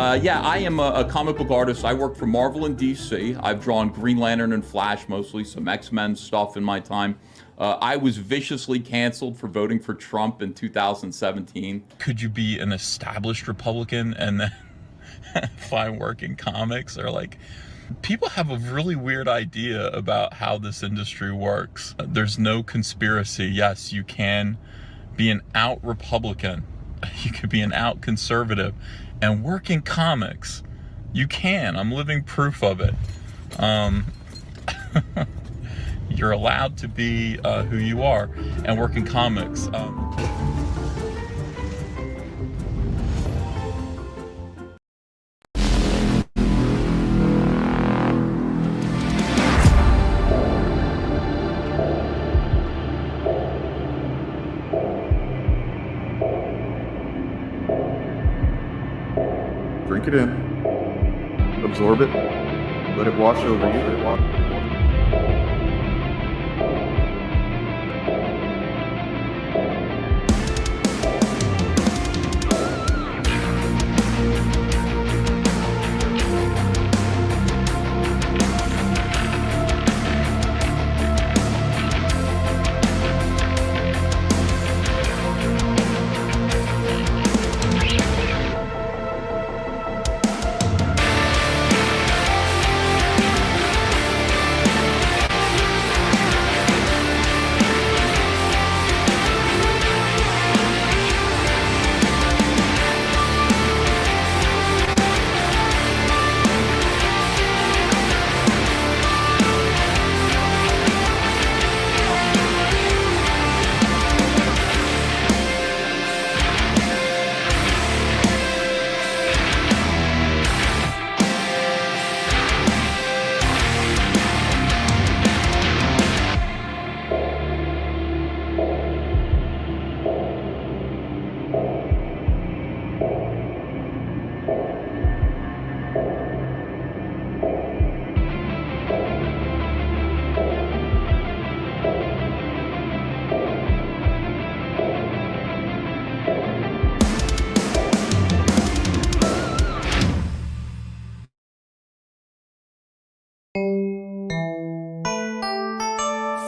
Yeah, I am a comic book artist. I work for Marvel and DC. I've drawn Green Lantern and Flash mostly, some X-Men stuff in my time. I was viciously canceled for voting for Trump in 2017. Could you be an established Republican and then find work in comics? Or like, people have a really weird idea about how this industry works. There's no conspiracy. Yes, you can be an out Republican. You could be an out conservative and work in comics. You can. I'm living proof of it. You're allowed to be who you are and work in comics. Drink it in, absorb it, let it wash over you.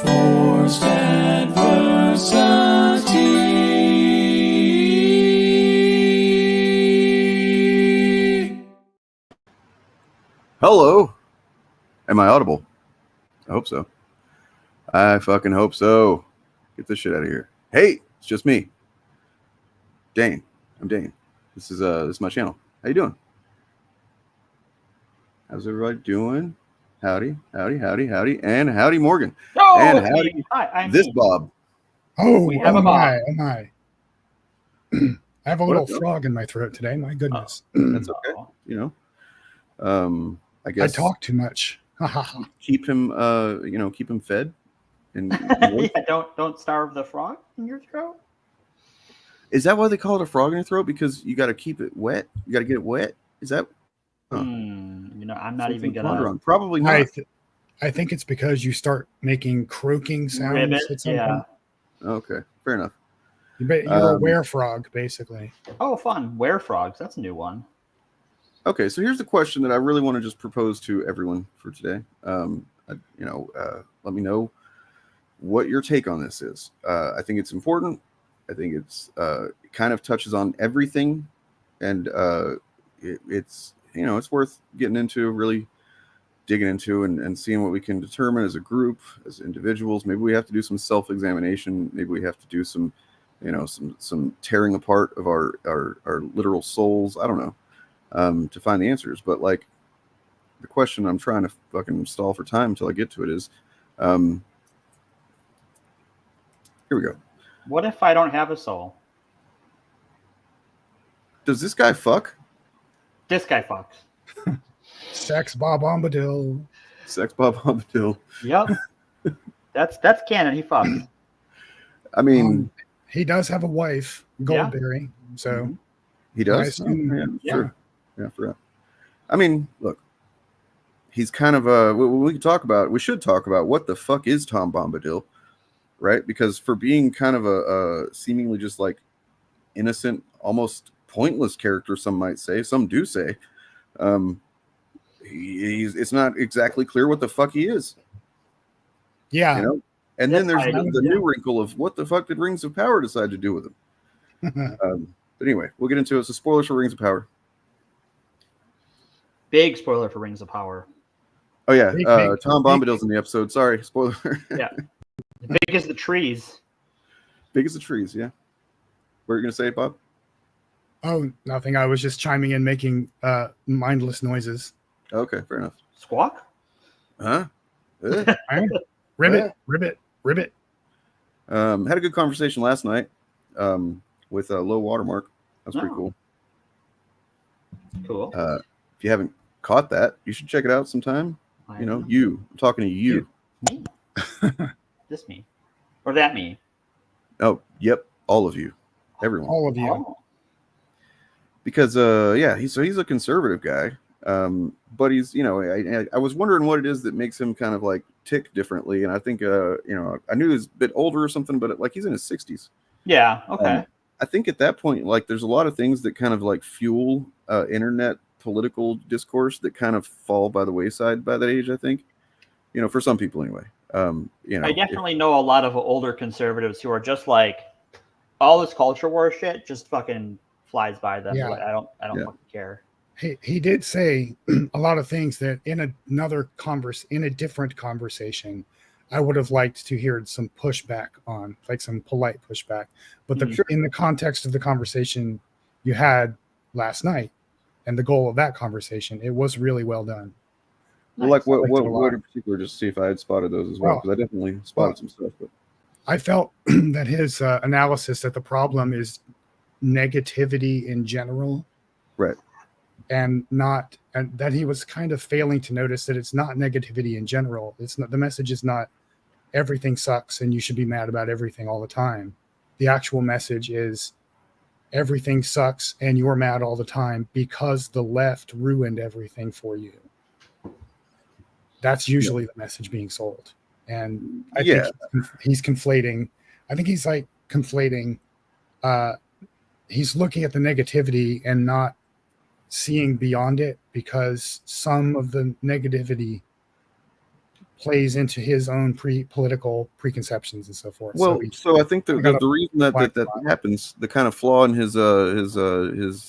Forced adversity. Hello. Am I audible? I hope so. I fucking hope so. Get this shit out of here. Hey, it's just me. Dane. I'm Dane. This is my channel. How you doing? How's everybody doing? Howdy, howdy, howdy, howdy, and howdy, Morgan. Oh, and howdy, hi, I'm this me. Bob. Oh, We have a Bob. I have a little frog in my throat today. My goodness. That's okay. You know, I guess I talk too much. keep him, keep him fed. And Yeah, don't starve the frog in your throat. Is that why they call it a frog in your throat? Because you got to keep it wet. You got to get it wet. Is that? I'm not even gonna. Probably not. I think it's because you start making croaking sounds Ribbit, at some yeah. point. Okay, fair enough. You're a were-frog, basically. Oh, fun. Were-frogs. That's a new one. Okay, so here's the question that I really want to just propose to everyone for today. Let me know what your take on this is. I think it's important. I think it kind of touches on everything, and it's worth getting into, really digging into, and seeing what we can determine as a group, as individuals. Maybe we have to do some self-examination. Maybe we have to do some tearing apart of our literal souls. I don't know, to find the answers. But like, the question I'm trying to fucking stall for time until I get to it is, here we go. What if I don't have a soul? Does this guy fuck? This guy fucks. Sex Bob Bombadil. Sex Bob Bombadil. Yep. That's canon. He fucks. I mean, he does have a wife, Goldberry. Yeah. So he does. Yeah. Sure. Yeah, I forgot. I mean, look, he's kind of we should talk about what the fuck is Tom Bombadil, right? Because for being kind of a seemingly just like innocent, almost pointless character, some might say. Some do say. It's not exactly clear what the fuck he is. Yeah. You know? And then there's That's the new wrinkle of what the fuck did Rings of Power decide to do with him? But anyway, we'll get into it. So spoilers for Rings of Power. Big spoiler for Rings of Power. Oh yeah, Big, Tom Bombadil's in the episode. Sorry, spoiler. Yeah. Big as the trees. Big as the trees, yeah. What are you gonna say, Bob? Oh, nothing. I was just chiming in, making mindless noises. Okay, fair enough. Squawk? Huh? Ribbit, ribbit, ribbit. Had a good conversation last night with Low Watermark. That was pretty cool. Cool. If you haven't caught that, you should check it out sometime. You know, I'm talking to you. Me? This me? Or that me? Oh, yep, all of you, everyone. All of you. Oh. Because he's a conservative guy, but he's, you know, I was wondering what it is that makes him kind of like tick differently, and I think you know, I knew he was a bit older or something, but like he's in his 60s. Yeah, okay. I think at that point, like, there's a lot of things that kind of like fuel internet political discourse that kind of fall by the wayside by that age. I think, you know, for some people anyway. You know, I definitely know a lot of older conservatives who are just like, all this culture war shit just fucking flies by them. Yeah. Like, I don't fucking care. He did say a lot of things that in a different conversation, I would have liked to hear some pushback on, like some polite pushback. But in the context of the conversation you had last night and the goal of that conversation, it was really well done. well, like what Liked it a lot. in particular, just to see if I had spotted those as well, because I definitely spotted some stuff. But I felt that his analysis that the problem is negativity in general, right, and that he was kind of failing to notice that it's not negativity in general. It's not, the message is not everything sucks and you should be mad about everything all the time. The actual message is everything sucks and you're mad all the time because the left ruined everything for you. That's usually the message being sold. And I think he's conflating. I think he's like conflating. He's looking at the negativity and not seeing beyond it, because some of the negativity plays into his own political preconceptions and so forth. well, so I think the reason that happens, the kind of flaw in his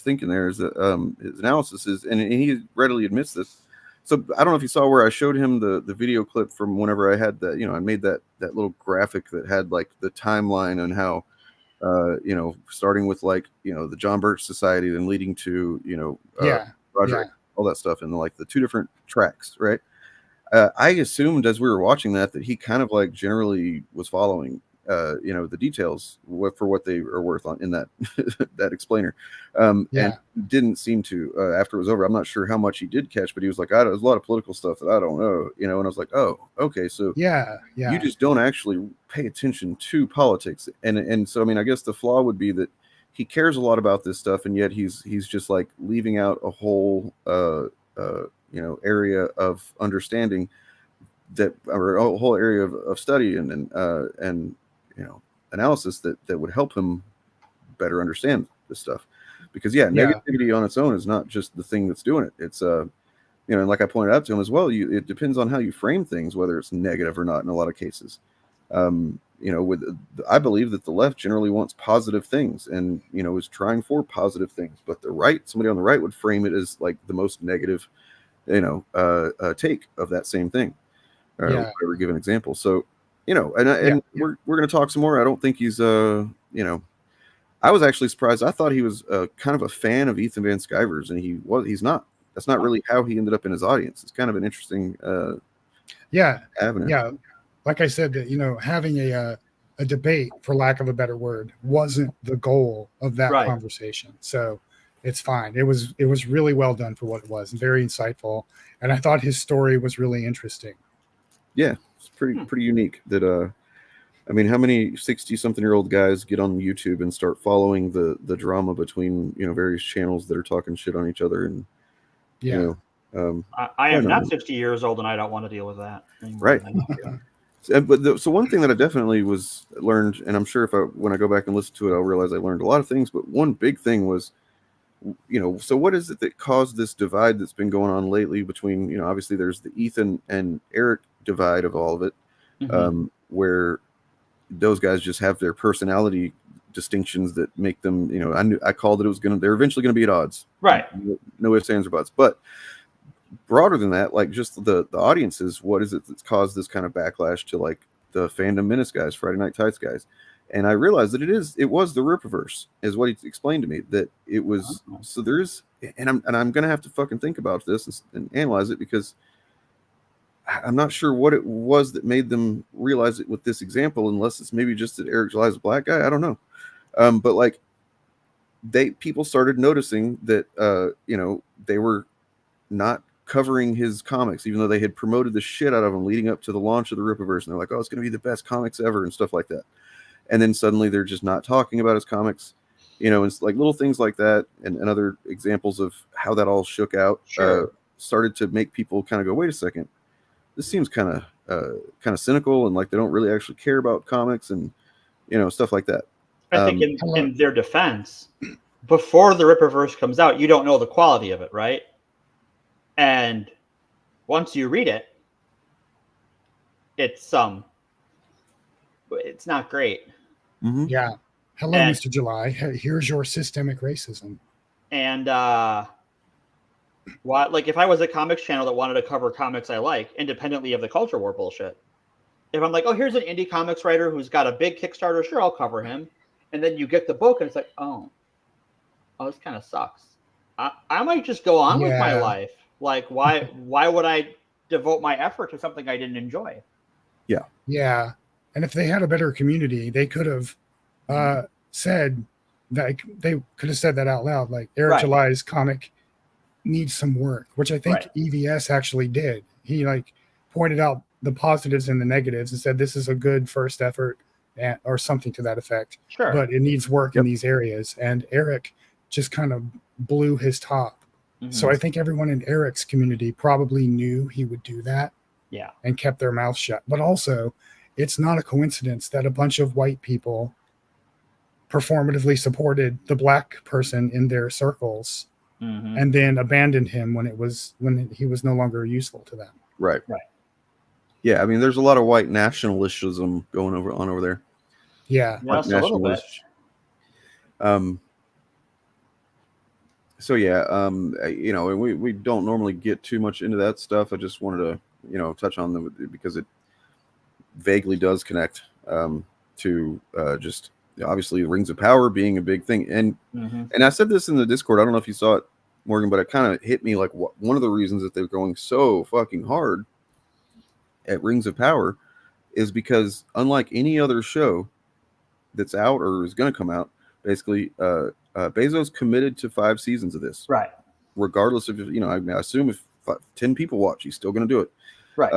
thinking there is that his analysis is, and he readily admits this. So I don't know if you saw where I showed him the video clip from whenever I had that, you know, I made that little graphic that had like the timeline on how, you know, starting with like, you know, the John Birch Society, then leading to, you know, Roger, all that stuff, and like the two different tracks, right? I assumed as we were watching that he kind of like generally was following, you know, the details for what they are worth on in that that explainer, and didn't seem to after it was over. I'm not sure how much he did catch, but he was like, there's a lot of political stuff that I don't know, you know. And I was like, oh, okay, so you just don't actually pay attention to politics, and so I mean, I guess the flaw would be that he cares a lot about this stuff, and yet he's just like leaving out a whole you know, area of understanding that, or a whole area of study and you know, analysis that would help him better understand this stuff. Because negativity on its own is not just the thing that's doing it. It's you know, and like I pointed out to him as well, it depends on how you frame things, whether it's negative or not in a lot of cases. You know, I believe that the left generally wants positive things and, you know, is trying for positive things, but the right, somebody on the right would frame it as like the most negative, you know, take of that same thing, or whatever given example. So, you know, and we're going to talk some more. I don't think he's, you know, I was actually surprised. I thought he was kind of a fan of Ethan Van Sciver's, and he's not. That's not really how he ended up in his audience. It's kind of an interesting avenue. Yeah. Like I said, that, you know, having a debate, for lack of a better word, wasn't the goal of that conversation. So it's fine. It was really well done for what it was, and very insightful. And I thought his story was really interesting. Yeah, it's pretty unique. That I mean, how many 60-something-year-old guys get on YouTube and start following the drama between, you know, various channels that are talking shit on each other? And you know, I am not 60 years old, and I don't want to deal with that anymore. Right. But so one thing that I definitely learned, and I'm sure when I go back and listen to it, I'll realize I learned a lot of things. But one big thing was so what is it that caused this divide that's been going on lately between, obviously there's the Ethan and Eric divide of all of it, where those guys just have their personality distinctions that make them, I called it they're eventually going to be at odds. Right. No ifs, ands, or buts. But broader than that, like just the audiences, what is it that's caused this kind of backlash to like the Fandom Menace guys, Friday Night Tights guys? And I realized that it was the Rippaverse, is what he explained to me, that it was. So there's, and I'm going to have to fucking think about this and analyze it, because I'm not sure what it was that made them realize it with this example, unless it's maybe just that Eric July is a black guy. I don't know. But like people started noticing that, they were not covering his comics, even though they had promoted the shit out of them leading up to the launch of the Rippaverse. And they're like, oh, it's going to be the best comics ever and stuff like that. And then suddenly they're just not talking about his comics, it's like little things like that. And other examples of how that all shook out, started to make people kind of go, wait a second, this seems kind of cynical, and like they don't really actually care about comics and, stuff like that. I think in their defense, before the Rippaverse comes out, you don't know the quality of it, right? And once you read it, it's not great. Mm-hmm. Yeah. Hello, Mr. July. Here's your systemic racism. And like if I was a comics channel that wanted to cover comics I like, independently of the culture war bullshit, if I'm like, oh, here's an indie comics writer who's got a big Kickstarter, sure, I'll cover him. And then you get the book and it's like, oh, this kind of sucks. I might just go on with my life. Like, why would I devote my effort to something I didn't enjoy? Yeah. Yeah. And if they had a better community, they could have said that, they could have said that out loud. Like, Eric July's comic needs some work, which I think EVS actually did. He like pointed out the positives and the negatives and said, this is a good first effort, or something to that effect. Sure. But it needs work in these areas. And Eric just kind of blew his top. So I think everyone in Eric's community probably knew he would do that. Yeah. And kept their mouth shut. But also, it's not a coincidence that a bunch of white people performatively supported the black person in their circles and then abandoned him when he was no longer useful to them. Right. Yeah, I mean, there's a lot of white nationalism going on over there. Yeah. Just a little bit. So yeah, and we don't normally get too much into that stuff. I just wanted to, touch on them because it vaguely does connect to just obviously Rings of Power being a big thing. And I said this in the Discord. I don't know if you saw it, Morgan, but it kind of hit me like one of the reasons that they're going so fucking hard at Rings of Power is because, unlike any other show that's out or is going to come out, basically, Bezos committed to 5 seasons of this. Right. Regardless of, I assume if 10 people watch, he's still going to do it. Right.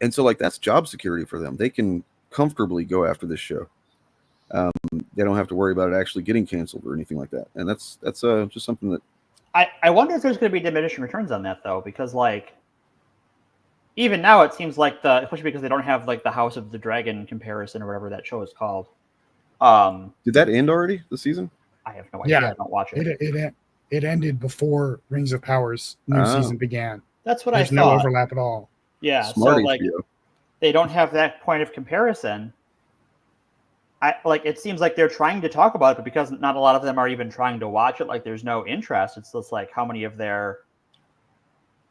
And so, like, that's job security for them. They can comfortably go after this show. They don't have to worry about it actually getting canceled or anything like that. And that's just something that I wonder if there's going to be diminishing returns on that, though, because like even now it seems like especially because they don't have like the House of the Dragon comparison or whatever that show is called. Did that end already, the season? I have no idea. Yeah, I don't watch it. It ended before Rings of Power's new season began. That's what There's I thought. no overlap at all. Yeah, Smart so like HBO. They don't have that point of comparison. It seems like they're trying to talk about it, but because not a lot of them are even trying to watch it, like there's no interest. It's just like how many of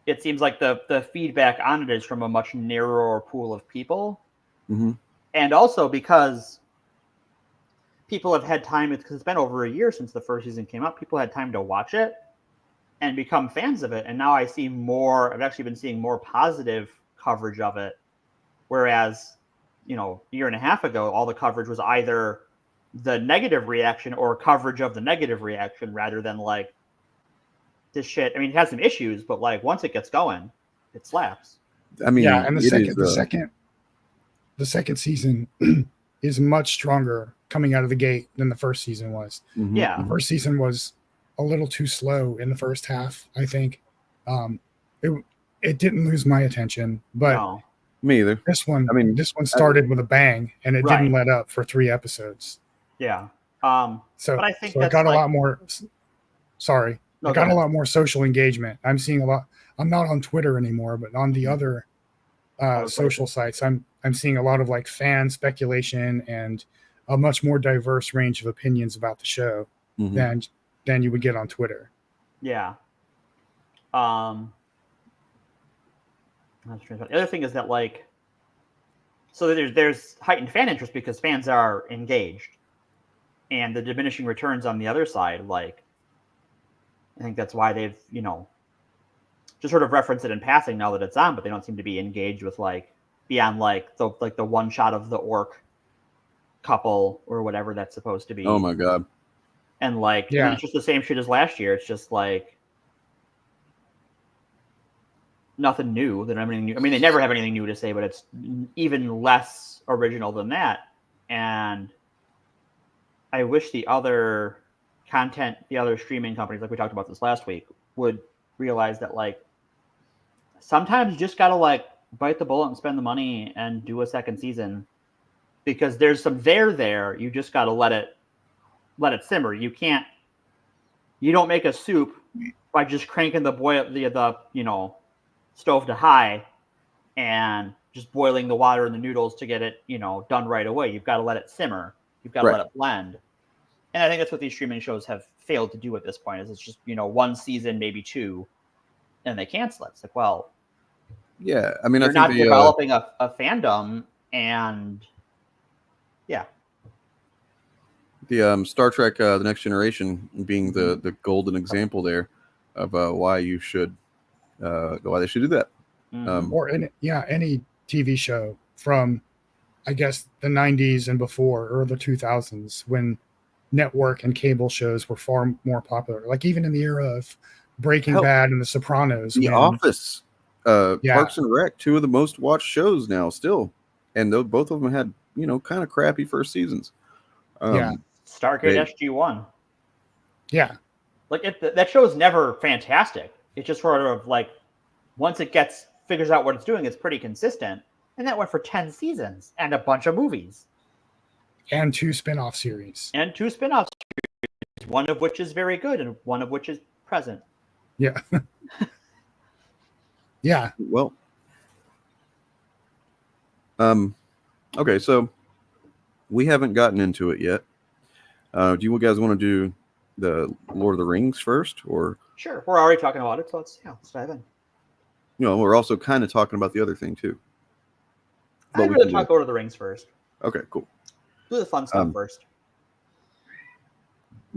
it seems like the feedback on it is from a much narrower pool of people. And also because people have had time, because it's been over a year since the first season came out, people had time to watch it and become fans of it. And now I've actually been seeing more positive coverage of it. Whereas, a year and a half ago, all the coverage was either the negative reaction or coverage of the negative reaction rather than like this shit. I mean, it has some issues, but like once it gets going, it slaps. I mean, yeah, and the second season is much stronger coming out of the gate than the first season was. Yeah. The first season was a little too slow in the first half, I think. It didn't lose my attention, but No. Me either. this one started with a bang and it didn't let up for 3 episodes. Yeah. So but I think it that's got like, a lot more sorry. No, I go got a ahead. lot more social engagement. I'm seeing a lot. I'm not on Twitter anymore, but on the other social sites, I'm seeing a lot of like fan speculation and a much more diverse range of opinions about the show Mhm. than you would get on Twitter. Yeah. The other thing is that like, so there's heightened fan interest because fans are engaged, and the diminishing returns on the other side. Like, I think that's why they've just sort of reference it in passing now that it's on, but they don't seem to be engaged with like beyond like the one shot of the orc couple or whatever that's supposed to be. Oh my god. And like, and then Yeah. it's just the same shit as last year. It's just like nothing new. They don't have anything new. I mean, they never have anything new to say, but it's even less original than that. And I wish the other streaming companies, like we talked about this last week, would realize that like sometimes you just gotta like bite the bullet and spend the money and do a second season, because there's some there. You just gotta let it simmer. You don't make a soup by just cranking the stove to high and just boiling the water and the noodles to get it done right away. You've got to let it simmer. You've got to let it blend. And I think that's what these streaming shows have failed to do at this point. Is it's just one season, maybe two, and they cancel it. It's like, well, Yeah, I mean, you're I think not developing a fandom, and yeah. The Star Trek: The Next Generation being the golden example there of why you should why they should do that. Or any TV show from, I guess, the 90s and before, or the 2000s, when network and cable shows were far more popular. Like even in the era of Breaking Bad and The Sopranos. The Office, Yeah. Parks and Rec, two of the most watched shows now still. And both of them had, kind of crappy first seasons. Stargate SG-1. Yeah. Like that show is never fantastic. It's just sort of like once it figures out what it's doing, it's pretty consistent. And that went for 10 seasons and a bunch of movies. And 2 spin-off series. One of which is very good and one of which is present. Yeah. Yeah. Well, okay, so we haven't gotten into it yet. Do you guys want to do the Lord of the Rings first, or? Sure, we're already talking about it, so let's dive in. We're also kind of talking about the other thing too. I'd rather talk Lord of the Rings first. Okay, cool. Do the fun stuff first.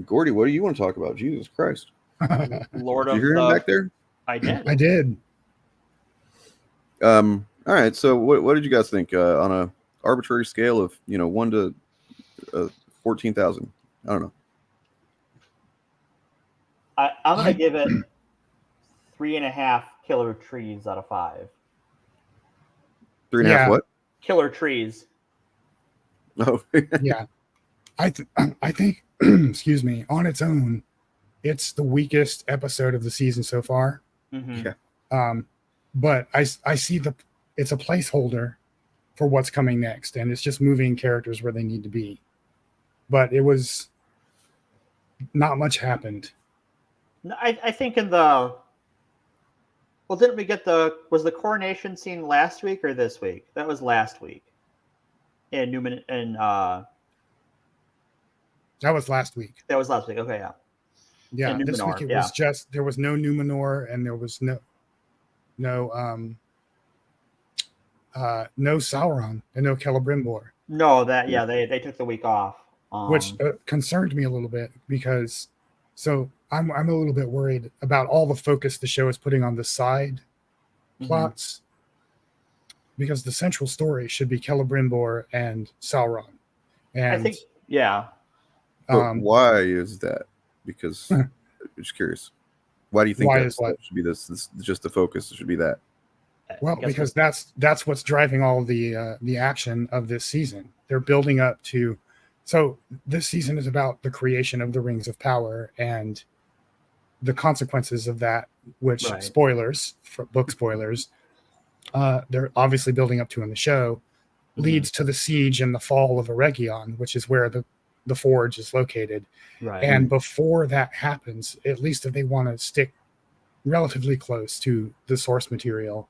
Gordy, what do you want to talk about? Jesus Christ. Lord Did of you hear him back there? I did. I did. All right, so what did you guys think on a arbitrary scale of 1 to 14,000? I don't know. I'm gonna give it 3.5 killer trees out of 5. 3.5 what? Killer trees. Oh, Yeah. I think excuse me, on its own, it's the weakest episode of the season so far. Mm-hmm. Yeah. But I see it's a placeholder for what's coming next, and it's just moving characters where they need to be. But it was not much happened. I think didn't we get was the coronation scene last week or this week? That was last week. In Newman and That was last week. that was last week. Okay, yeah. Yeah, this week it was just there was no Numenor and there was no Sauron and no Celebrimbor. No, they took the week off, which concerned me a little bit because I'm a little bit worried about all the focus the show is putting on the side plots, because the central story should be Celebrimbor and Sauron. And I think, yeah. But why is that? Because I'm just curious. Why do you think that should be this just the focus? It should be that. Well, because that's what's driving all the action of this season. They're building up to. So this season is about the creation of the Rings of Power and the consequences of that, which spoilers, book spoilers, they're obviously building up to in the show, leads to the siege and the fall of Eregion, which is where the the forge is located. Right. And before that happens, at least if they want to stick relatively close to the source material,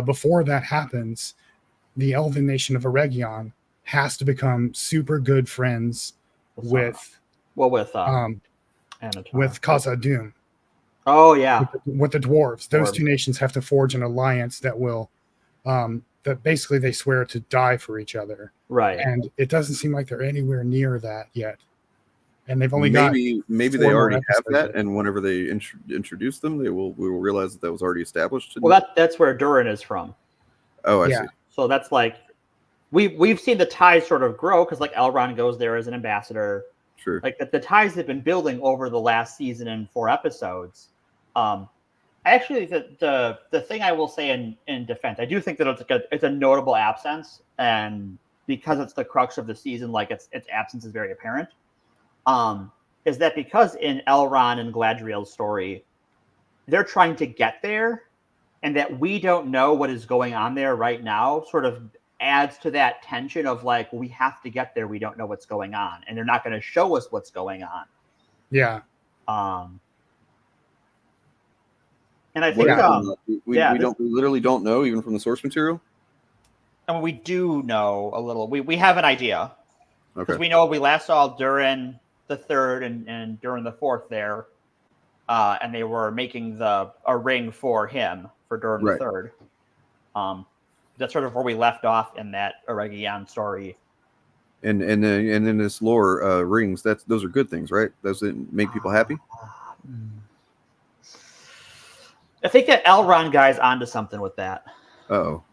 before that happens, the elven nation of Eregion has to become super good friends with Anatar. Khazad-dûm. Oh yeah. With the dwarves. Those Dwarves. two nations have to forge an alliance that will that basically they swear to die for each other. Right. And it doesn't seem like they're anywhere near that yet. And they've only got maybe 4 they more already have episodes that, yet. and whenever they introduce them, we will realize that was already established. Well, that's where Durin is from. Oh, I Yeah. see. So that's like we've seen the ties sort of grow because like Elrond goes there as an ambassador. Sure. Like the ties have been building over the last season and 4 episodes. Actually, the thing I will say in defense, I do think that it's a notable absence, and because it's the crux of the season, like its absence is very apparent. Is that because in Elrond and Galadriel's story, they're trying to get there, and that we don't know what is going on there right now, sort of adds to that tension of like, we have to get there, we don't know what's going on, and they're not going to show us what's going on. Yeah. And I think we literally don't know even from the source material. I mean, we do know a little. We have an idea because Okay. we know we last saw Durin the Third and Durin the Fourth there, and they were making a ring for him for Durin the Right. Third. That's sort of where we left off in that Eregion story. And in this lore, rings, those are good things, right? Those that make people happy. I think that Elrond guy's onto something with that. Oh.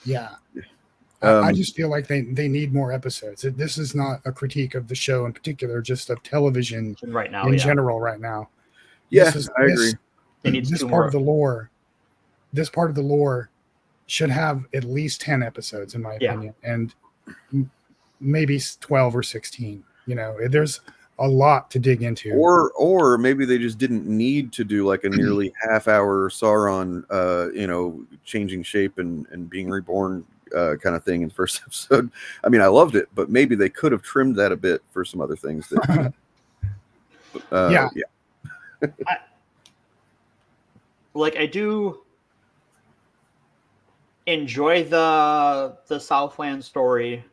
Yeah. I just feel like they need more episodes. This is not a critique of the show in particular, just of television Right now, in general right now. Yeah, I agree. It needs This 2 part more. of the lore, should have at least 10 episodes, in my opinion, and maybe 12 or 16. You know, there's a lot to dig into. Or maybe they just didn't need to do like a nearly half-hour Sauron, changing shape and being reborn kind of thing in the first episode. I mean, I loved it, but maybe they could have trimmed that a bit for some other things. That, Yeah. I do enjoy the Southland story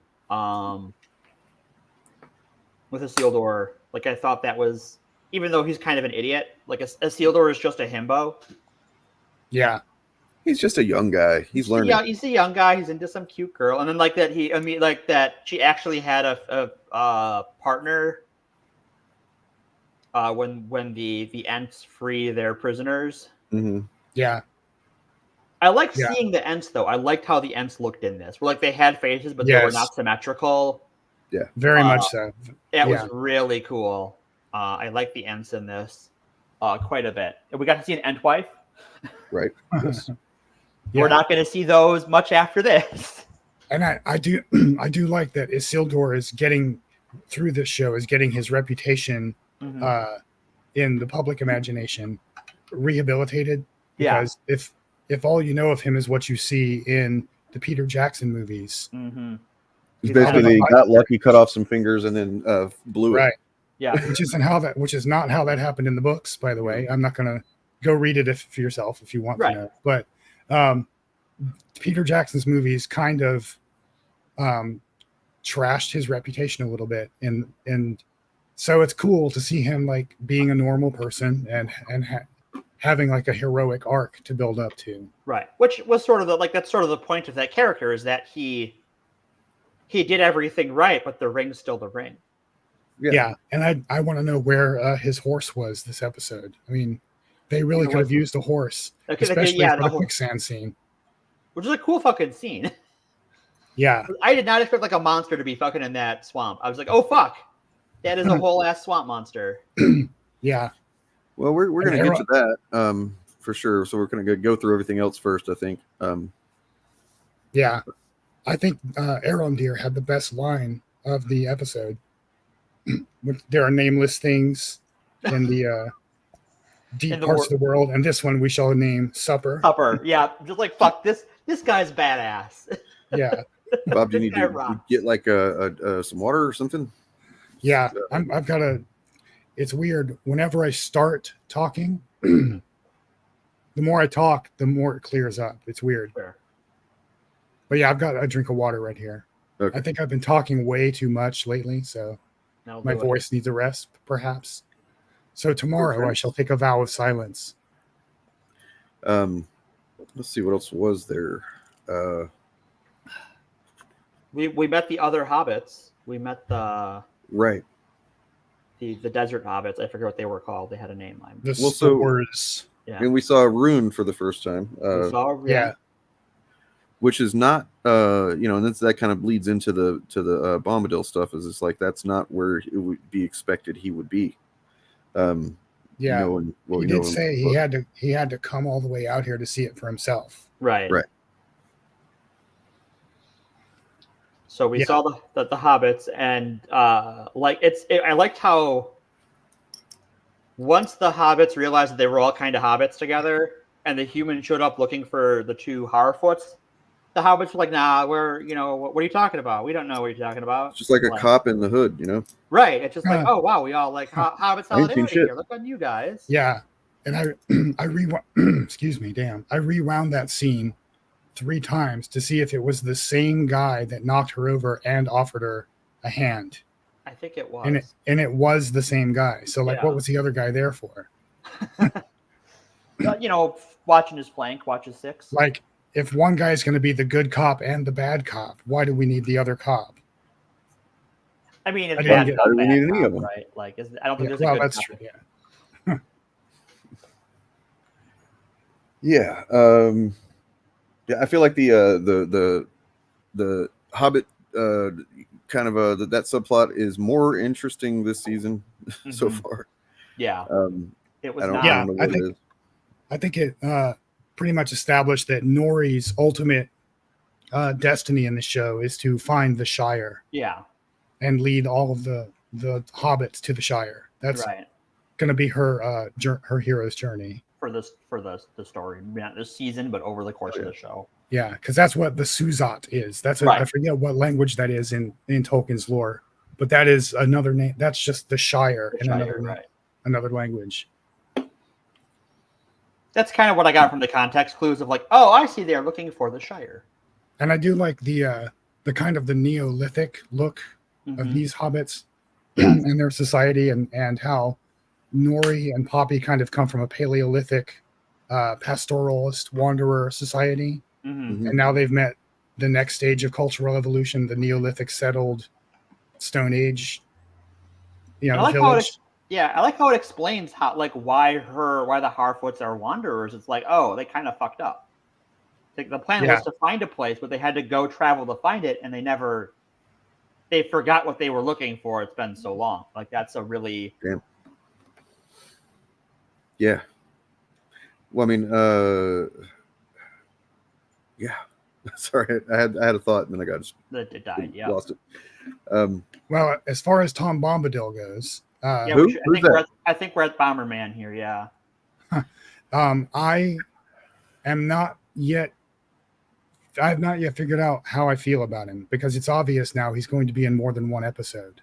with Isildur. Like, I thought that was, even though he's kind of an idiot, like Isildur is just a himbo. Yeah. He's just a young guy. He's learning. Yeah, he's a young guy. He's into some cute girl, and then that she actually had a partner when the Ents free their prisoners. Mm-hmm. Yeah. I liked seeing the Ents, though. I liked how the Ents looked in this. Like, they had faces, but they were not symmetrical. Yeah. Very much so. It was really cool. I like the Ents in this quite a bit. And we got to see an Ent wife. Right. Yes. We're not going to see those much after this. And I do like that Isildur is getting through this show, is getting his reputation in the public imagination rehabilitated. Because if all you know of him is what you see in the Peter Jackson movies, He's basically got lucky, cut off some fingers, and then blew it. right? Yeah, which is not how that happened in the books. By the way, I'm not going to go read it for yourself if you want to know. But Peter Jackson's movies kind of trashed his reputation a little bit, and so it's cool to see him like being a normal person and having like a heroic arc to build up to. Right, which was sort of that's sort of the point of that character, is that he did everything right, but the ring's still the ring. Yeah, and I want to know where his horse was this episode. I mean, they really could have used a horse, especially for the quicksand scene. Which is a cool fucking scene. Yeah. I did not expect like a monster to be fucking in that swamp. I was like, oh fuck, that is a whole ass swamp monster. Yeah. Well, we're going to get to that for sure. So we're going to go through everything else first, I think. Yeah. I think Arondir had the best line of the episode. There are nameless things in the deep parts of the world, and this one we shall name Supper. Supper, yeah. Just like, fuck, this guy's badass. Yeah. Bob, do you need to get like some water or something? Yeah, I've got a. It's weird. Whenever I start talking, the more I talk, the more it clears up. It's weird. Sure. But yeah, I've got a drink of water right here. Okay. I think I've been talking way too much lately, so That'll my do it. voice needs a rest, perhaps. So tomorrow Okay. I shall take a vow of silence. Let's see what else was there. We met the other hobbits. We met the Right. desert hobbits. I forget what they were called. They had a name. The Well, so- spores. Yeah. And we saw Rune for the first time. We saw, Yeah. Which is not and that kind of bleeds into the Bombadil stuff. Is it's like that's not where it would be expected he would be. Yeah. Knowing what He we know did in say the book. he had to come all the way out here to see it for himself. Right. Right. So we Yeah. saw the hobbits, and I liked how once the hobbits realized that they were all kind of hobbits together, and the humans showed up looking for the two Harfoots, the hobbits were like, "Nah, what are you talking about? We don't know what you're talking about." It's just like a cop in the hood, you know. Right. It's just like, Huh. oh wow, we all like hobbit I ain't solidarity seen shit. here. Look on you guys. Yeah. And I rewound excuse me, damn. I rewound that scene 3 times to see if it was the same guy that knocked her over and offered her a hand. I think it was. And it was the same guy. So like Yeah. what was the other guy there for? Watching his flank, watch his six. Like if one guy's going to be the good cop and the bad cop, why do we need the other cop? I mean, it's I didn't bad get- cop, How do we bad need any cop, of them? right? Like, I don't think Yeah, there's a well, good that's cop. true. Yeah. Yeah. Yeah. I feel like the Hobbit kind of that subplot is more interesting this season so Mhm. far. Yeah, it was I don't, not. I Yeah, don't know I what think- it is. I think it pretty much established that Nori's ultimate destiny in the show is to find the Shire Yeah, and lead all of the hobbits to the Shire. That's right. going to be her her hero's journey. For the story, not this season, but over the course of the show. Yeah, because that's what the Suzat is. That's Right. I forget what language that is in Tolkien's lore, but that is another name. That's just the Shire The in Shire, right. another language. That's kind of what I got from the context clues of like, oh, I see they're looking for the Shire. And I do like the kind of the Neolithic look of Mhm. these hobbits and their society, and how Nori and Poppy kind of come from a Paleolithic pastoralist wanderer society, Mhm. and now they've met the next stage of cultural evolution, the Neolithic settled Stone Age, I like how village. I like how it explains how why the Harfoots are wanderers. It's like, oh, they kind of fucked up. Like the plan Yeah. was to find a place, but they had to go travel to find it, and they forgot what they were looking for. It's been so long. Like that's a really Yeah. Well, I mean, yeah. Sorry, I had a thought, and then I got it died. Yeah. lost it. Well, as far as Tom Bombadil goes, Yeah, Who? I Who's that? think we're at Bomberman here. Yeah. I am not yet. I have not yet figured out how I feel about him, because it's obvious now he's going to be in more than one episode.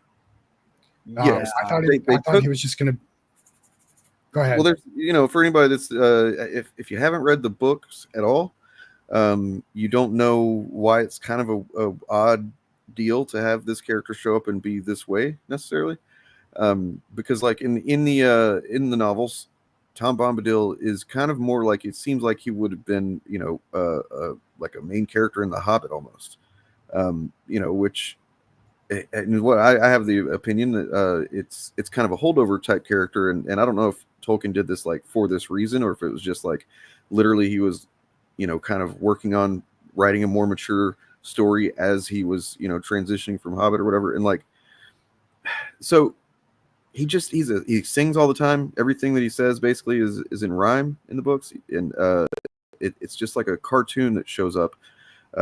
Yes, I thought they he was just going to. Go ahead. Well, there's for anybody that's if you haven't read the books at all, you don't know why it's kind of a odd deal to have this character show up and be this way necessarily, because like in the novels, Tom Bombadil is kind of more like, it seems like he would have been like a main character in The Hobbit almost, which. And what I have the opinion that it's kind of a holdover type character, and I don't know if Tolkien did this like for this reason, or if it was just like literally he was kind of working on writing a more mature story as he was transitioning from Hobbit or whatever, and like so he sings all the time. Everything that he says basically is in rhyme in the books, and it's just like a cartoon that shows up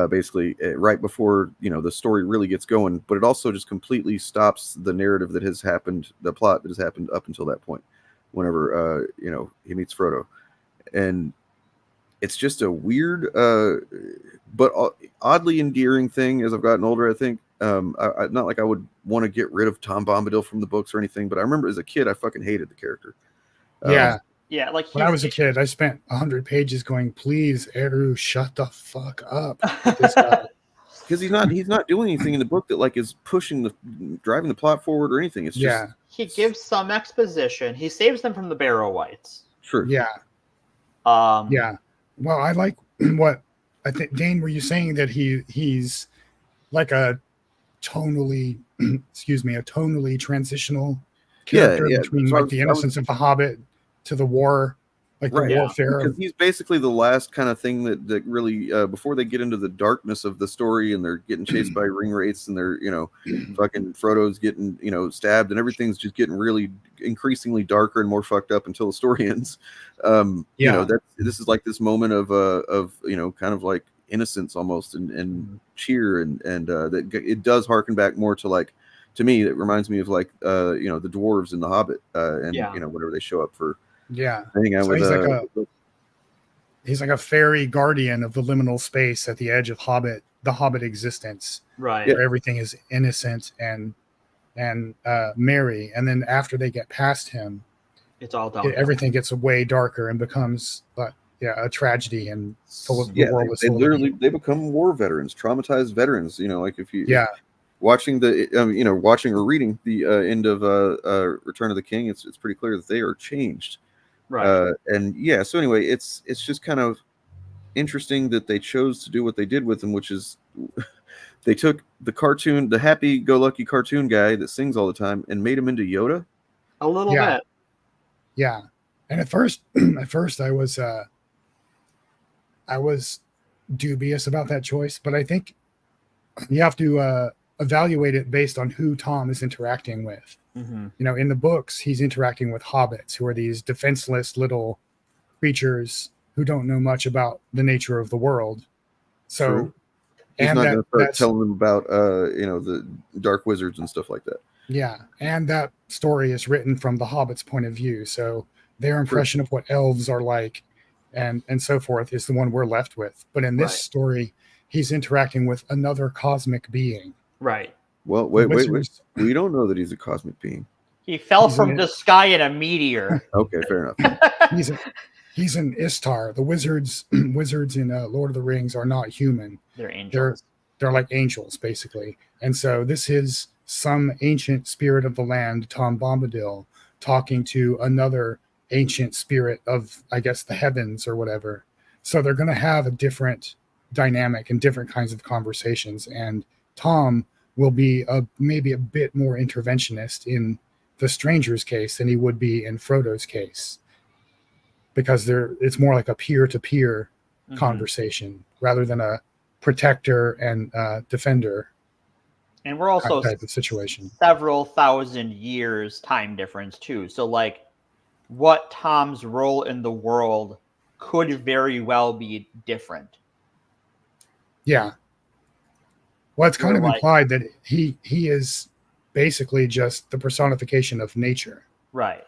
basically right before the story really gets going, but it also just completely stops the narrative that has happened, the plot that has happened up until that point, whenever he meets Frodo. And it's just a weird but oddly endearing thing as I've gotten older, I think, Not like I would want to get rid of Tom Bombadil from the books or anything, but I remember as a kid, I fucking hated the character. Yeah. Yeah, like When I was a kid, I spent 100 pages going, "Please, Eru, shut the fuck up." with this guy. Because he's not doing anything in the book that like is driving the plot forward or anything. It's just he gives some exposition. He saves them from the Barrow Whites. true. Yeah. Yeah. Well, I like what I think. Dane, were you saying that he's like a tonally, a tonally transitional character between So like the innocence of the Hobbit to the war, like the warfare? Because he's basically the last kind of thing that really before they get into the darkness of the story and they're getting chased by ring wraiths and they're fucking Frodo's getting stabbed and everything's just getting really increasingly darker and more fucked up until the story ends. This is like this moment of kind of like innocence almost and cheer and that it does harken back more to like, to me it reminds me of like the dwarves in the Hobbit and whatever they show up for. Hang out with he's like a fairy guardian of the liminal space at the edge of the Hobbit existence, right? Where everything is innocent and merry, and then after they get past him, it's all down. Everything gets way darker and becomes a tragedy and full of the world. They become war veterans, traumatized veterans. Like if you watching watching or reading the end of Return of the King, it's pretty clear that they are changed. Right. So anyway, it's just kind of interesting that they chose to do what they did with him, which is they took the happy-go-lucky cartoon guy that sings all the time and made him into Yoda. A little bit. Yeah. And at first I was dubious about that choice, but I think you have to evaluate it based on who Tom is interacting with. Mm-hmm. In the books, he's interacting with hobbits, who are these defenseless little creatures who don't know much about the nature of the world. So, True. He's not going to start telling them about, the dark wizards and stuff like that. Yeah, and that story is written from the hobbits' point of view. So their impression of what elves are like, and so forth, is the one we're left with. But in this story, he's interacting with another cosmic being. Right. Well, wait. We don't know that he's a cosmic being. He fell from the sky in a meteor. Okay, fair enough. He's an Istar. The wizards in Lord of the Rings are not human. They're angels. They're like angels, basically. And so this is some ancient spirit of the land, Tom Bombadil, talking to another ancient spirit of, I guess, the heavens or whatever. So they're going to have a different dynamic and different kinds of conversations. And Tom will be maybe a bit more interventionist in the stranger's case than he would be in Frodo's case, because it's more like a peer-to-peer conversation rather than a protector and defender. And we're also type of situation. Several thousand years time difference too. So like what Tom's role in the world could very well be different. Yeah. Well, it's kind of implied that he is basically just the personification of nature. Right.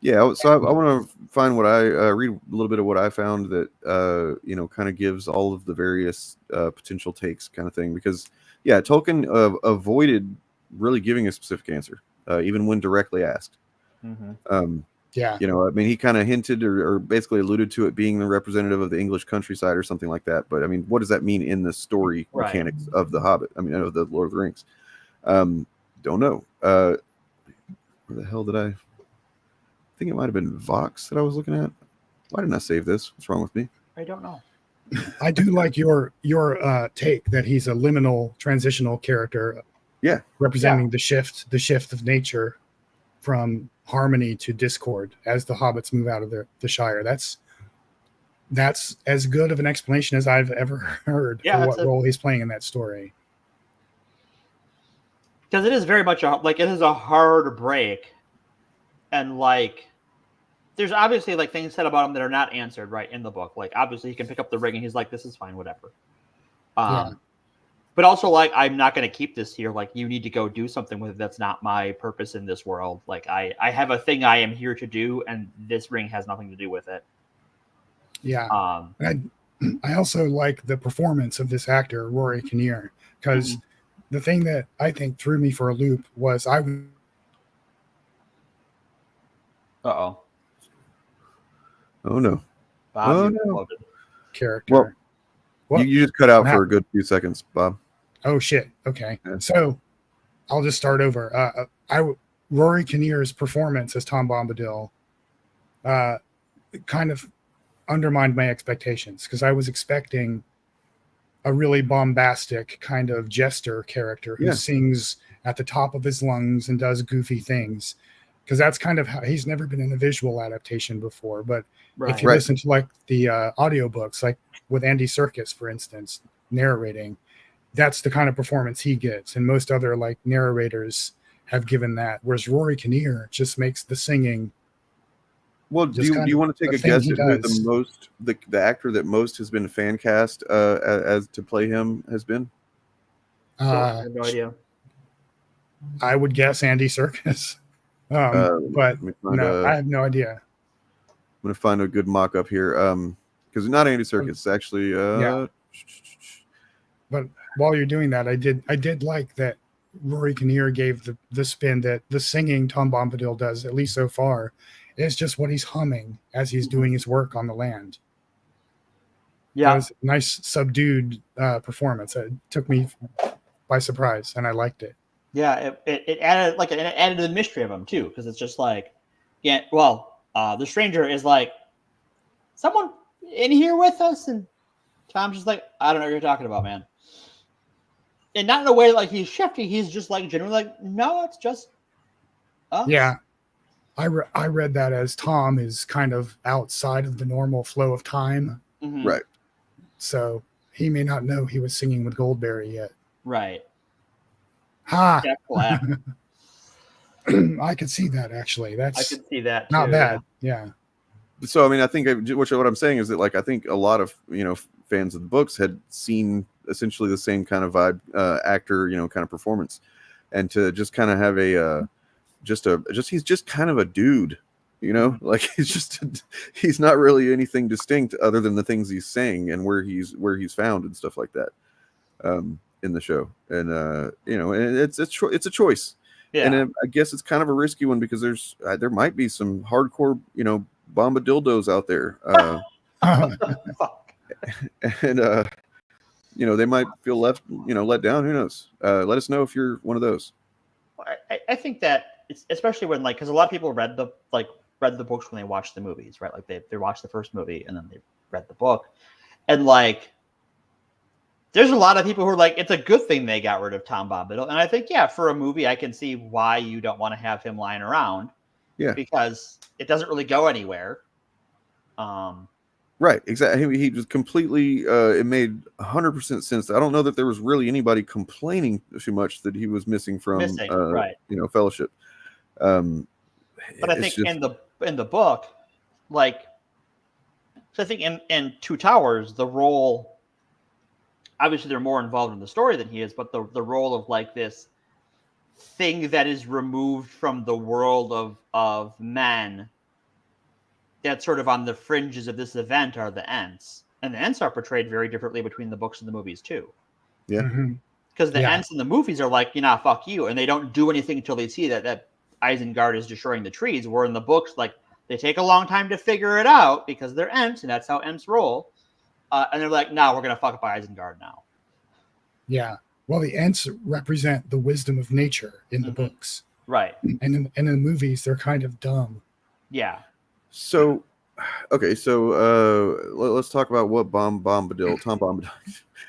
Yeah. So I want to find what I read a little bit of what I found that kind of gives all of the various potential takes kind of thing, because Tolkien avoided really giving a specific answer, even when directly asked. Mm-hmm. He kind of hinted or basically alluded to it being the representative of the English countryside or something like that. But I mean, what does that mean in the story mechanics of the Hobbit? I mean, of the Lord of the Rings. Don't know. Where the hell did I think it might have been Vox that I was looking at? Why didn't I save this? What's wrong with me? I don't know. I do like your take that he's a liminal transitional character. Yeah. Representing the shift of nature from harmony to discord as the hobbits move out of the Shire. That's as good of an explanation as I've ever heard for what role he's playing in that story. Because it is very much it is a hard break, and there's obviously things said about him that are not answered right in the book. Like obviously he can pick up the ring and he's like, this is fine, whatever. But also, I'm not going to keep this here. You need to go do something with it. That's not my purpose in this world. I have a thing I am here to do, and this ring has nothing to do with it. Yeah. I also like the performance of this actor, Rory Kinnear, because the thing that I think threw me for a loop was Uh-oh. Oh no. Bob, Oh, you no. exploded. character. Well, What? you just cut out What for a happened? good few seconds, Bob. Oh shit. Okay. Yeah. So I'll just start over. Rory Kinnear's performance as Tom Bombadil kind of undermined my expectations because I was expecting a really bombastic kind of jester character who Yeah. sings at the top of his lungs and does goofy things. Because that's kind of how he's never been in a visual adaptation before. But if you Right. listen to like the audiobooks, like with Andy Serkis, for instance, narrating, that's the kind of performance he gets. And most other like narrators have given that. Whereas Rory Kinnear just makes the singing. Well, do Just you kind you of want to take the a thing guess he at who does. the most the actor that most has been fan cast as to play him has been? I have no idea. I would guess Andy Serkis. But Let me find no, I have no idea. I'm gonna find a good mock up here. Because not Andy Serkis, it's actually Yeah. But while you're doing that, I did like that Rory Kinnear gave the spin that the singing Tom Bombadil does, at least so far, is just what he's humming as he's doing his work on the land. That Yeah. was a nice subdued performance. It took me by surprise, and I liked it. Yeah, it added it added to the mystery of him too, because it's just like, yeah, well, the stranger is like, someone in here with us, and Tom's just like, I don't know what you're talking about, man. And not in a way like he's shifty, he's just like genuinely like, no, it's just us. Yeah, I read that as Tom is kind of outside of the normal flow of time, Mhm. Right. so he may not know he was singing with Goldberry yet. Right. Ha! Jack Black. I could see that actually. I That's could see that too. not bad. Yeah. So I mean, I think what I'm saying is that like I think a lot of fans of the books had seen essentially the same kind of vibe, actor, kind of performance, and to just kind of have he's just kind of a dude, like he's not really anything distinct other than the things he's saying and where he's found and stuff like that, in the show, and and it's a choice, Yeah. and I guess it's kind of a risky one because there might be some hardcore bombadildos out there, Fuck. and they might feel let down. Who knows? Let us know if you're one of those. I think that it's especially when because a lot of people read the books when they watched the movies, right? Like they watched the first movie and then they read the book, and there's a lot of people who are like, it's a good thing they got rid of Tom Bombadil, and I think for a movie I can see why you don't want to have him lying around, because it doesn't really go anywhere. Right, exactly. He was completely. It made 100% sense. I don't know that there was really anybody complaining too much that he was missing from, right? Fellowship. But I think in the book, so I think in Two Towers, the role, obviously they're more involved in the story than he is, but the role of this thing that is removed from the world of men, that's sort of on the fringes of this event, are the Ents. And the Ents are portrayed very differently between the books and the movies too. Yeah. Mhm. Because the Ents in the movies are like, fuck you. And they don't do anything until they see that Isengard is destroying the trees. Where in the books, they take a long time to figure it out because they're Ents, and that's how Ents roll. And they're like, no, we're going to fuck up Isengard now. Yeah. Well, the Ents represent the wisdom of nature in the books. Right. And in the movies, they're kind of dumb. Yeah. So, okay, let's talk about what Tom Bombadil. I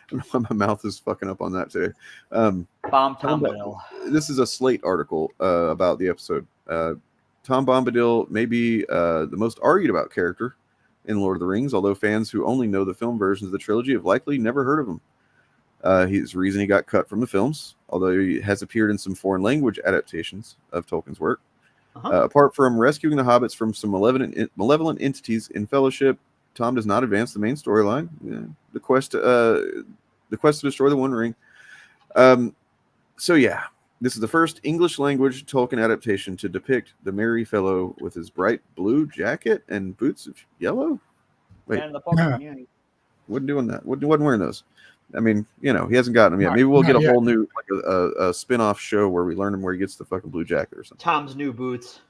don't know why my mouth is fucking up on that today. Tom Bombadil. This is a Slate article about the episode. Tom Bombadil may be the most argued about character in Lord of the Rings, although fans who only know the film versions of the trilogy have likely never heard of him. He's the reason he got cut from the films, although he has appeared in some foreign language adaptations of Tolkien's work. Apart from rescuing the hobbits from some malevolent entities in Fellowship, Tom does not advance the main storyline, the quest to destroy the One Ring. This is the first English language Tolkien adaptation to depict the merry fellow with his bright blue jacket and boots of yellow. Wait, And the book, Yeah. wasn't doing that. Wasn't wearing those. I mean, you know, he hasn't gotten him yet. Maybe we'll Not get a yet. whole new, like a spin-off show where we learn him where he gets the fucking blue jacket or something. Tom's new boots.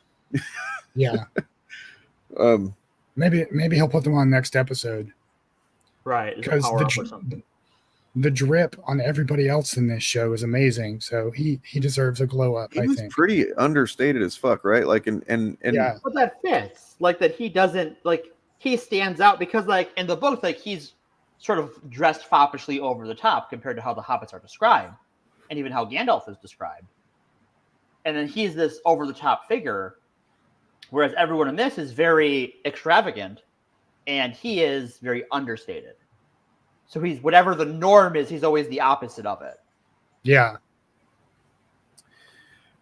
Yeah. Um, Maybe he'll put them on next episode. Right. Because Power up or something. the drip on everybody else in this show is amazing. So he deserves a glow up, he I was think. pretty understated as fuck, right? Like, and Yeah. But that fits. Like that he doesn't like he stands out because like in the book, like he's sort of dressed foppishly over the top compared to how the hobbits are described, and even how Gandalf is described. And then he's this over the top figure, whereas everyone in this is very extravagant, and he is very understated. So he's whatever the norm is, he's always the opposite of it. Yeah.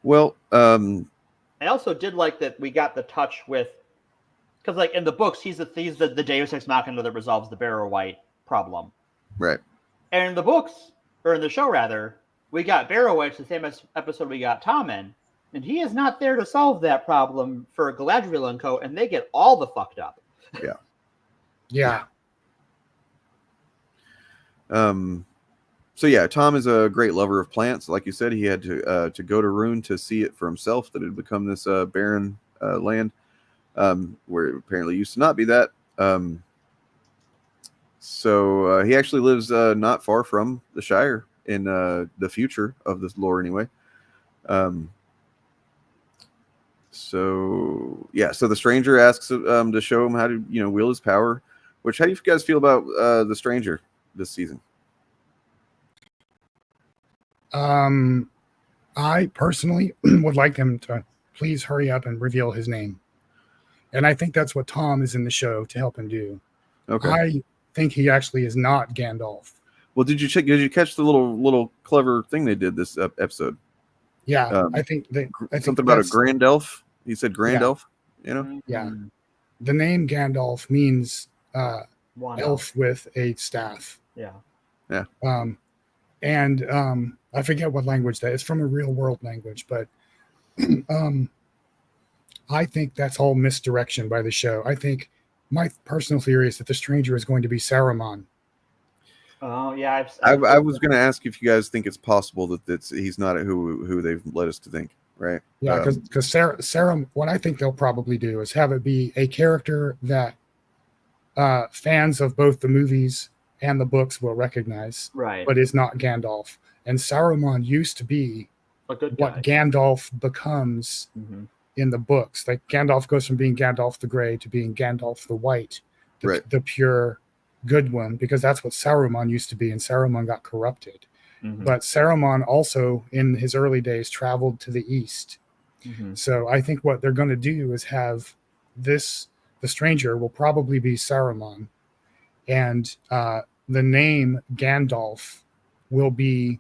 well, I also did like that we got the touch with, because like in the books, he's the Deus Ex Machina that resolves the Barrow White problem. right. And in the books, or in the show rather, we got Barrow White, the same episode we got Tom in, and he is not there to solve that problem for Galadriel and co. And they get all the fucked up. Yeah. So yeah, Tom is a great lover of plants. Like you said, he had to go to Rune to see it for himself that it had become this barren land, where it apparently used to not be that. So he actually lives not far from the Shire in the future of this lore, anyway. So yeah, so the stranger asks to show him how to wield his power. Which, how do you guys feel about the stranger this season? I personally would like them to please hurry up and reveal his name. And I think that's what Tom is in the show to help him do. Okay. I think he actually is not Gandalf. Well, did you catch the little clever thing they did this episode? Yeah, I think Something about a grand elf. He said grand elf. Yeah. The name Gandalf means One elf with a staff. Yeah. And I forget what language that is, from a real world language, but I think that's all misdirection by the show. I think my personal theory is that the stranger is going to be Saruman. Oh yeah, I was going to ask if you guys think it's possible that he's not who they've led us to think, right? Yeah, because Sarum, what I think they'll probably do is have it be a character that fans of both the movies and the books will recognize, right, but is not Gandalf. And Saruman used to be a good guy. what Gandalf becomes in the books. Like Gandalf goes from being Gandalf the Grey to being Gandalf the White, the pure good one, because that's what Saruman used to be, and Saruman got corrupted. But Saruman also, in his early days, traveled to the east. So I think what they're going to do is have the stranger will probably be Saruman, and the name Gandalf will be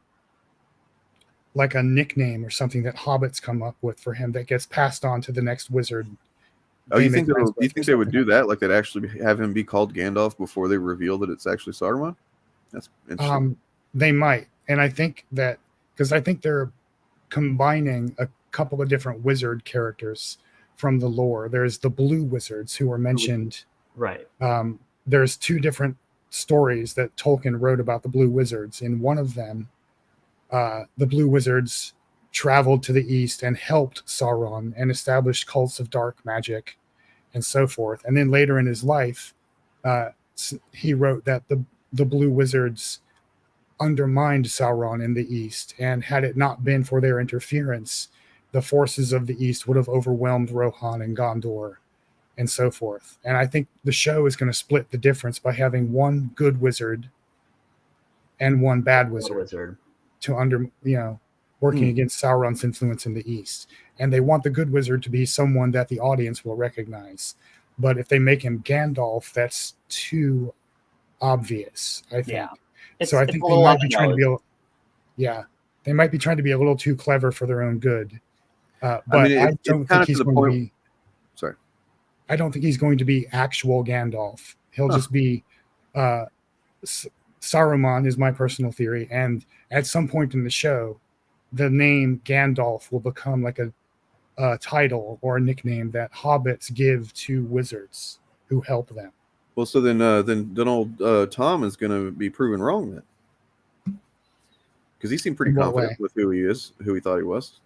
like a nickname or something that hobbits come up with for him that gets passed on to the next wizard. Oh, you think they would do that? Like they'd actually have him be called Gandalf before they reveal that it's actually Saruman? That's interesting. They might. And I think that, because I think they're combining a couple of different wizard characters from the lore. There's the blue wizards who were mentioned. Right. There's two different stories that Tolkien wrote about the blue wizards. In one of them, the blue wizards traveled to the east and helped Sauron and established cults of dark magic and so forth. And then later in his life, he wrote that the blue wizards undermined Sauron in the east, and had it not been for their interference, the forces of the east would have overwhelmed Rohan and Gondor and so forth. And I think the show is going to split the difference by having one good wizard and one bad wizard to working against Sauron's influence in the east. And they want the good wizard to be someone that the audience will recognize. But if they make him Gandalf, that's too obvious, I think. Yeah. So I think they might be trying to be they might be trying to be a little too clever for their own good. But I don't think he's going to be. Sorry, I don't think he's going to be actual Gandalf. He'll just be. Saruman is my personal theory, and at some point in the show, the name Gandalf will become like a title or a nickname that hobbits give to wizards who help them. Well, so then old Tom is going to be proven wrong then. Because he seemed pretty In what confident way? with who he is, who he thought he was.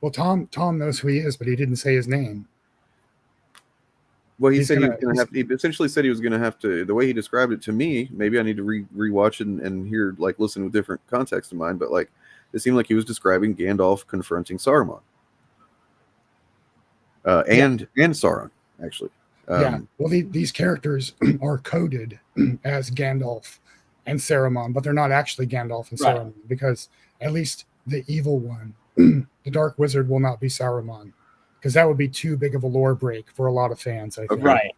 Well, Tom knows who he is, but he didn't say his name. Well, he He's said he was gonna- going to have. He essentially said he was going to have to. The way he described it to me, maybe I need to rewatch it and hear, like, listen with different context in mind. But like, it seemed like he was describing Gandalf confronting Saruman, and Sauron actually. Yeah. Well, these characters are coded as Gandalf and Saruman, but they're not actually Gandalf and Right. Saruman because at least the evil one, the Dark Wizard, will not be Saruman because that would be too big of a lore break for a lot of fans. I think. Right.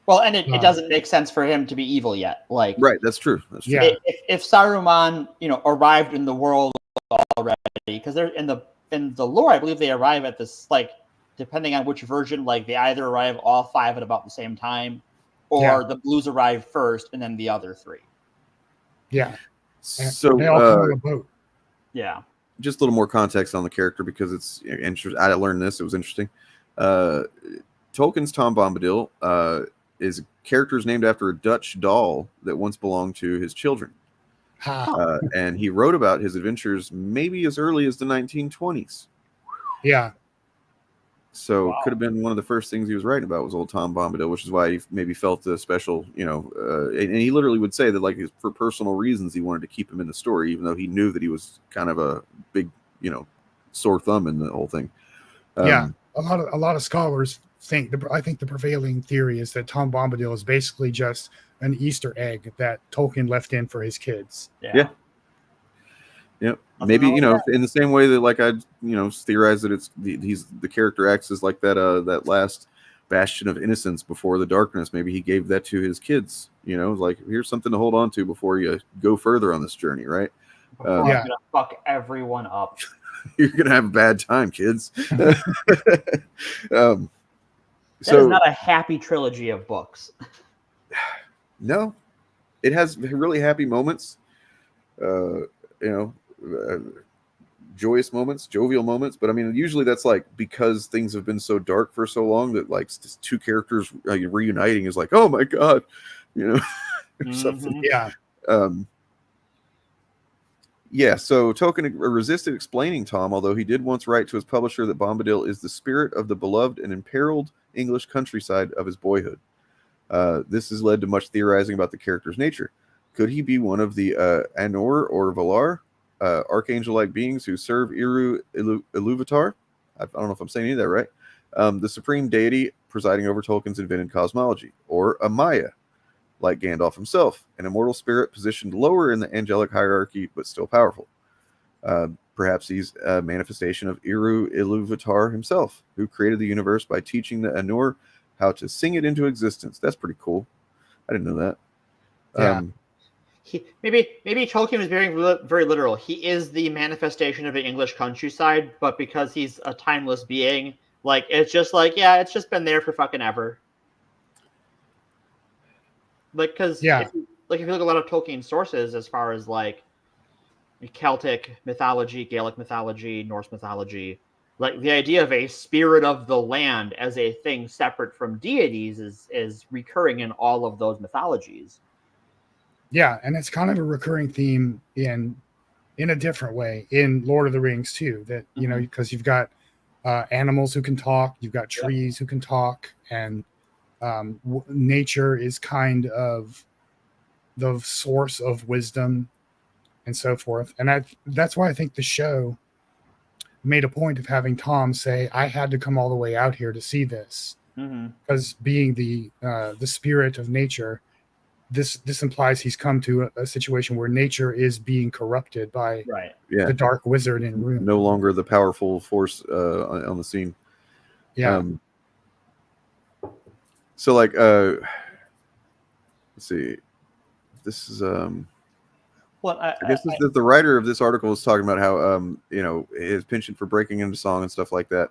Well, and it Um, doesn't make sense for him to be evil yet. Like, Right. That's true. That's true. Yeah. if Saruman, arrived in the world already, because they're in the lore, I believe they arrive at this, like, depending on which version, like they either arrive all 5 at about the same time, or the blues arrive first and then the other 3. Yeah. And So they all come on a boat. Yeah. just a little more context on the character because it's interesting. I learned this; it was interesting. Tolkien's Tom Bombadil is a character named after a Dutch doll that once belonged to his children, Ha. and he wrote about his adventures maybe as early as the 1920s. Yeah. So Wow. could have been one of the first things he was writing about was old Tom Bombadil, which is why he maybe felt the special, and he literally would say that, like, for personal reasons, he wanted to keep him in the story, even though he knew that he was kind of a big, sore thumb in the whole thing. Yeah. A lot of scholars think I think the prevailing theory is that Tom Bombadil is basically just an Easter egg that Tolkien left in for his kids. Yeah. Yep. Nothing Maybe, wrong with in the same way that, like, I, theorized that the character acts as like that last bastion of innocence before the darkness. Maybe he gave that to his kids, like, here's something to hold on to before you go further on this journey, right? Before Yeah. I'm gonna fuck everyone up. You're going to have a bad time, kids. That is not a happy trilogy of books. No, it has really happy moments, joyous moments, jovial moments. But I mean, usually that's like because things have been so dark for so long that, like, two characters reuniting is like, oh my God, or something. Yeah. Yeah, so Tolkien resisted explaining Tom, although he did once write to his publisher that Bombadil is the spirit of the beloved and imperiled English countryside of his boyhood. This has led to much theorizing about the character's nature. Could he be one of the Anor or Valar, archangel-like beings who serve Eru Iluvatar? I don't know if I'm saying any of that right. The supreme deity presiding over Tolkien's invented cosmology, or a Maya, like Gandalf himself, an immortal spirit positioned lower in the angelic hierarchy, but still powerful. Perhaps he's a manifestation of Eru Iluvatar himself, who created the universe by teaching the Anor how to sing it into existence. That's pretty cool. I didn't know that. Yeah. Maybe Tolkien was very literal. He is the manifestation of the English countryside, but because he's a timeless being, like, it's just like, yeah, it's just been there for fucking ever. Like, because if you look at a lot of Tolkien sources, as far as like Celtic mythology, Gaelic mythology, Norse mythology, like the idea of a spirit of the land as a thing separate from deities is recurring in all of those mythologies. Yeah, and it's kind of a recurring theme in a different way in Lord of the Rings too. That because you've got animals who can talk, you've got trees who can talk, and nature is kind of the source of wisdom and so forth. And that's why I think the show made a point of having Tom say, "I had to come all the way out here to see this," because being the spirit of nature. This implies he's come to a situation where nature is being corrupted by the dark wizard in Rune. No longer the powerful force on the scene. Yeah. So, like, let's see. This is Well, I guess the writer of this article is talking about how his penchant for breaking into song and stuff like that.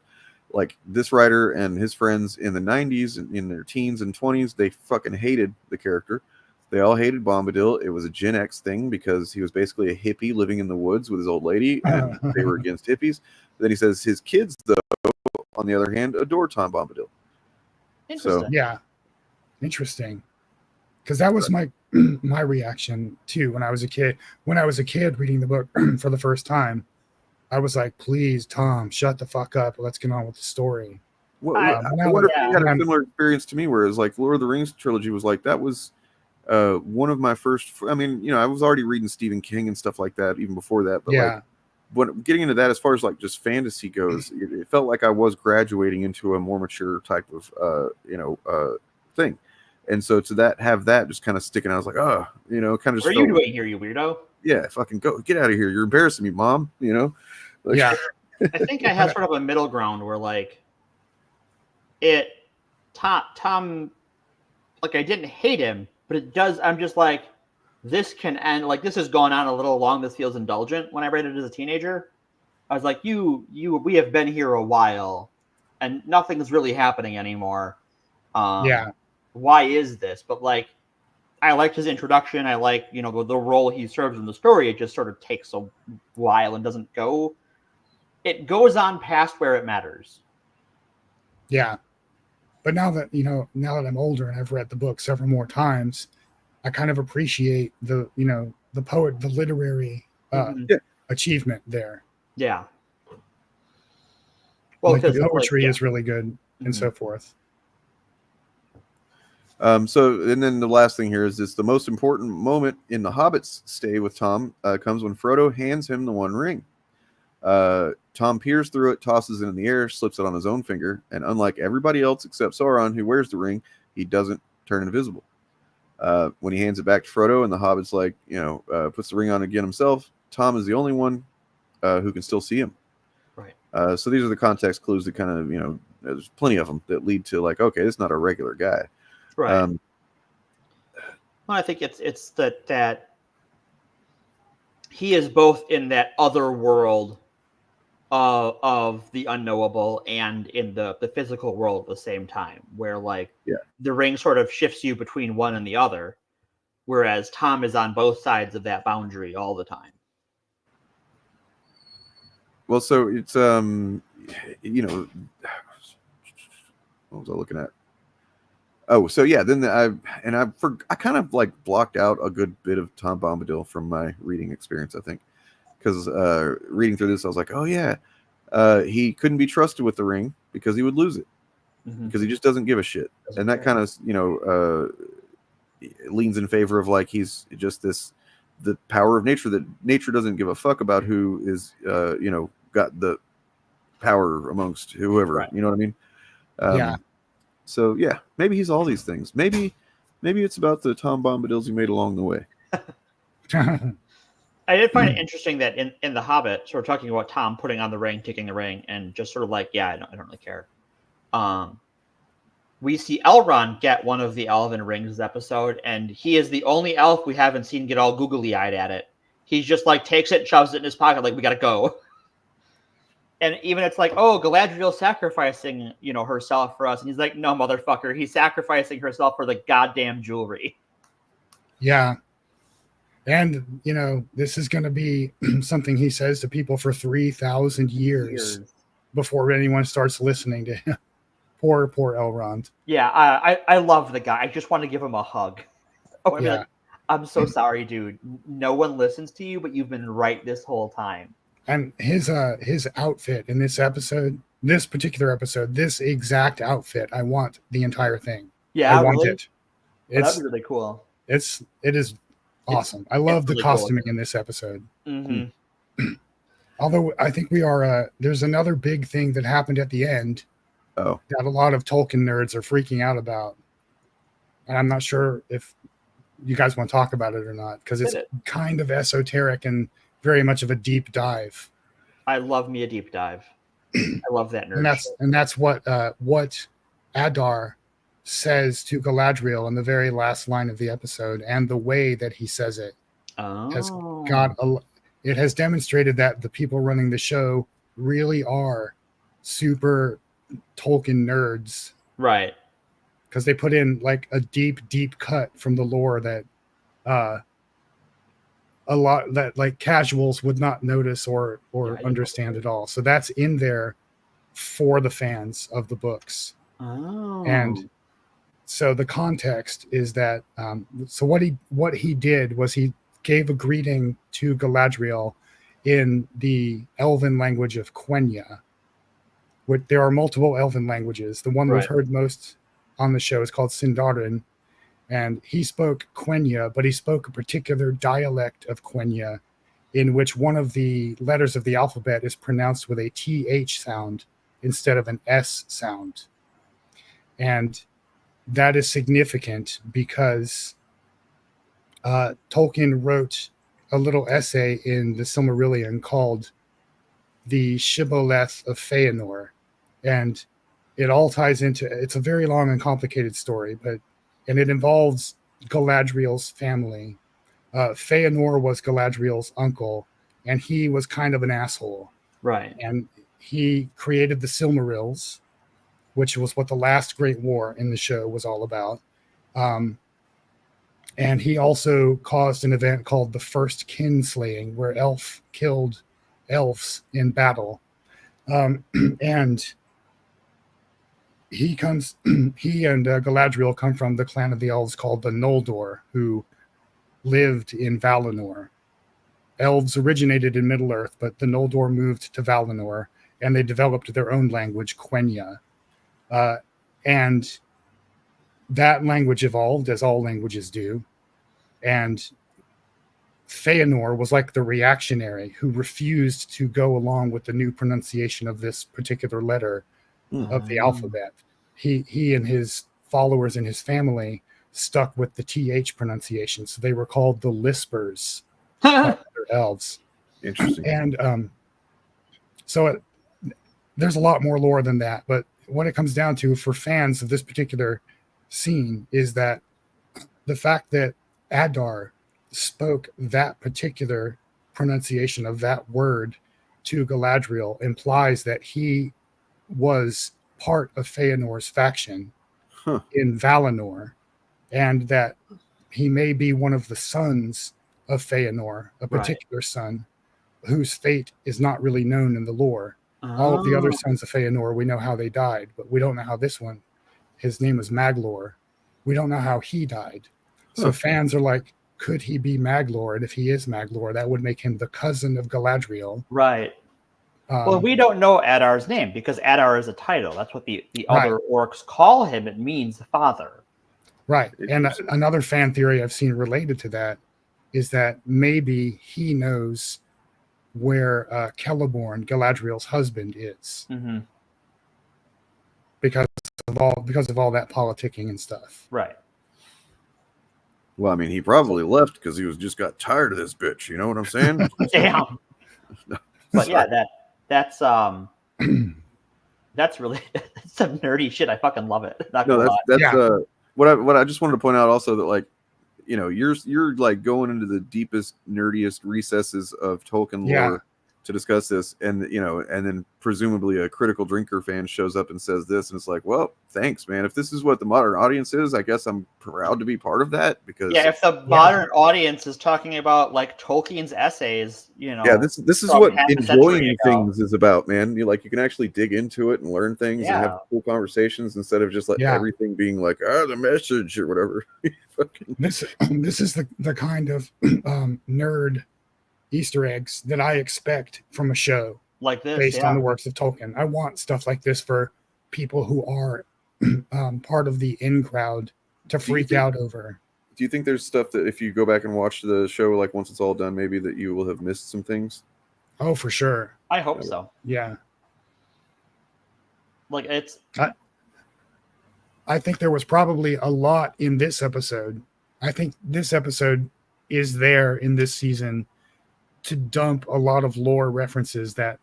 Like, this writer and his friends in the 90s and in their teens and 20s, they fucking hated the character. They all hated Bombadil. It was a Gen X thing because he was basically a hippie living in the woods with his old lady, and they were against hippies. Then he says his kids, though, on the other hand, adore Tom Bombadil. Interesting. Yeah. Interesting. because that was my my reaction too when I was a kid. When I was a kid reading the book for the first time, I was like, "Please, Tom, shut the fuck up. Let's get on with the story." Well, I- I wonder if you had a I'm- similar experience to me, whereas like Lord of the Rings trilogy was like that was one of my first. I mean, you know, I was already reading Stephen King and stuff like that even before that. But yeah, like, when getting into that, as far as like just fantasy goes, it felt like I was graduating into a more mature type of thing. And so to have that just kind of sticking out, I was like, oh, you know, kind of just What are you felt, doing here, you weirdo? yeah, fucking go, get out of here. You're embarrassing me, mom. You know, like, yeah, I think I had sort of a middle ground where like Tom, like I didn't hate him, but it does. I'm just like, this can end. Like this has gone on a little long. This feels indulgent. When I read it as a teenager, I was like, we have been here a while, and nothing's really happening anymore. yeah, Why is this? But like, I liked his introduction. I like, you know, the role he serves in the story. It just sort of takes a while and doesn't go. It goes on past where it matters. yeah. But now that I'm older and I've read the book several more times, I kind of appreciate the literary Mhm. achievement there. Yeah. Well, Like the because poetry like, is really good and so forth. So, and then the last thing here is this: the most important moment in the Hobbit's stay with Tom comes when Frodo hands him the One Ring. Tom peers through it, tosses it in the air, slips it on his own finger, and unlike everybody else except Sauron, who wears the ring, he doesn't turn invisible. When he hands it back to Frodo, and the Hobbit's like, puts the ring on again himself, Tom is the only one who can still see him. Right. So these are the context clues that kind of, there's plenty of them that lead to like, okay, this is not a regular guy. right. Well, I think it's that he is both in that other world of the unknowable and in the physical world at the same time, where like the ring sort of shifts you between one and the other, whereas Tom is on both sides of that boundary all the time. Well, so it's what was I looking at? Oh, so yeah, then I kind of like blocked out a good bit of Tom Bombadil from my reading experience, I think, because reading through this, I was like, oh yeah, he couldn't be trusted with the ring because he would lose it because he just doesn't give a shit, and that kind of leans in favor of like he's just the power of nature, that nature doesn't give a fuck about who is got the power amongst whoever, Right. you know what I mean? Yeah. So yeah, maybe he's all these things. Maybe it's about the Tom Bombadils he made along the way. I did find it interesting that in The Hobbit, so we're talking about Tom putting on the ring, taking the ring, and just sort of like, I don't really care. We see Elrond get one of the elven rings this episode, and he is the only elf we haven't seen get all googly-eyed at it. He's just like takes it, shoves it in his pocket, like we gotta go. And even it's like, oh, Galadriel's sacrificing, herself for us, and he's like, no, motherfucker, he's sacrificing herself for the goddamn jewelry. Yeah. And, this is going to be something he says to people for 3,000 years before anyone starts listening to him. Poor Elrond. Yeah, I love the guy. I just want to give him a hug. Oh, Yeah. like, I'm so sorry, dude. No one listens to you, but you've been right this whole time. And his outfit in this episode, this particular episode, this exact outfit, I want the entire thing. Yeah, I want really? it. That'd be really cool. It is awesome. I love the really costuming in this episode. Mm-hmm. Although I think we are there's another big thing that happened at the end Oh, that a lot of Tolkien nerds are freaking out about. And I'm not sure if you guys want to talk about it or not, because it's kind of esoteric and very much of a deep dive. I love me a deep dive. I love that nerd. And that's what Adar says to Galadriel in the very last line of the episode, and the way that he says it it has demonstrated that the people running the show really are super Tolkien nerds, right? Because they put in like a deep cut from the lore that a lot that like casuals would not notice or understand at all. So that's in there for the fans of the books. Oh. And so the context is that so what he did was he gave a greeting to Galadriel in the Elven language of Quenya. There are multiple Elven languages. The one we've heard most on the show is called Sindarin, and he spoke Quenya, but he spoke a particular dialect of Quenya in which one of the letters of the alphabet is pronounced with a TH sound instead of an S sound. And that is significant because Tolkien wrote a little essay in the Silmarillion called The Shibboleth of Feanor. And it all ties into, it's a very long and complicated story, and it involves Galadriel's family. Feanor was Galadriel's uncle, and he was kind of an asshole. Right. And he created the Silmarils, which was what the last Great War in the show was all about. And he also caused an event called the First Kinslaying, where elf killed elves in battle. And he and Galadriel come from the clan of the elves called the Noldor, who lived in Valinor. Elves originated in Middle-earth, but the Noldor moved to Valinor, and they developed their own language, Quenya. And that language evolved, as all languages do. And Feanor was like the reactionary who refused to go along with the new pronunciation of this particular letter of the alphabet. He and his followers and his family stuck with the TH pronunciation. So they were called the Lispers, elves. Interesting. And there's a lot more lore than that. But what it comes down to for fans of this particular scene is that the fact that Adar spoke that particular pronunciation of that word to Galadriel implies that he was part of Feanor's faction in Valinor, and that he may be one of the sons of Feanor, a particular son whose fate is not really known in the lore. All of the other sons of Feanor, we know how they died, but we don't know how this one, his name was Maglor. We don't know how he died. So fans are like, could he be Maglor? And if he is Maglor, that would make him the cousin of Galadriel. Right. Well, we don't know Adar's name because Adar is a title. That's what the other orcs call him. It means father. Right. And another fan theory I've seen related to that is that maybe he knows where Celeborn, Galadriel's husband, is. Mm-hmm. Because of all that politicking and stuff. Right. Well, I mean, he probably left because he just got tired of this bitch. You know what I'm saying? Damn. But yeah, that's really that's some nerdy shit. I fucking love it. Not gonna lie. That's what I just wanted to point out also, that like, you know, you're like going into the deepest, nerdiest recesses of Tolkien lore to discuss this, and you know, and then presumably a Critical Drinker fan shows up and says this, and it's like, well, thanks, man. If this is what the modern audience is, I guess I'm proud to be part of that, because if the modern audience is talking about like Tolkien's essays, you know, this is what enjoying things is about, man. You can actually dig into it and learn things and have cool conversations instead of just everything being like the message or whatever. This is the kind of nerd Easter eggs that I expect from a show like this, based on the works of Tolkien. I want stuff like this for people who are part of the in crowd to freak out over. Do you think there's stuff that if you go back and watch the show, like once it's all done, maybe that you will have missed some things? Oh, for sure. I hope so. Yeah. Like I think there was probably a lot in this episode. I think this episode is there in this season to dump a lot of lore references that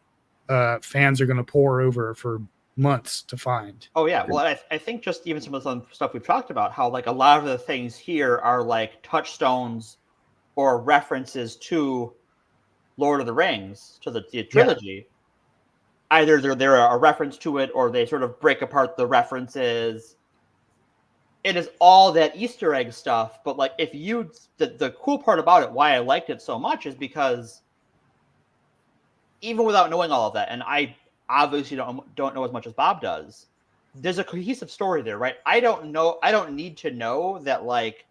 fans are going to pore over for months to find. Oh yeah, well, I think just even some of the stuff we've talked about, how like a lot of the things here are like touchstones or references to Lord of the Rings, to the trilogy. Either they're a reference to it, or they sort of break apart the references. It is all that Easter egg stuff, but like the cool part about it, why I liked it so much, is because even without knowing all of that, and I obviously don't know as much as Bob does, there's a cohesive story there, right? I don't need to know that like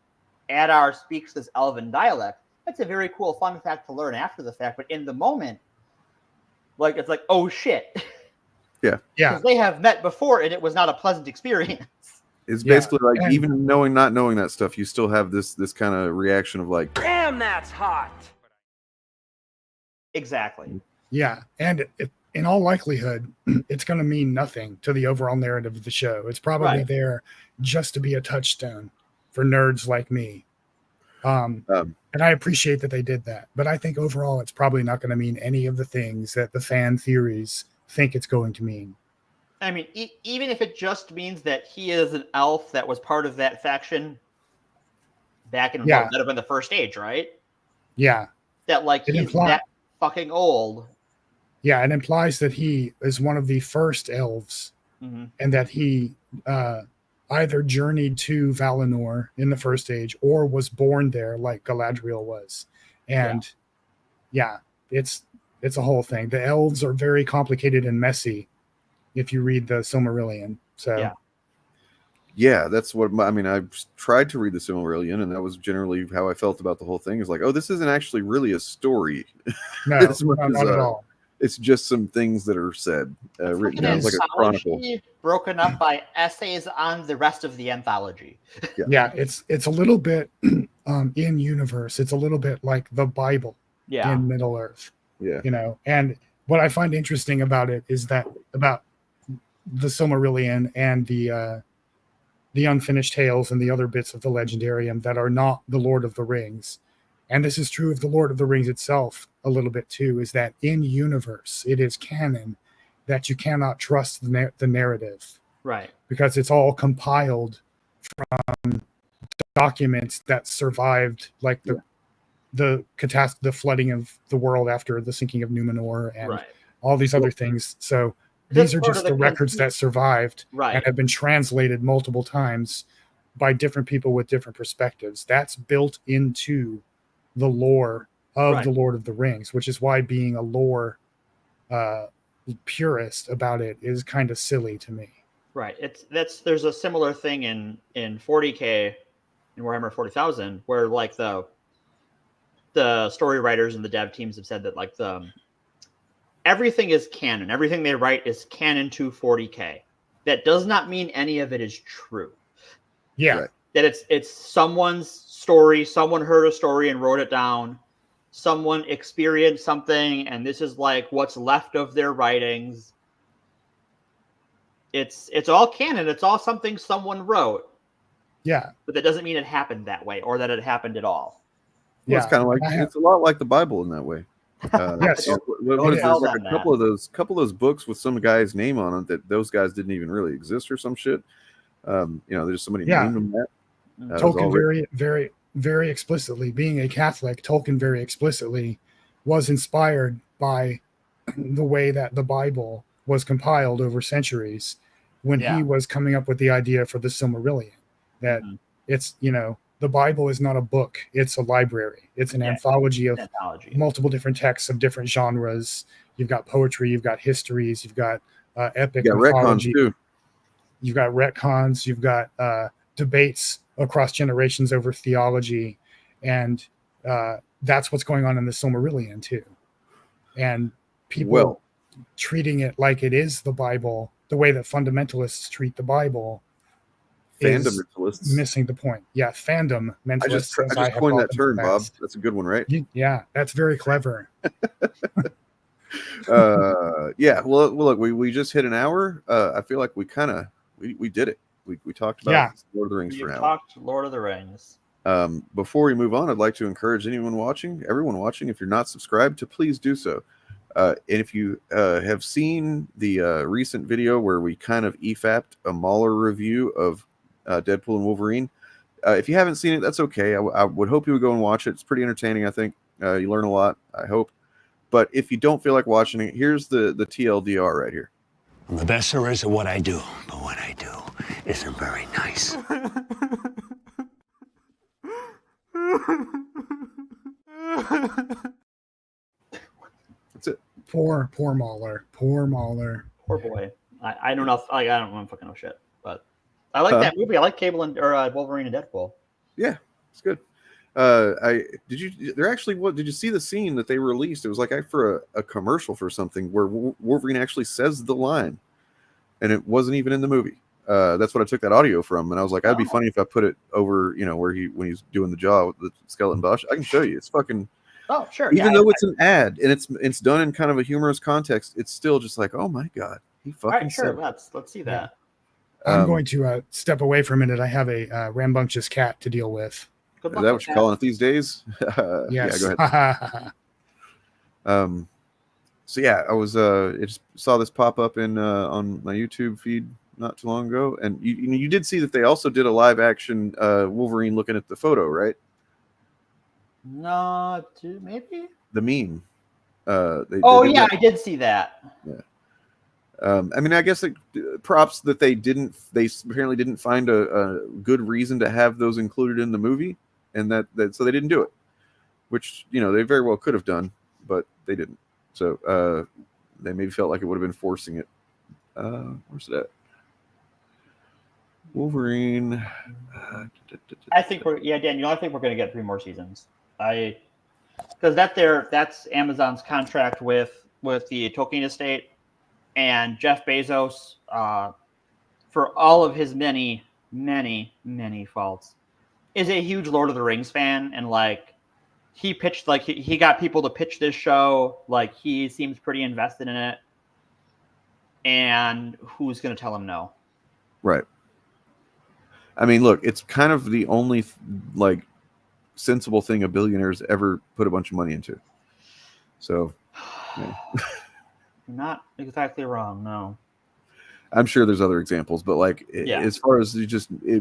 Adar speaks this Elven dialect. That's a very cool fun fact to learn after the fact, but in the moment, like it's like, oh shit. Yeah. Because they have met before and it was not a pleasant experience. It's basically like and- even not knowing that stuff, you still have this kind of reaction of like, Damn, that's hot. Exactly. Yeah, and in all likelihood, it's going to mean nothing to the overall narrative of the show. It's probably Right. there just to be a touchstone for nerds like me. And I appreciate that they did that, but I think overall it's probably not going to mean any of the things that the fan theories think it's going to mean. I mean, even if it just means that he is an elf that was part of that faction back in Yeah. that have been the First Age, right? Yeah, That like It he's imply- that fucking old. yeah, it implies that he is one of the first elves, Mhm. and that he either journeyed to Valinor in the First Age or was born there, like Galadriel was. And yeah, it's a whole thing. The elves are very complicated and messy if you read the Silmarillion. So Yeah. that's what I tried to read the Silmarillion, and that was generally how I felt about the whole thing. Is like, oh, this isn't actually really a story. no, As much no, as, not at all. It's just some things that are said, written down. It's like a chronicle. Broken up by essays on the rest of the anthology. Yeah, it's a little bit in universe. It's a little bit like the Bible Yeah. in Middle Earth. Yeah. You know, and what I find interesting about it is that about the Silmarillion and the unfinished tales and the other bits of the Legendarium that are not the Lord of the Rings, and this is true of the Lord of the Rings itself a little bit too, is that in universe it is canon that you cannot trust the narrative Right. because it's all compiled from documents that survived, like the catastrophe, the flooding of the world after the sinking of Numenor, and Right. all these other things. So That's these are part of just the the records conceit. that survived Right. and have been translated multiple times by different people with different perspectives. That's built into the lore of Right. the Lord of the Rings, which is why being a lore purist about it is kind of silly to me. Right. There's a similar thing in 40K in Warhammer 40,000 where like the story writers and the dev teams have said that like everything is canon. Everything they write is canon to 40K. That does not mean any of it is true. Yeah. Right. That it's someone's story, someone heard a story and wrote it down. Someone experienced something and this is like what's left of their writings. It's all canon. It's all something someone wrote. Yeah. But that doesn't mean it happened that way or that it happened at all. Well, Yeah. it's kind of like it's a lot like the Bible in that way. Yes. What is tell there's like them a couple of those books with some guy's name on it that those guys didn't even really exist or some shit. There's somebody Yeah. named them that. It was all Tolkien written- very explicitly, being a Catholic, Tolkien very explicitly was inspired by the way that the Bible was compiled over centuries when Yeah. he was coming up with the idea for the Silmarillion. That Mhm. it's, the Bible is not a book, it's a library. It's an Yeah. anthology of Anthology. multiple different texts of different genres. You've got poetry, you've got histories, you've got epic Yeah, retcons mythology, too. you've got retcons, you've got debates across generations over theology, and that's what's going on in the Silmarillion too. And people treating it like it is the Bible, the way that fundamentalists treat the Bible, is Fundamentalists. missing the point. Yeah, fandom I just mentalists. as I just have coined that often term, Bob. professed. That's a good one, right? Yeah, that's very clever. Yeah. Well, look, we just hit an hour. I feel like we did it. We talked about Lord of the Rings You for an hour. talked Lord of the Rings. Before we move on, I'd like to encourage everyone watching, if you're not subscribed, to please do so. And if you have seen the recent video where we kind of EFAP'd a Mauler review of Deadpool and Wolverine, if you haven't seen it, that's okay. I would hope you would go and watch it. It's pretty entertaining, I think. You learn a lot, I hope. But if you don't feel like watching it, here's the TLDR right here. I'm the best there is at what I do, but what I do isn't very nice. That's it. Poor Mauler. Poor Mauler. Poor boy. I don't know. I don't fucking know shit. But I like that movie. I like Cable and Wolverine and Deadpool. Yeah, it's good. Did you see the scene that they released? It was like for a commercial for something where Wolverine actually says the line, and it wasn't even in the movie. That's what I took that audio from, and I was like, that'd be funny if I put it over, where when he's doing the jaw with the skeleton bush. I can show you. It's fucking. Oh sure. Even though it's an ad and it's done in kind of a humorous context, it's still just like, oh my god, he fucking. All right, sure. Said Let's see that. I'm going to step away for a minute. I have a rambunctious cat to deal with. Good Is luck that with what you're calling it these days? Yes. Yeah, go ahead. So yeah, I was I just saw this pop up in on my YouTube feed not too long ago, and you did see that they also did a live action Wolverine looking at the photo, right? No, maybe The meme. I did see that. Yeah. I mean, I guess props that they apparently didn't find a good reason to have those included in the movie, and that so they didn't do it, which they very well could have done, but they didn't. So they maybe felt like it would have been forcing it. Where's that? Wolverine. I think Daniel. I think we're going to get 3 more seasons. Because that's Amazon's contract with the Tolkien estate, and Jeff Bezos, for all of his many faults, is a huge Lord of the Rings fan, and he pitched he got people to pitch this show. He seems pretty invested in it, and who's going to tell him no? Right. I mean, look, it's kind of the only sensible thing a billionaire's ever put a bunch of money into. So, yeah. Not exactly wrong, no. I'm sure there's other examples, but as far as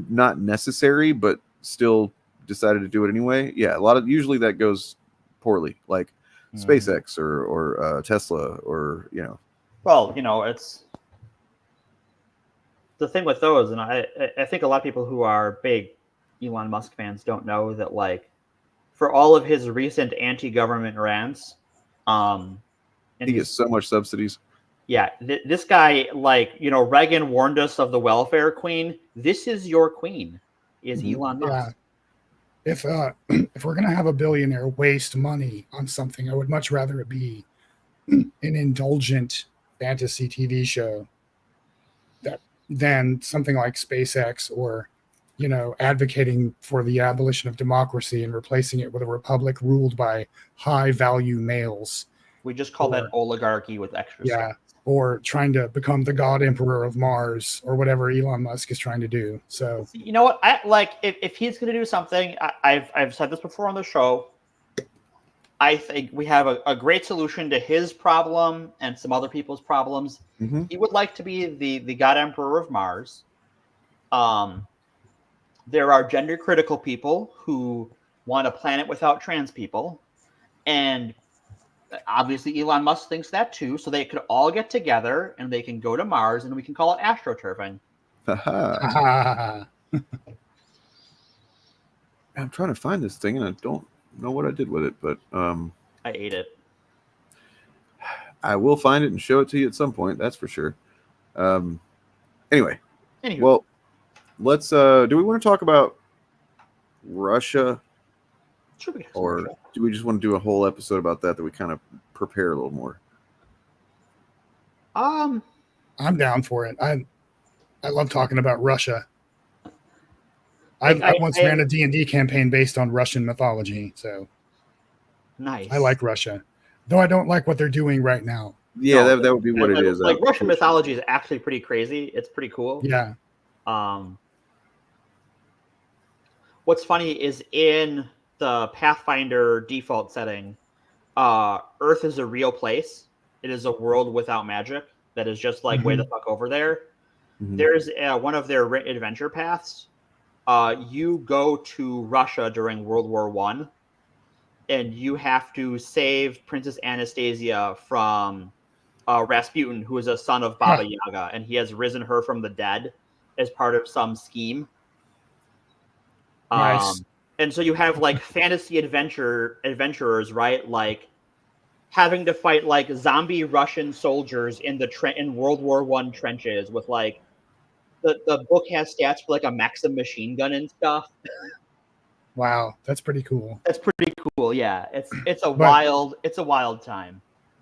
not necessary, but still decided to do it anyway. Yeah, usually that goes poorly, like SpaceX or Tesla or Well, it's the thing with those, and I think a lot of people who are big Elon Musk fans don't know that for all of his recent anti-government rants, he gets so much subsidies. Yeah, this guy, Reagan warned us of the welfare queen. This is your queen, is Elon Musk. Yeah. If we're gonna have a billionaire waste money on something, I would much rather it be an indulgent fantasy TV show than something like SpaceX or advocating for the abolition of democracy and replacing it with a republic ruled by high value males. We just call that oligarchy with extra stuff. Or trying to become the god emperor of Mars or whatever Elon Musk is trying to do. So you know what? If he's going to do something, I've said this before on the show. I think we have a great solution to his problem and some other people's problems. Mm-hmm. He would like to be the god emperor of Mars. There are gender critical people who want a planet without trans people, and obviously Elon Musk thinks that too. So they could all get together and they can go to Mars, and we can call it astroturfing. I'm trying to find this thing and I don't know what I did with it, but I ate it. I will find it and show it to you at some point. That's for sure. Anyway, well, let's. Do we want to talk about Russia, or do we just want to do a whole episode about that we kind of prepare a little more? I'm down for it. I love talking about Russia. I once ran a D&D campaign based on Russian mythology, so nice. I like Russia, though I don't like what they're doing right now. Yeah, that would be what it is. Russian mythology is actually pretty crazy. It's pretty cool. Yeah. What's funny is in the Pathfinder default setting, Earth is a real place. It is a world without magic that is just way the fuck over there. Mm-hmm. There's one of their adventure paths. You go to Russia during World War I, and you have to save Princess Anastasia from Rasputin, who is a son of Baba Yaga, and he has risen her from the dead as part of some scheme. Nice. And so you have fantasy adventurers, right? having to fight like zombie Russian soldiers in the in World War I trenches with like the book has stats for like a Maxim machine gun and stuff. Wow, that's pretty cool. That's pretty cool. Yeah, it's a wild time.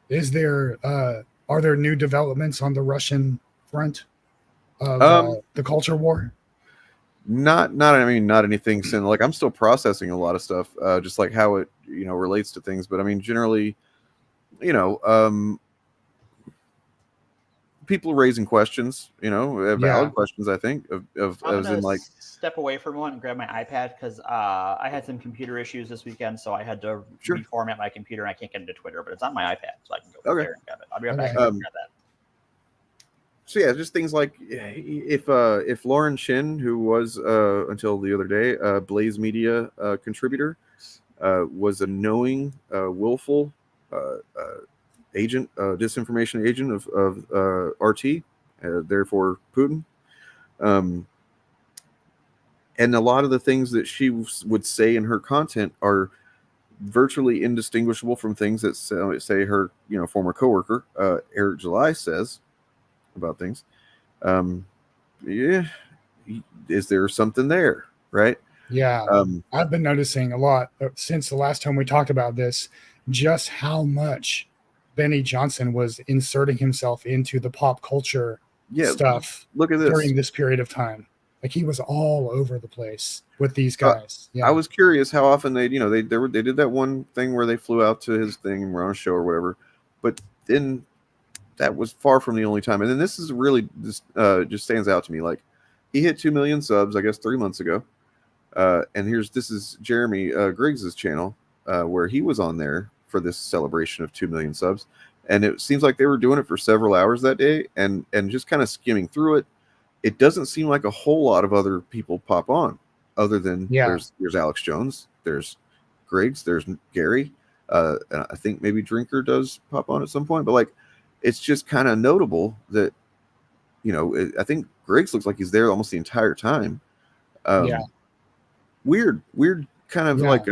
Is there are there new developments on the Russian front of the culture war? Not anything since, like, I'm still processing a lot of stuff, just like how it relates to things. But I mean, generally, people raising questions, valid questions. I think of I'm as in like step away for a moment and grab my iPad because I had some computer issues this weekend, so I had to reformat my computer and I can't get into Twitter, but it's on my iPad, so I can go there and grab it. I'll be right back. And grab that. So yeah, just things like if Lauren Shin, who was until the other day Blaze Media contributor, was a knowing, willful agent, disinformation agent of RT, therefore Putin, and a lot of the things that she would say in her content are virtually indistinguishable from things that say her former coworker Eric July says about things. Is there something there, right? Yeah. I've been noticing a lot since the last time we talked about this, just how much Benny Johnson was inserting himself into the pop culture stuff. Look at this during this period of time. Like, he was all over the place with these guys. I was curious how often they did that one thing where they flew out to his thing and were on a show or whatever, but then that was far from the only time. And then this is really just stands out to me. Like, he hit 2 million subs, I guess, 3 months ago. And this is Jeremy Griggs's channel, where he was on there for this celebration of 2 million subs. And it seems like they were doing it for several hours that day, and just kind of skimming through it. It doesn't seem like a whole lot of other people pop on, other than there's Alex Jones, there's Griggs, there's Gary. And I think maybe Drinker does pop on at some point, but like, it's just kind of notable that, I think Griggs looks like he's there almost the entire time. Weird kind of like,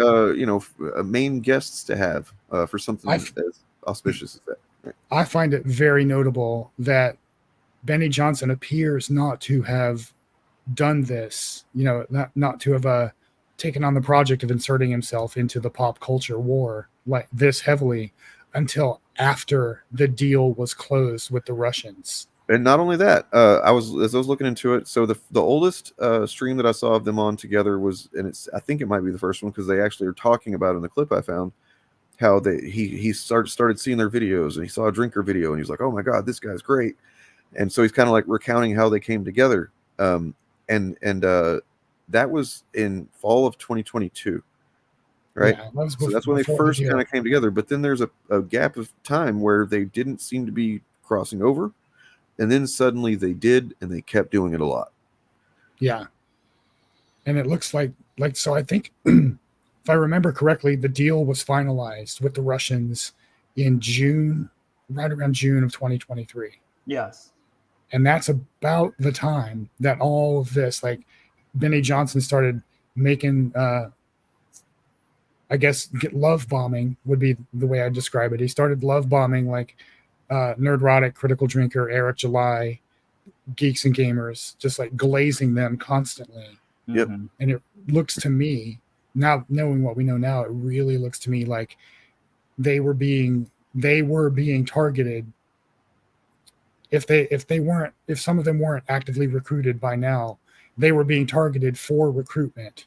main guests to have for something as auspicious as that. Right? I find it very notable that Benny Johnson appears not to have done this, not to have taken on the project of inserting himself into the pop culture war like this heavily until after the deal was closed with the Russians. And not only that, as I was looking into it, so the oldest stream that I saw of them on together was, and I think it might be the first one because they actually are talking about in the clip I found how he started seeing their videos, and he saw a Drinker video and he's like, oh my god, this guy's great. And so he's kind of like recounting how they came together, and that was in fall of 2022, right? Yeah, so that's when they first kind of came together. But then there's a gap of time where they didn't seem to be crossing over, and then suddenly they did, and they kept doing it a lot. Yeah, and it looks like so. I think if I remember correctly, the deal was finalized with the Russians in June, right around June of 2023. Yes. And that's about the time that all of this, like, Benny Johnson started making, I guess, love bombing would be the way I describe it. He started love bombing, like, Nerdrotic, Critical Drinker, Eric July, Geeks and Gamers, just like glazing them constantly. Yep. And it looks to me, now knowing what we know now, it really looks to me like they were being targeted. If some of them weren't actively recruited by now, they were being targeted for recruitment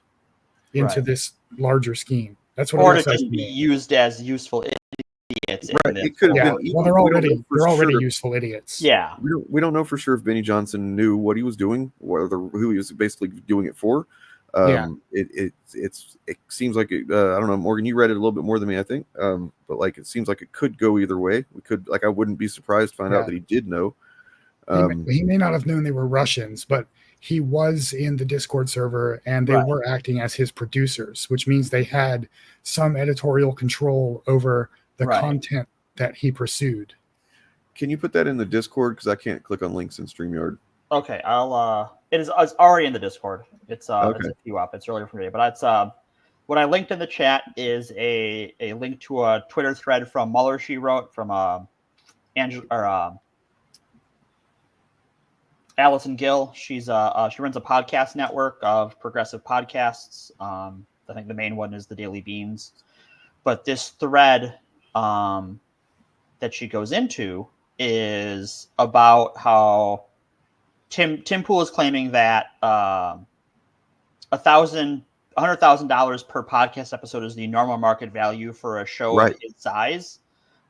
into this larger scheme. That's what it can be used as useful idiots. Right. It could have been. Well, they're already useful idiots. Yeah. We don't know for sure if Benny Johnson knew what he was doing, who he was basically doing it for. It seems like I don't know, Morgan, you read it a little bit more than me, I think. But like, it seems like it could go either way. I wouldn't be surprised to find out that he did know. He may not have known they were Russians, but he was in the Discord server and they were acting as his producers, which means they had some editorial control over the content that he pursued. Can you put that in the Discord? Because I can't click on links in StreamYard. Okay, it's already in the Discord. It's a queue up. It's earlier from today, but it's what I linked in the chat is a link to a Twitter thread from Mueller. She wrote from Allison Gill. She runs a podcast network of progressive podcasts. I think the main one is the Daily Beans, but this thread that she goes into is about how Tim Pool is claiming that $100,000 per podcast episode is the normal market value for a show of his size.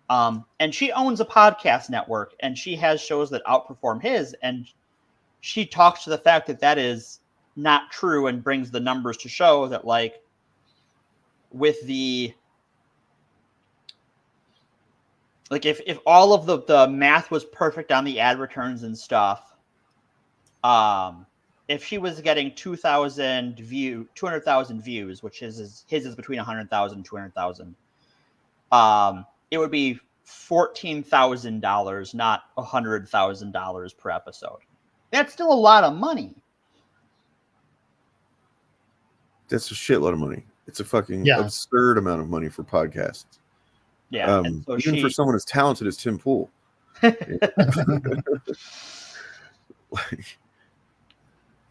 And she owns a podcast network, and she has shows that outperform his. And she talks to the fact that that is not true and brings the numbers to show that, like, with the, like, if all of the math was perfect on the ad returns and stuff, if she was getting 200,000 views, which his is between 100,000 and 200,000, it would be $14,000, not $100,000 per episode. That's still a lot of money. That's a shitload of money. It's a fucking absurd amount of money for podcasts. Yeah, and so even for someone as talented as Tim Pool. But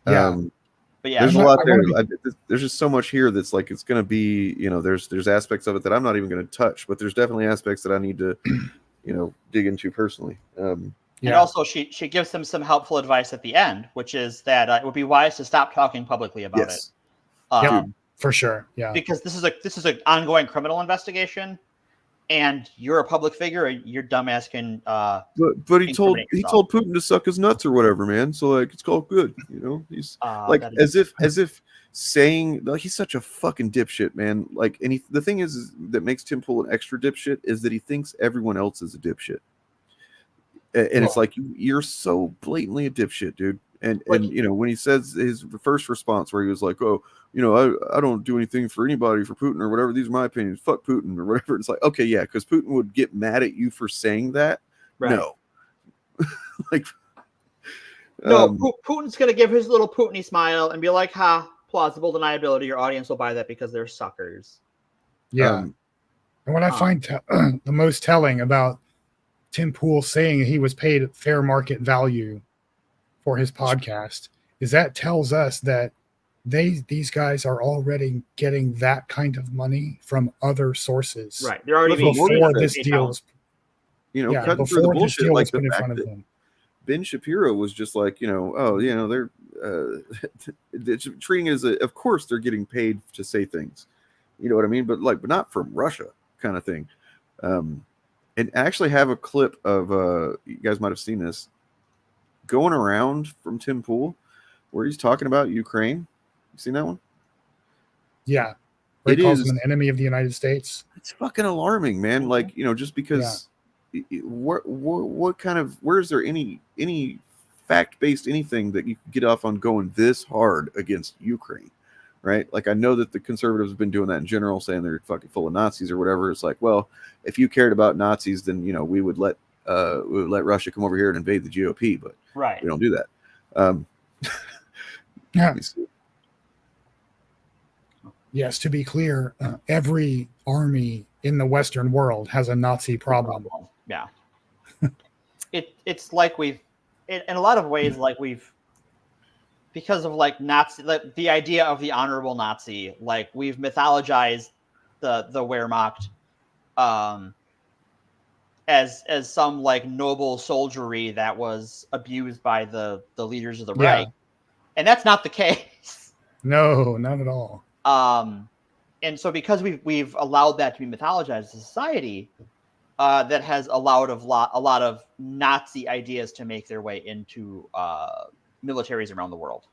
yeah, there's a lot there. There's just so much here that's like, it's going to be, you know, there's aspects of it that I'm not even going to touch, but there's definitely aspects that I need to, you know, dig into personally. And also she gives them some helpful advice at the end, which is that it would be wise to stop talking publicly about it. For sure. Yeah. Because this is an ongoing criminal investigation, and you're a public figure, and your dumbass can. But he told Putin to suck his nuts or whatever, man. So like, it's called good, you know. He's like, as if saying, like, he's such a fucking dipshit, man. Like, and the thing is that makes Tim Pool an extra dipshit is that he thinks everyone else is a dipshit, and it's like, you're so blatantly a dipshit, dude. And you know, when he says his first response where he was like, oh, you know, I don't do anything for anybody, for Putin or whatever, these are my opinions, fuck Putin or whatever. It's like, okay, yeah, because Putin would get mad at you for saying that. Right. No. Like, no, Putin's going to give his little Putiny smile and be like, ha, plausible deniability. Your audience will buy that because they're suckers. Yeah. And what I find the most telling about Tim Pool saying he was paid fair market value for his podcast is that tells us that these guys are already getting that kind of money from other sources. Right. They're already before this deal. You know, cutting through the bullshit, like the fact that Ben Shapiro was just like, you know, oh, you know, they're treating it as of course they're getting paid to say things, you know what I mean? But not from Russia kind of thing. And I actually have a clip of, you guys might have seen this, going around from Tim Pool where he's talking about Ukraine. You seen that one? Yeah. Where he calls him an enemy of the United States. It's fucking alarming, man. Like, you know, just because what kind of, where is there any fact-based anything that you can get off on going this hard against Ukraine, right? Like, I know that the conservatives have been doing that in general, saying they're fucking full of Nazis or whatever. It's like, well, if you cared about Nazis, then, you know, we would let Russia come over here and invade the GOP, but we don't do that. Yes, to be clear, every army in the Western world has a Nazi problem. Yeah. It's like in a lot of ways, like because of like Nazi, like the idea of the honorable Nazi, like we've mythologized the Wehrmacht as some like noble soldiery that was abused by the leaders of the Reich. And that's not the case. No, not at all. And so because we've allowed that to be mythologized as a society, that has allowed a lot of Nazi ideas to make their way into militaries around the world.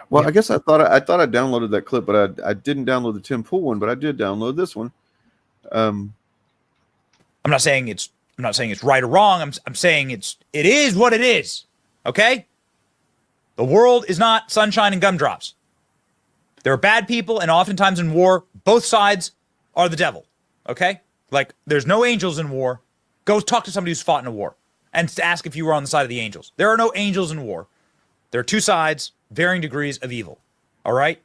Well, I guess I thought I downloaded that clip, but I didn't download the Tim Pool one, but I did download this one. I'm not saying it's right or wrong. I'm saying it is what it is. Okay? The world is not sunshine and gumdrops. There are bad people, and oftentimes in war, both sides are the devil. Okay? Like, there's no angels in war. Go talk to somebody who's fought in a war and ask if you were on the side of the angels. There are no angels in war. There are two sides, varying degrees of evil. All right?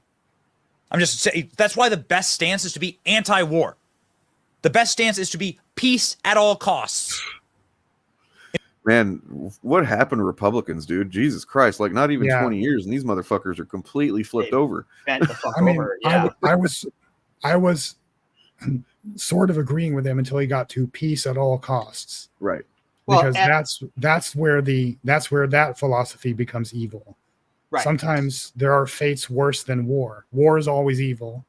I'm just saying that's why the best stance is to be anti-war. The best stance is to be peace at all costs. Man, what happened to Republicans, dude? Jesus Christ! Like not even Yeah. 20 years, and these motherfuckers are completely flipped They- over. Bent the fuck I mean, over. Yeah. I was sort of agreeing with him until he got to peace at all costs, Right. Well, because that's where that philosophy becomes evil. Right. Sometimes there are fates worse than war. War is always evil,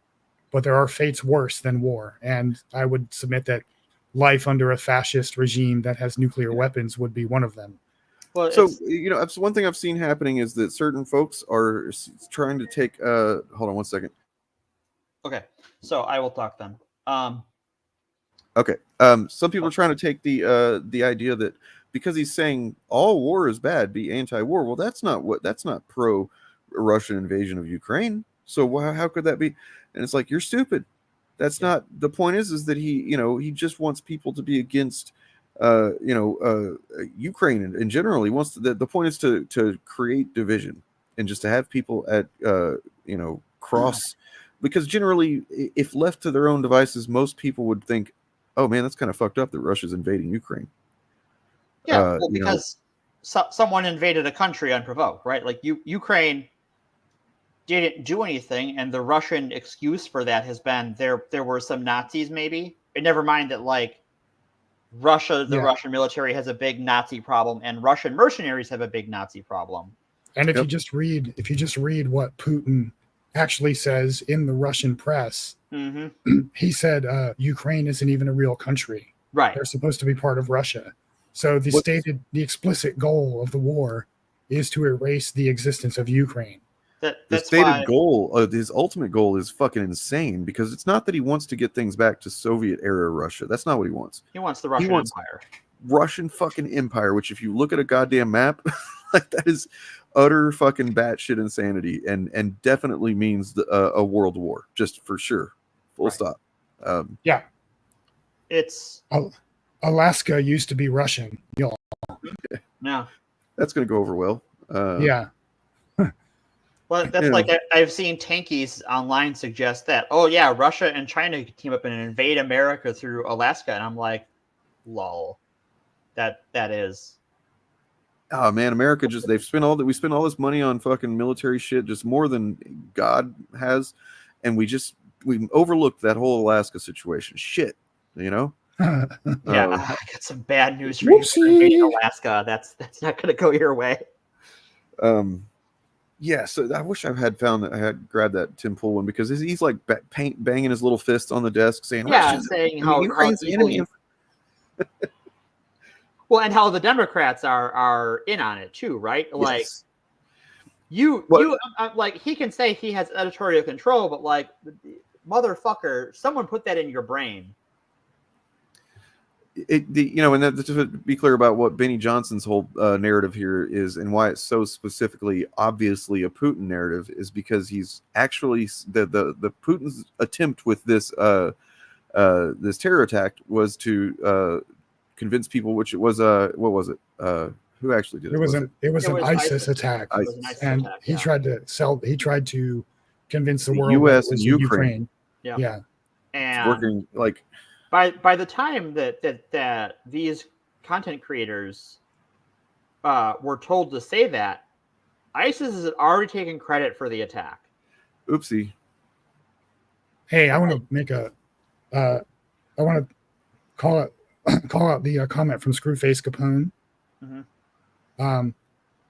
but there are fates worse than war. And I would submit that life under a fascist regime that has nuclear weapons would be one of them. Well, So that's one thing I've seen happening is that certain folks are trying to take. Hold on one second. okay. So I will talk then. Okay. Some people are trying to take the idea that because he's saying all war is bad, be anti-war. Well, that's not pro-Russian invasion of Ukraine. So how could that be? And it's like, you're stupid. That's not the point. Is that he just wants people to be against Ukraine in general. He wants the point is to create division and just to have people at cross, because generally if left to their own devices, most people would think, oh man, that's kind of fucked up that Russia's invading Ukraine. Yeah, well, because someone invaded a country unprovoked, right? Like Ukraine didn't do anything, and the Russian excuse for that has been there were some Nazis, maybe. And never mind that, like, the Russian military has a big Nazi problem, and Russian mercenaries have a big Nazi problem. And if you just read what Putin actually says in the Russian press, he said Ukraine isn't even a real country. Right. They're supposed to be part of Russia. So the explicit goal of the war is to erase the existence of Ukraine. The stated goal, his ultimate goal, is fucking insane, because it's not that he wants to get things back to Soviet era Russia. That's not what he wants. He wants the Russian Empire. Russian fucking empire, which if you look at a goddamn map, like that is utter fucking batshit insanity, and definitely means a world war, just for sure. Full stop. Yeah. It's Alaska used to be Russian, y'all. No. That's gonna go over well. Yeah. Well, that's like I've seen tankies online suggest that, oh yeah, Russia and China could team up and invade America through Alaska, and I'm like, lol. That is. Oh man, America we spend all this money on fucking military shit, just more than God has, and we overlooked that whole Alaska situation. Shit, Yeah, I got some bad news for you for invading Alaska. That's not gonna go your way. Yeah, so I wish I had grabbed that Tim Pool one, because he's like banging his little fist on the desk saying, saying how Ukraine's the enemy. Well, and how the Democrats are in on it too, right? Like like he can say he has editorial control, but like, motherfucker, someone put that in your brain. And to be clear about what Benny Johnson's whole narrative here is, and why it's so specifically obviously a Putin narrative, is because he's actually the Putin's attempt with this this terror attack was to convince people, which it was what was it? Who actually did it? It was an ISIS attack, and he tried to convince the world U.S. that it was and Ukraine. Yeah. And working like. By the time that these content creators were told to say that, ISIS has already taken credit for the attack. Oopsie. Hey, I want to make I want to call out the comment from Screwface Capone.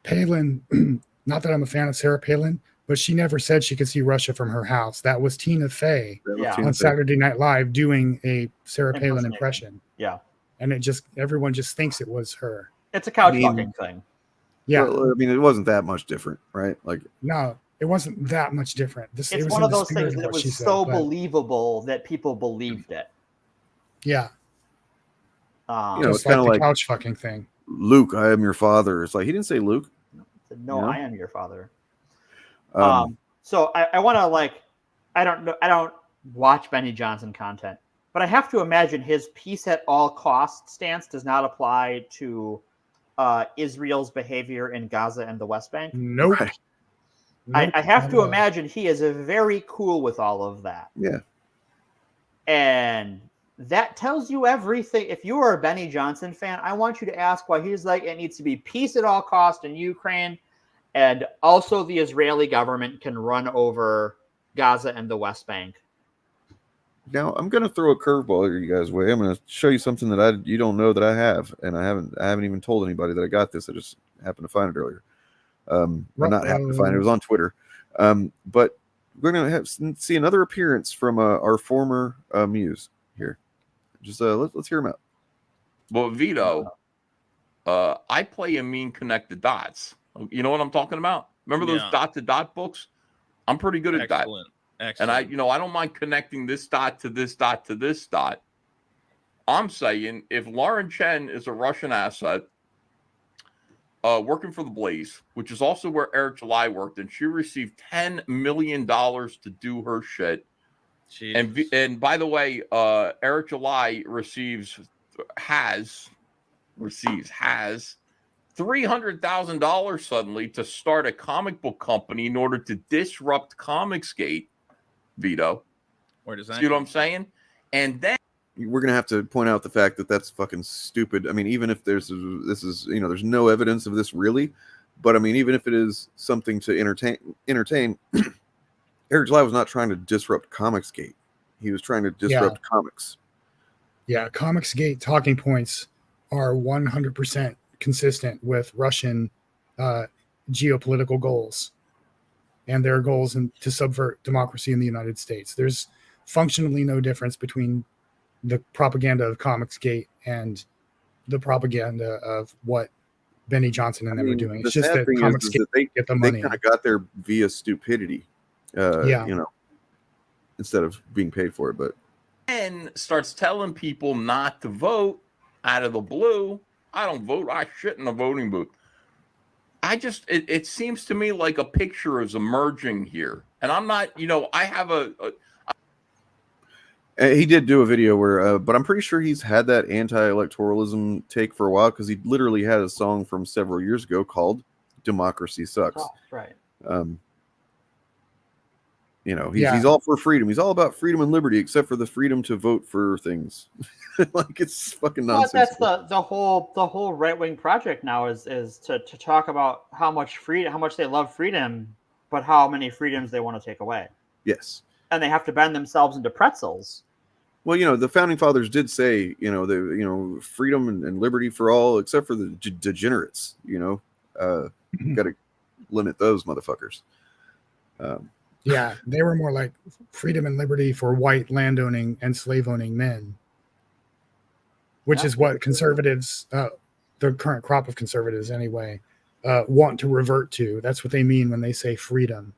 Palin, not that I'm a fan of Sarah Palin, but she never said she could see Russia from her house. That was Tina Fey on Saturday Night Live doing a Sarah Palin impression. Yeah. And everyone just thinks it was her. It's a couch fucking thing. Yeah. Well, I mean, it wasn't that much different, right? Like, no, it wasn't that much different. It's one of those things that was so believable that people believed it. Yeah. It's kind of like the couch fucking thing. Luke, I am your father. It's like, he didn't say Luke. No, I am your father. So I want to I don't watch Benny Johnson content, but I have to imagine his peace at all costs stance does not apply to Israel's behavior in Gaza and the West Bank. Nope. I have to imagine he is very cool with all of that. Yeah. And that tells you everything. If you are a Benny Johnson fan, I want you to ask why he's like, it needs to be peace at all costs in Ukraine. And also the Israeli government can run over Gaza and the West Bank. Now I'm going to throw a curveball you guys' way. I'm going to show you something that you don't know that I have, and I haven't even told anybody that I got this. I just happened to find it earlier. Or not happened to find it. It was on Twitter. But we're going to see another appearance from our former muse here. Just let's hear him out. Well, Vito, I play and mean connect the dots. You know what I'm talking about? Remember those dot to dot books? I'm pretty good at that. Excellent. And I don't mind connecting this dot to this dot to this dot. I'm saying if Lauren Chen is a Russian asset working for the Blaze, which is also where Eric July worked, and she received $10 million to do her shit. Jesus. And by the way, Eric July has $300,000 suddenly to start a comic book company in order to disrupt Comicsgate. Vito, Where does that see what I'm saying? And then we're gonna have to point out the fact that that's fucking stupid. I mean, even if there's there's no evidence of this really, but I mean, even if it is something to entertain, Eric July was not trying to disrupt Comicsgate. He was trying to disrupt comics. Yeah, Comicsgate talking points are 100% consistent with Russian geopolitical goals and their goals to subvert democracy in the United States. There's functionally no difference between the propaganda of Comicsgate and the propaganda of what Benny Johnson and them are doing. It's just that Comicsgate get the money. They kind of got there via stupidity, instead of being paid for it. But and starts telling people not to vote out of the blue. I don't vote. I shit in a voting booth. It seems to me like a picture is emerging here. And I'm not, I have he did do a video where, but I'm pretty sure he's had that anti-electoralism take for a while, because he literally had a song from several years ago called "Democracy Sucks." Oh, right. He's all for freedom. He's all about freedom and liberty, except for the freedom to vote for things. Like, it's fucking nonsense. Well, that's the whole right wing project now is to talk about how much they love freedom, but how many freedoms they want to take away. Yes. And they have to bend themselves into pretzels. Well, the founding fathers did say, freedom and liberty for all, except for the degenerates. Got to limit those motherfuckers. Yeah, they were more like freedom and liberty for white landowning and slave owning men, which is what conservatives, the current crop of conservatives anyway, want to revert to. That's what they mean when they say freedom.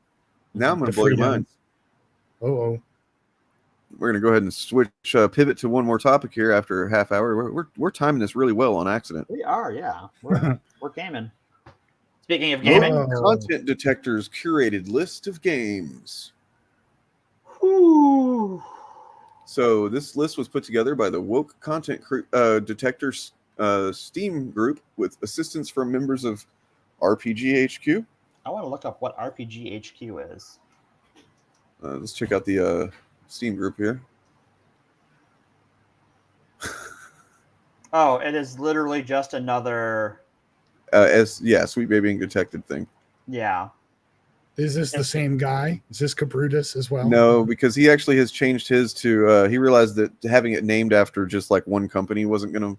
Now I'm going to blow your mind. Oh. We're going to go ahead and switch, pivot to one more topic here after a half hour. We're timing this really well on accident. We are, yeah. We're gaming. Speaking of gaming, Content Detector's curated list of games. Whew. So this list was put together by the Woke Content Detector's Steam group with assistance from members of RPG HQ. I want to look up what RPG HQ is. Let's check out the Steam group here. Oh, it is literally just another. Sweet Baby and Detected thing. Yeah. Is this the same guy? Is this Cabrutus as well? No, because he actually has changed his to. He realized that having it named after just like one company wasn't going to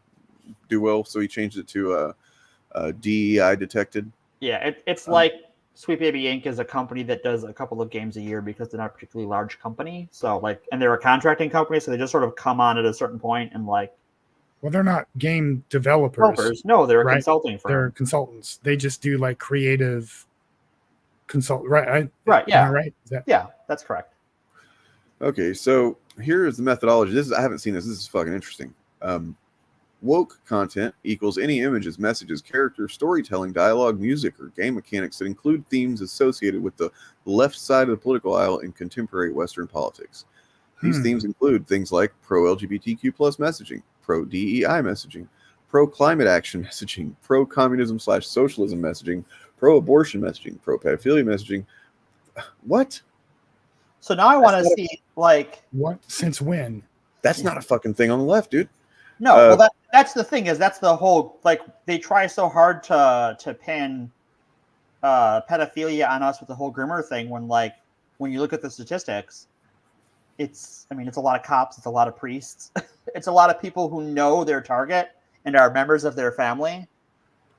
do well, so he changed it to DEI Detected. Yeah, it's like Sweet Baby Inc. is a company that does a couple of games a year because they're not a particularly large company. So and they're a contracting company, so they just sort of come on at a certain point and Well, they're not game developers. No, they're a consulting firm. They're consultants. They just do creative consult. Right. Right. Yeah. Right. Yeah, that's correct. Okay, so here is the methodology. I haven't seen this. This is fucking interesting. Woke content equals any images, messages, character, storytelling, dialogue, music, or game mechanics that include themes associated with the left side of the political aisle in contemporary Western politics. These themes include things like pro-LGBTQ+ messaging, pro-DEI messaging, pro-climate action messaging, pro-communism/socialism messaging, pro-abortion messaging, pro-pedophilia messaging, What? So now I want to not a- see like What? Since when? That's not a fucking thing on the left, dude. no. Well, that's the thing is that's the whole like they try so hard to pin pedophilia on us with the whole groomer thing when you look at the statistics, it's a lot of cops, it's a lot of priests, it's a lot of people who know their target and are members of their family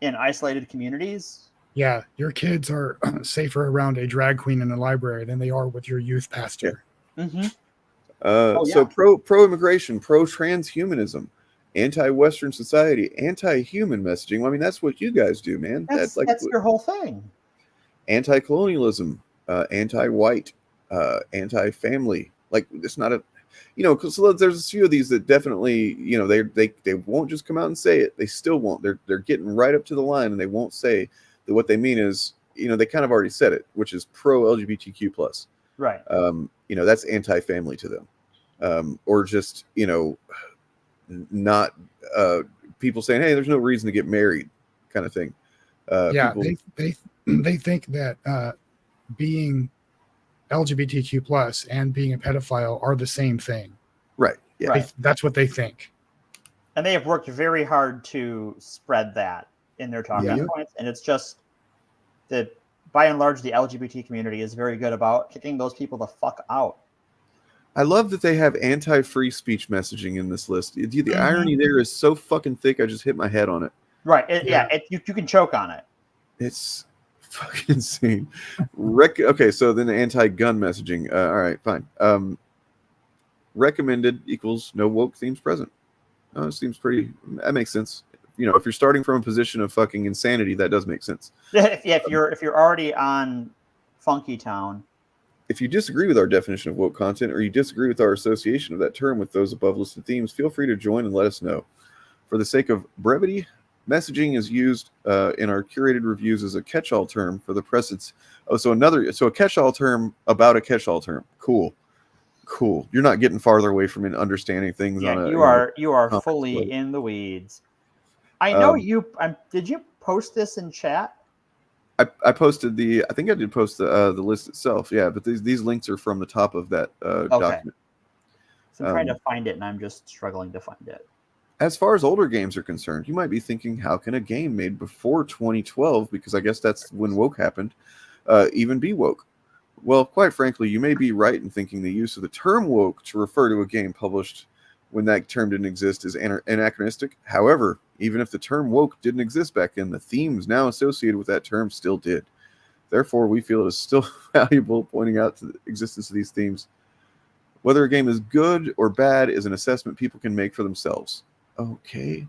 in isolated communities. Yeah, your kids are safer around a drag queen in a library than they are with your youth pastor. Mm-hmm. So pro immigration, pro transhumanism, anti-Western society, anti-human messaging. I mean, that's what you guys do, man. That's your whole thing. Anti-colonialism, anti-white, anti-family. Like, it's not a, so there's a few of these that definitely, they won't just come out and say it. They still won't. They're getting right up to the line, and they won't say that what they mean is, they kind of already said it, which is pro LGBTQ plus. Right. That's anti-family to them, or just not people saying, hey, there's no reason to get married, kind of thing. They think that being LGBTQ plus and being a pedophile are the same thing. Right. Yeah. Right. That's what they think. And they have worked very hard to spread that in their talking points, and it's just that by and large the LGBT community is very good about kicking those people the fuck out. I love that they have anti-free speech messaging in this list. The irony there is so fucking thick. I just hit my head on it. Right. You can choke on it. It's fucking insane. Okay, so then the anti-gun messaging. All right, fine. Recommended equals no woke themes present. It seems pretty. That makes sense. If you're starting from a position of fucking insanity, that does make sense. If you're already on Funky Town. If you disagree with our definition of woke content, or you disagree with our association of that term with those above listed themes, feel free to join and let us know. For the sake of brevity, messaging is used in our curated reviews as a catch-all term for the presence. So a catch-all term about a catch-all term. Cool. You're not getting farther away from understanding things. Yeah, you are fully in the weeds. I know you. Did you post this in chat? I posted I think I did post the list itself. Yeah, but these links are from the top of that document. So I'm trying to find it, and I'm just struggling to find it. As far as older games are concerned, you might be thinking, how can a game made before 2012, because I guess that's when woke happened, even be woke? Well, quite frankly, you may be right in thinking the use of the term woke to refer to a game published when that term didn't exist is anachronistic. However, even if the term woke didn't exist back then, the themes now associated with that term still did. Therefore, we feel it is still valuable pointing out to the existence of these themes. Whether a game is good or bad is an assessment people can make for themselves. Okay.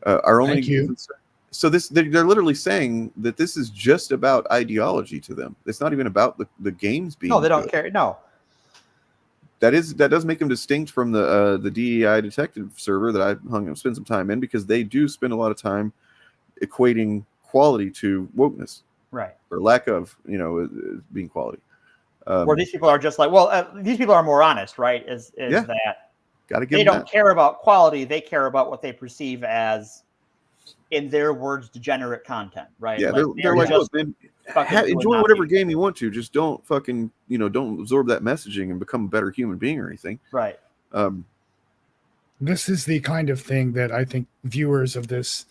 Our only concern. So they're literally saying that this is just about ideology to them. It's not even about the games being. No, they don't good. care. No. That does make them distinct from the DEI detective server that I spent some time in, because they do spend a lot of time equating quality to wokeness, right, or lack of, being quality. Where these people are just like, well, these people are more honest, right? Is that gotta give they them don't that. care about quality; they care about what they perceive as, in their words, degenerate content, right? Yeah, they're like, look, man, enjoy whatever game you want to. Just don't fucking, don't absorb that messaging and become a better human being or anything. Right. This is the kind of thing that I think viewers of this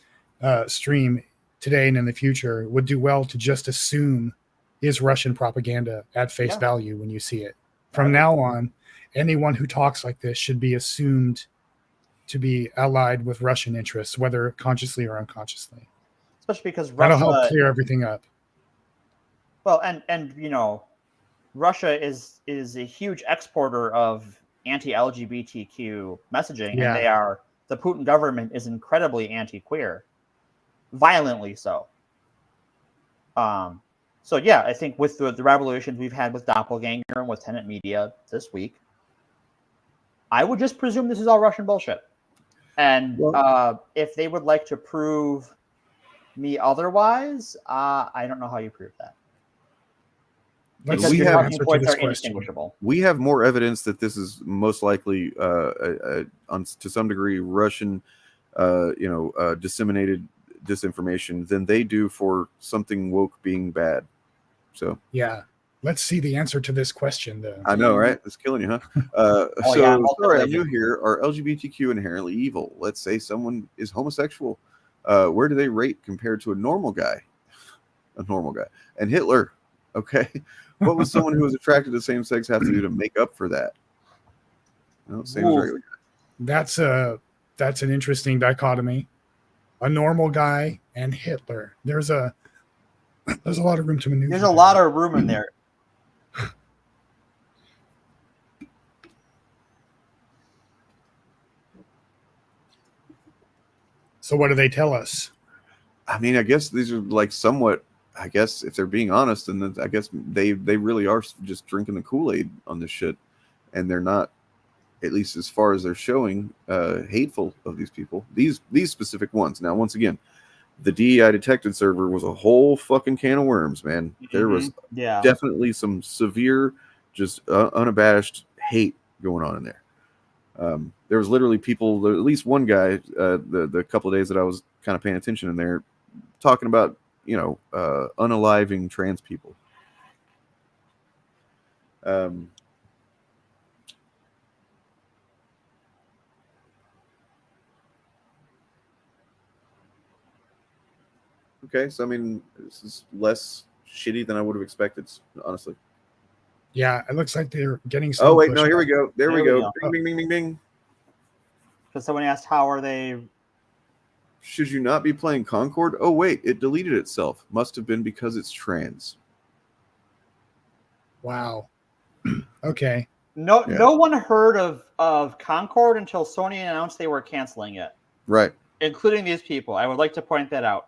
stream today and in the future would do well to just assume is Russian propaganda at face value when you see it. From now on, anyone who talks like this should be assumed to be allied with Russian interests, whether consciously or unconsciously. Especially because Russia, that'll help clear everything up. Well, and Russia is a huge exporter of anti-LGBTQ messaging, and the Putin government is incredibly anti-queer, violently so. So yeah, I think with the revolutions we've had with Doppelganger and with Tenet Media this week, I would just presume this is all Russian bullshit. And if they would like to prove me otherwise, I don't know how you prove that. Because we your have talking points are indistinguishable. We have more evidence that this is most likely, to some degree, Russian, disseminated disinformation than they do for something woke being bad. So yeah, let's see the answer to this question. Though I know, right? It's killing you, huh? Sorry, I'm new here. Are LGBTQ inherently evil? Let's say someone is homosexual. Where do they rate compared to a normal guy? A normal guy. And Hitler. Okay. What was someone who was attracted to same sex have to do to make up for that? No, same as regular guy. That's an interesting dichotomy. A normal guy and Hitler. There's a lot of room to maneuver. There's a lot of room in there. So what do they tell us? I mean, I guess these are like somewhat, I guess if they're being honest, and I guess they really are just drinking the Kool-Aid on this shit, and they're not, at least as far as they're showing, hateful of these people, these specific ones. Now, once again, the DEI detected server was a whole fucking can of worms, man. There was definitely some severe, just unabashed hate going on in there. There was literally people, at least one guy, the couple of days that I was kind of paying attention in there, talking about, unaliving trans people. Okay, so I mean, this is less shitty than I would have expected, honestly. Yeah, it looks like they're getting some. Oh wait, no, here we go. There we go. Bing, bing, bing, bing, bing. So someone asked, how are they? Should you not be playing Concord? Oh wait, it deleted itself. Must have been because it's trans. Wow. Okay. No one heard of Concord until Sony announced they were canceling it. Right. Including these people. I would like to point that out.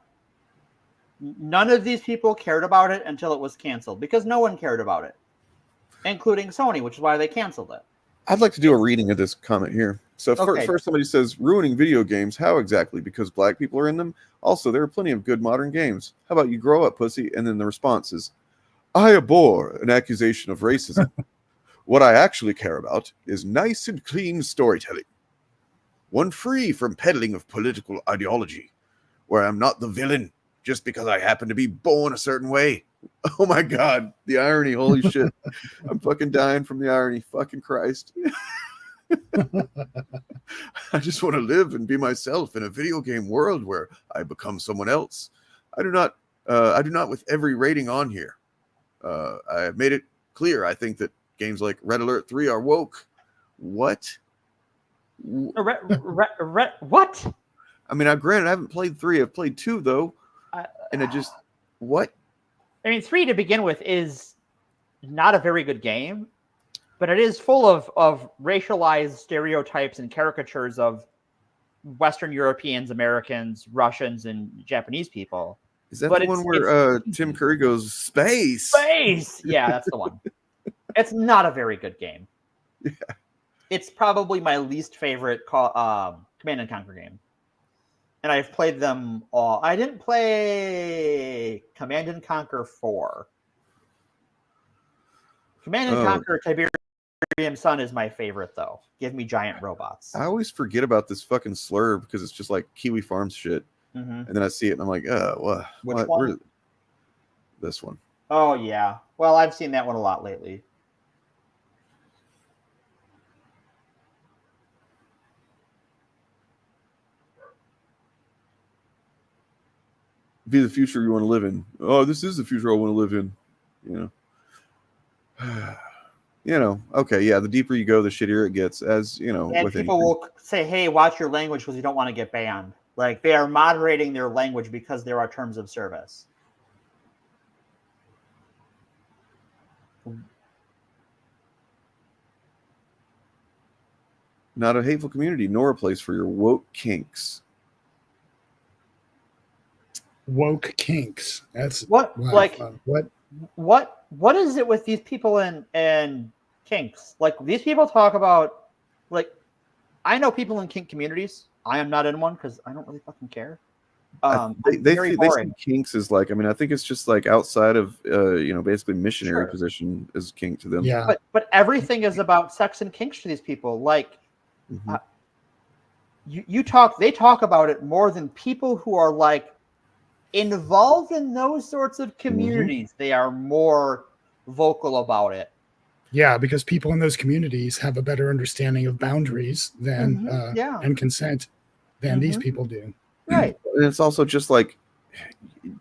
None of these people cared about it until it was canceled, because no one cared about it, including Sony, which is why they canceled it. I'd like to do a reading of this comment here. So first somebody says, ruining video games. How exactly? Because black people are in them? Also, there are plenty of good modern games. How about you grow up, pussy? And then the response is, I abhor an accusation of racism. What I actually care about is nice and clean storytelling. One free from peddling of political ideology, where I'm not the villain just because I happen to be born a certain way. Oh my God, the irony, holy shit. I'm fucking dying from the irony, fucking Christ. I just want to live and be myself in a video game world where I become someone else. I do not with every rating on here. I have made it clear, I think that games like Red Alert 3 are woke. What? What? I mean, granted, I haven't played 3. I've played 2, though. And it just, what? I mean, 3 to begin with is not a very good game, but it is full of racialized stereotypes and caricatures of Western Europeans, Americans, Russians, and Japanese people. Is that the one where Tim Curry goes, space? Space! Yeah, that's the one. It's not a very good game. Yeah. It's probably my least favorite Command & Conquer game. And I've played them all. I didn't play Command & Conquer 4. Command & Conquer Tiberium Sun is my favorite, though. Give me giant robots. I always forget about this fucking slur because it's just like Kiwi Farms shit. Mm-hmm. And then I see it and I'm like, what? Which one? This one. Oh, yeah. Well, I've seen that one a lot lately. Be the future you want to live in. Oh, this is the future I want to live in. Okay, yeah, the deeper you go, the shittier it gets, as you know. And people will say, hey, watch your language because you don't want to get banned. Like, they are moderating their language because there are terms of service. Not a hateful community, nor a place for your woke kinks. Woke kinks. That's what what is it with these people and kinks? Like, these people talk about, like, I know people in kink communities. I am not in one because I don't really fucking care. They see kinks as like, I mean, I think it's just like outside of basically missionary position is kink to them. Yeah. But everything is about sex and kinks to these people. Like, they talk about it more than people who are like involved in those sorts of communities. They are more vocal about it. Yeah, because people in those communities have a better understanding of boundaries than and consent than these people do. Right. And it's also just like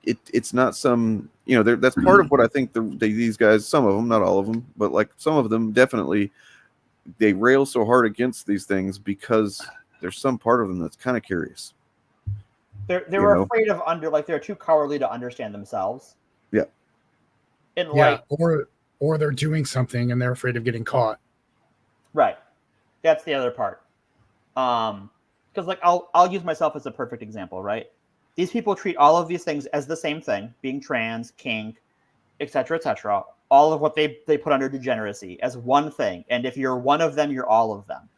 it's not some, you know, that's part of what I think these guys, some of them, not all of them, but like some of them definitely, they rail so hard against these things because there's some part of them that's kind of curious. They're afraid of they're too cowardly to understand themselves. Yeah. And or they're doing something and they're afraid of getting caught. Right. That's the other part. Because like I'll use myself as a perfect example, right? These people treat all of these things as the same thing, being trans, kink, etc., all of what they put under degeneracy as one thing. And if you're one of them, you're all of them.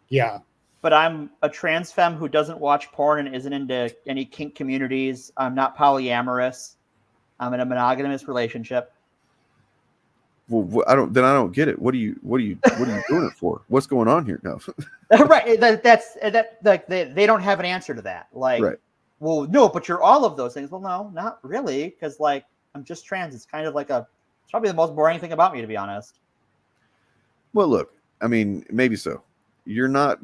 Yeah. But I'm a trans femme who doesn't watch porn and isn't into any kink communities. I'm not polyamorous. I'm in a monogamous relationship. Well, I don't get it. What are you doing it for? What's going on here now? Right. They don't have an answer to that. Like, right. Well, no, but you're all of those things. Well, no, not really. Because like, I'm just trans. It's kind of like it's probably the most boring thing about me, to be honest. Well, look, I mean, maybe so. You're not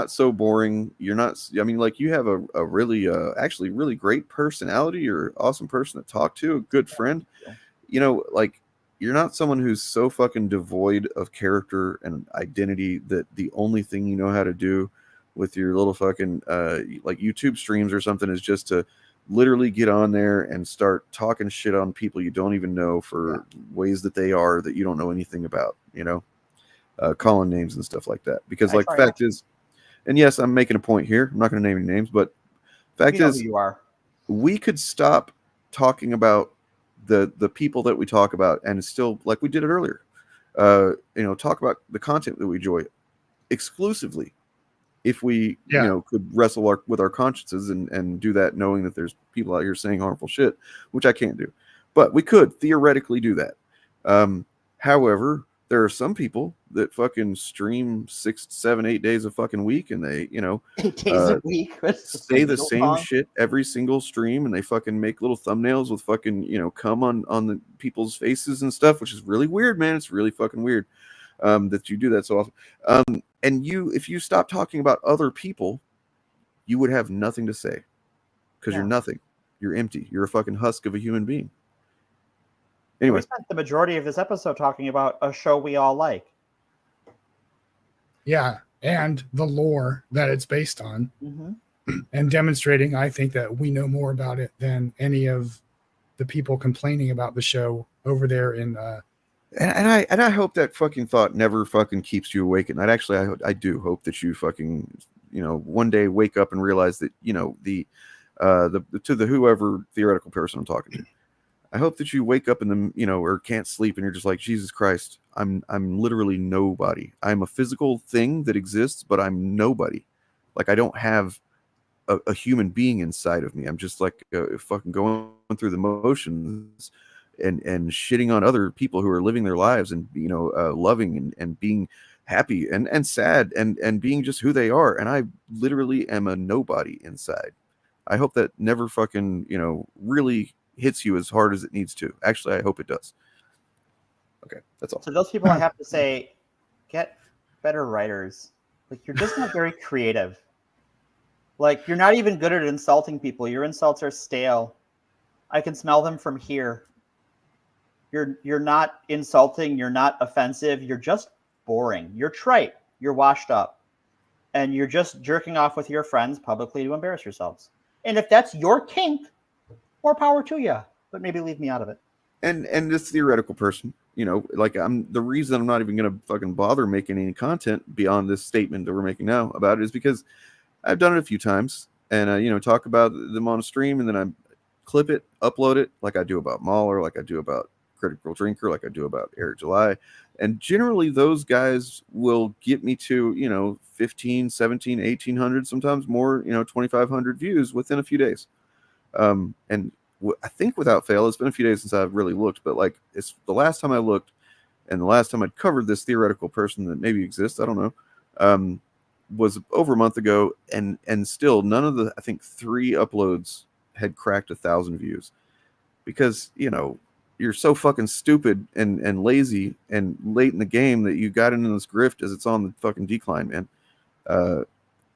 so boring. You're not, I mean, like you have a really, actually really great personality. You're an awesome person to talk to, a good friend. You know, like, you're not someone who's so fucking devoid of character and identity that the only thing you know how to do with your little fucking like YouTube streams or something is just to literally get on there and start talking shit on people you don't even know for ways that they are that you don't know anything about, you know, calling names and stuff like that. Because like the fact is, and yes, I'm making a point here. I'm not going to name any names, but fact is, you are. We could stop talking about the people that we talk about and still, like we did it earlier, you know, talk about the content that we enjoy exclusively if we you know could wrestle with our consciences and do that knowing that there's people out here saying harmful shit, which I can't do, but we could theoretically do that. However, there are some people that fucking stream 6, 7, 8 days a fucking week, and they, you know, 8 days a week say the same shit every single stream, and they fucking make little thumbnails with fucking, you know, cum on the people's faces and stuff, which is really weird, man. It's really fucking weird that you do that so often. And if you stop talking about other people, you would have nothing to say because you're nothing. You're empty. You're a fucking husk of a human being. Anyway, we spent the majority of this episode talking about a show we all like. Yeah, and the lore that it's based on, and demonstrating, I think, that we know more about it than any of the people complaining about the show over there in. And I hope that fucking thought never fucking keeps you awake at night. Actually, I do hope that you fucking, you know, one day wake up and realize that, you know, the whoever theoretical person I'm talking to. I hope that you wake up in the, you know, or can't sleep and you're just like, Jesus Christ, I'm literally nobody. I'm a physical thing that exists, but I'm nobody. Like, I don't have a human being inside of me. I'm just like fucking going through the motions and shitting on other people who are living their lives and, you know, loving and being happy and sad and being just who they are. And I literally am a nobody inside. I hope that never fucking, you know, really hits you as hard as it needs to. Actually, I hope it does. Okay, that's all. So those people, I have to say, get better writers. Like, you're just not very creative. Like, you're not even good at insulting people. Your insults are stale. I can smell them from here. You're not insulting. You're not offensive. You're just boring. You're trite. You're washed up. And you're just jerking off with your friends publicly to embarrass yourselves. And if that's your kink, more power to you, but maybe leave me out of it. And this theoretical person, you know, like the reason I'm not even going to fucking bother making any content beyond this statement that we're making now about it is because I've done it a few times and, you know, talk about them on a stream and then I clip it, upload it like I do about Mahler, like I do about Critical Drinker, like I do about Eric July. And generally those guys will get me to, you know, 15, 17, 1800, sometimes more, you know, 2,500 views within a few days. And I think without fail, it's been a few days since I've really looked, but like it's the last time I looked and the last time I'd covered this theoretical person that maybe exists, I don't know, was over a month ago. And still none of the, I think 3 uploads had cracked 1,000 views because, you know, you're so fucking stupid and lazy and late in the game that you got into this grift as it's on the fucking decline, man.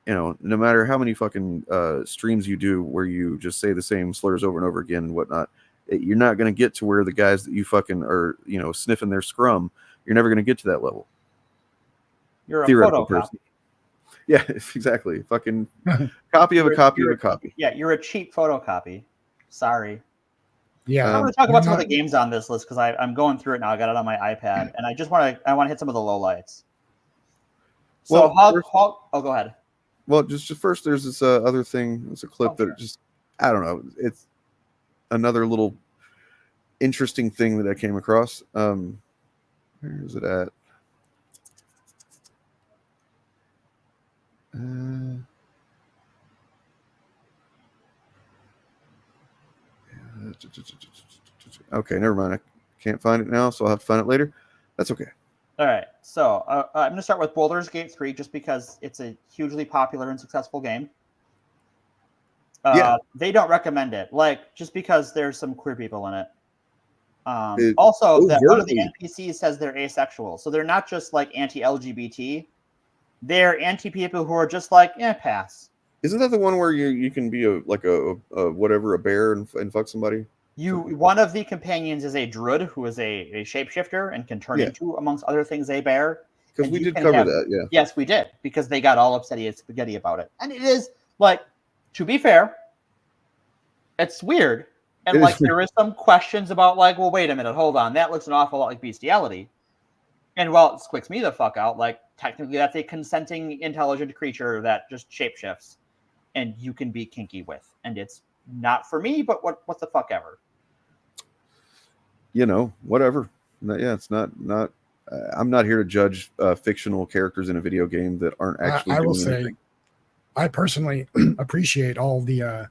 You know, no matter how many fucking streams you do where you just say the same slurs over and over again and whatnot, you're not going to get to where the guys that you fucking are, you know, sniffing their scrum, you're never going to get to that level. You're a Theoretical photocopy. person. Yeah, exactly. Fucking copy of a copy of a copy. Yeah, you're a cheap photocopy. Sorry. Yeah. I'm going to talk about some of the games on this list because I'm going through it now. I got it on my iPad, and I just want to hit some of the lowlights. So, oh, go ahead. Well, just first, there's this other thing. It's a clip that just, I don't know. It's another little interesting thing that I came across. Where is it at? Okay, never mind. I can't find it now, so I'll have to find it later. That's okay. All right, so I'm going to start with Baldur's Gate 3 just because it's a hugely popular and successful game. They don't recommend it, like, just because there's some queer people in it. Also, that one of the NPCs says they're asexual, so they're not just like anti-LGBT. They're anti-people who are just like, pass. Isn't that the one where you can be a bear and fuck somebody? One of the companions is a druid who is a shapeshifter and can turn into, amongst other things, a bear. Because we did cover that, yeah. Yes, we did, because they got all upset and spaghetti about it. And it is, like, to be fair, it's weird. And, like, there is some questions about, like, well, wait a minute, hold on. That looks an awful lot like bestiality. And while it squicks me the fuck out, like, technically that's a consenting, intelligent creature that just shapeshifts. And you can be kinky with. And it's not for me, but what the fuck ever. You know, whatever. Yeah, it's not. I'm not here to judge fictional characters in a video game that aren't actually. I will doing say, anything. I personally appreciate all the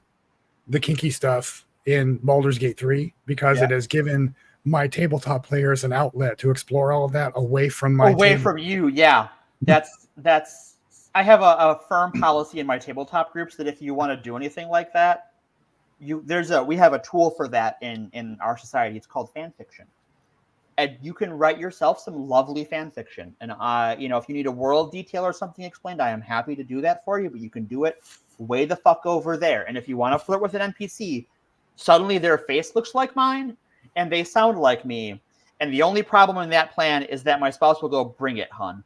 kinky stuff in Baldur's Gate 3 because it has given my tabletop players an outlet to explore all of that away from my from you. Yeah, that's. I have a firm policy in my tabletop groups that if you want to do anything like that, we have a tool for that in our society. It's called fan fiction, and you can write yourself some lovely fan fiction. And if you need a world detail or something explained, I am happy to do that for you. But you can do it way the fuck over there. And if you want to flirt with an NPC, suddenly their face looks like mine and they sound like me. And the only problem in that plan is that my spouse will go, "Bring it, hun."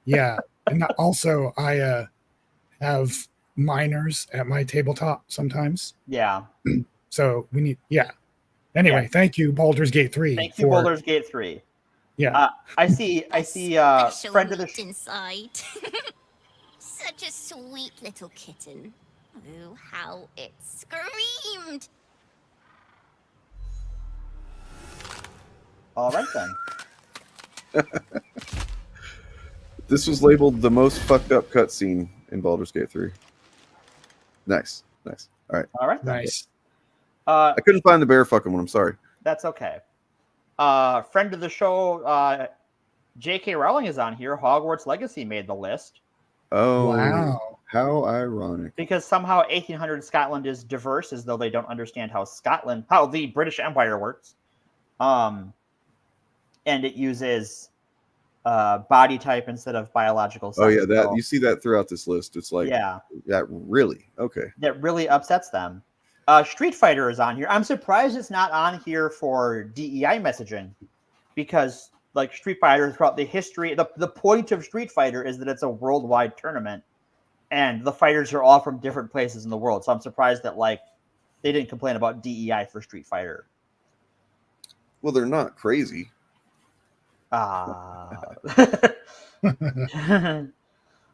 Yeah, and also I have minors at my tabletop sometimes. Yeah. So we need. Yeah. Anyway, thank you, Baldur's Gate 3. Thank you, Baldur's Gate 3. Yeah. I see. Friend of the inside. Such a sweet little kitten. Oh, how it screamed. All right then. This was labeled the most fucked up cutscene in Baldur's Gate 3. Nice. All right. Nice. I couldn't find the bear fucking one. I'm sorry. That's okay. Friend of the show, J.K. Rowling is on here. Hogwarts Legacy made the list. Oh, wow. How ironic. Because somehow 1800 Scotland is diverse, as though they don't understand how the British Empire works. And it uses body type instead of biological sex. Oh yeah, you see that throughout this list. It's like, that really okay. That really upsets them. Street Fighter is on here. I'm surprised it's not on here for DEI messaging, because like Street Fighter throughout the history, the point of Street Fighter is that it's a worldwide tournament, and the fighters are all from different places in the world. So I'm surprised that like they didn't complain about DEI for Street Fighter. Well, they're not crazy. I'm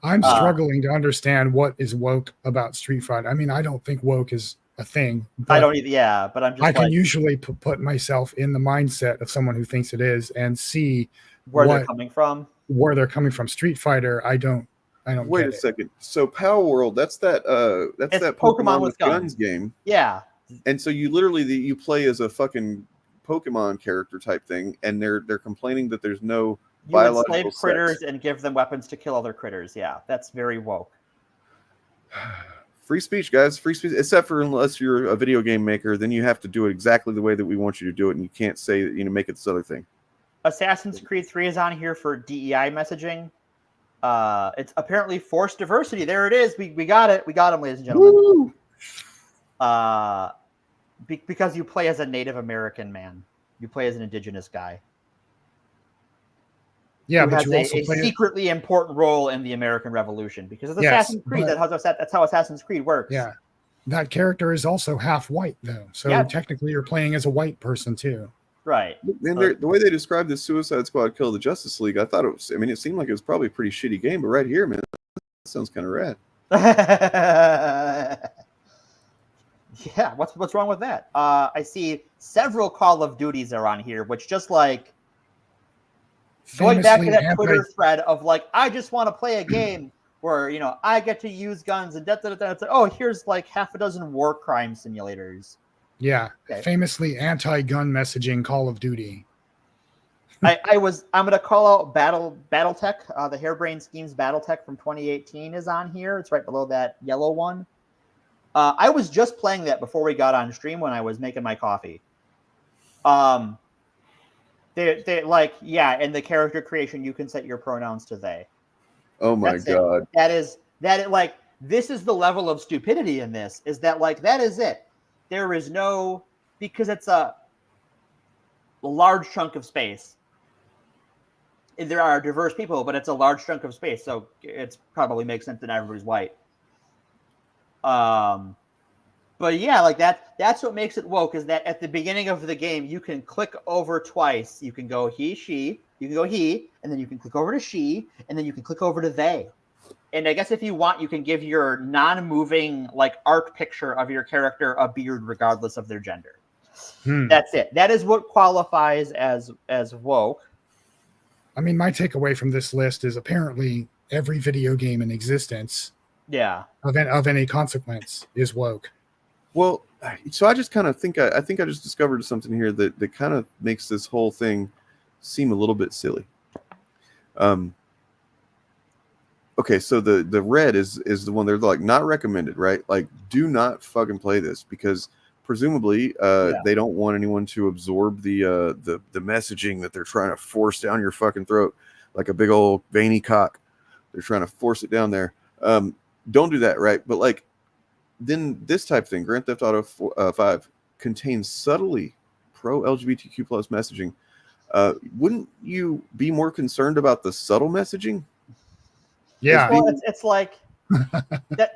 struggling to understand what is woke about Street Fighter. I mean, I don't think woke is a thing. I don't either. Yeah, but I'm just. I can usually put myself in the mindset of someone who thinks it is and see where they're coming from. Where they're coming from. Street Fighter, I don't. Wait a second. So Power World, that's that Pokemon with guns game. Yeah. And so you literally you play as a fucking Pokemon character type thing, and they're complaining that there's no biological enslave critters and give them weapons to kill other critters. Yeah, that's very woke. Free speech, guys. Free speech. Except for unless you're a video game maker, then you have to do it exactly the way that we want you to do it, and you can't say, make it this other thing. Assassin's Creed 3 is on here for DEI messaging. It's apparently forced diversity. There it is. We got it. We got him, ladies and gentlemen. Because you play as a Native American man. You play as an indigenous guy. Yeah, who but has you also a play secretly important role in the American Revolution because of Assassin's Creed. That's how Assassin's Creed works. Yeah, that character is also half white though, so technically you're playing as a white person too. Right. And the way they described the Suicide Squad Kill the Justice League, I thought it was. I mean, it seemed like it was probably a pretty shitty game, but right here, man, that sounds kind of rad. Yeah, what's wrong with that? I see several Call of Duties are on here, which just like going back to that Twitter thread of like, I just want to play a game where I get to use guns and It's like, oh, here's like half a dozen war crime simulators. Yeah, famously anti-gun messaging Call of Duty. I'm gonna call out BattleTech. The Harebrained Schemes BattleTech from 2018 is on here. It's right below that yellow one. I was just playing that before we got on stream when I was making my coffee. They like, in the character creation you can set your pronouns to they. Oh my God. This is the level of stupidity in this, is that like that is it. There is no, because it's a large chunk of space. There are diverse people, but it's a large chunk of space, so it's probably makes sense that everybody's white. But yeah, like that's what makes it woke, is that at the beginning of the game you can click over twice. You can go he, she, you can go he, and then you can click over to she, and then you can click over to they. And I guess if you want, you can give your non-moving like art picture of your character a beard regardless of their gender. That's it. That is what qualifies as woke. I mean, my takeaway from this list is apparently every video game in existence, of any consequence, is woke. Well, so I just kind of think I think I just discovered something here that kind of makes this whole thing seem a little bit silly. Okay, so the red is the one they're like not recommended, right? Like, do not fucking play this because presumably they don't want anyone to absorb the messaging that they're trying to force down your fucking throat like a big old veiny cock. They're trying to force it down there. Don't do that, right? But like, then this type of thing, Grand Theft Auto 5 contains subtly pro-LGBTQ plus messaging. Wouldn't you be more concerned about the subtle messaging? Yeah, well, it's like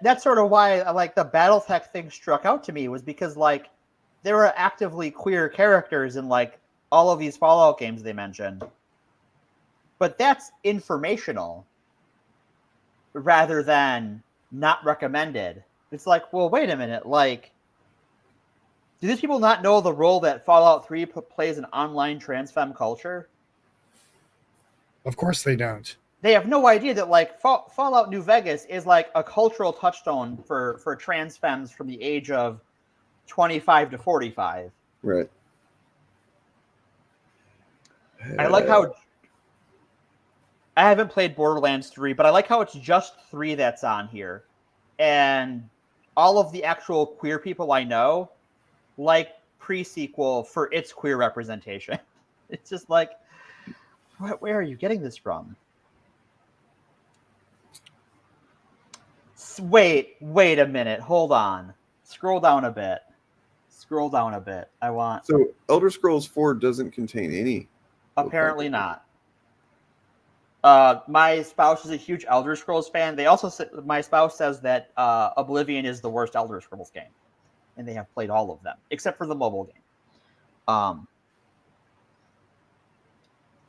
that's sort of why like the BattleTech thing struck out to me, was because like there are actively queer characters in like all of these Fallout games they mentioned, but that's informational rather than not recommended. It's like, well, wait a minute, like, do these people not know the role that Fallout 3 plays in online trans femme culture? Of course they don't. They have no idea that like Fallout New Vegas is like a cultural touchstone for trans femmes from the age of 25 to 45. Right. I like how I haven't played Borderlands 3, but I like how it's just 3 that's on here. And all of the actual queer people I know like pre-sequel for its queer representation. It's just like, where are you getting this from? Wait a minute. Hold on. Scroll down a bit. I want... So Elder Scrolls 4 doesn't contain any... Apparently not. My spouse is a huge Elder Scrolls fan. They also my spouse says that Oblivion is the worst Elder Scrolls game, and they have played all of them except for the mobile game.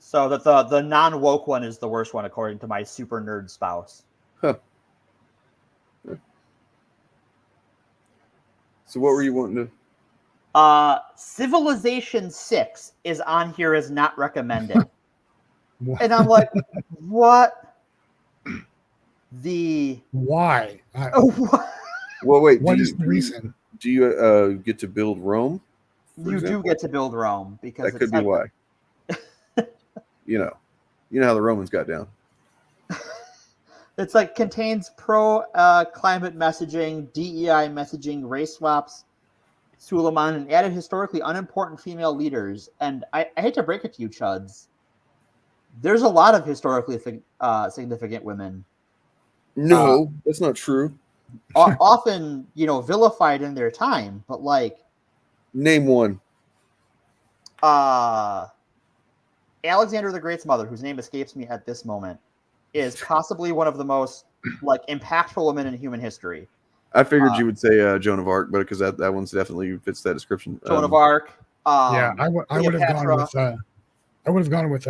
So that the non-woke one is the worst one according to my super nerd spouse. Huh. So what were you wanting to? Civilization 6 is on here as not recommended. And I'm like, what? Why? Well, wait. What is the reason? Do you get to build Rome? You do get to build Rome because that could be why. You know how the Romans got down. It's like contains pro climate messaging, DEI messaging, race swaps, Suleiman, and added historically unimportant female leaders. And I hate to break it to you, Chuds. There's a lot of historically significant women. No, that's not true. Often, vilified in their time, but like, name one. Alexander the Great's mother, whose name escapes me at this moment, is possibly one of the most like impactful women in human history. I figured you would say Joan of Arc, but because that one's definitely fits that description. Joan of Arc. Yeah, I would have gone with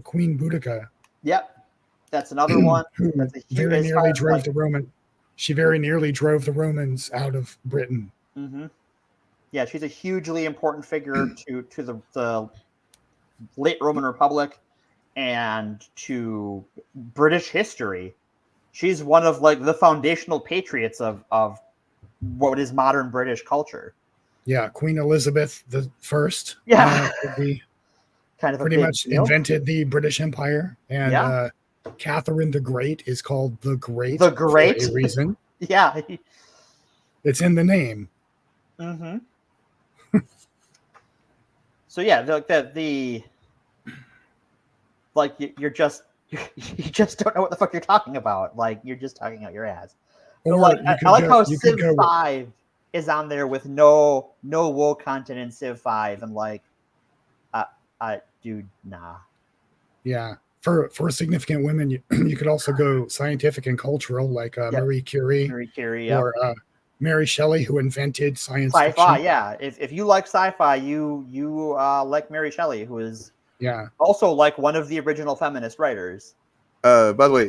Queen Boudica. Yep, that's another one. That's very nearly drove the Roman. She very nearly drove the Romans out of Britain. Mm-hmm. Yeah, she's a hugely important figure to the late Roman Republic and to British history. She's one of like the foundational patriots of what is modern British culture. Yeah, Queen Elizabeth the First. Yeah, kind of pretty much invented the British Empire, and Catherine the Great is called the Great. The Great for a reason. Yeah, it's in the name. Mm-hmm. So yeah, the like you just don't know what the fuck you're talking about. Like you're just talking out your ass. Or like I like how Civ 5 is on there with no woke content in Civ 5, and like, dude, nah. Yeah, for significant women, you could also go scientific and cultural, like Marie Curie, or Mary Shelley, who invented science sci-fi fiction. Yeah, if you like sci-fi, you like Mary Shelley, who is also like one of the original feminist writers. By the way,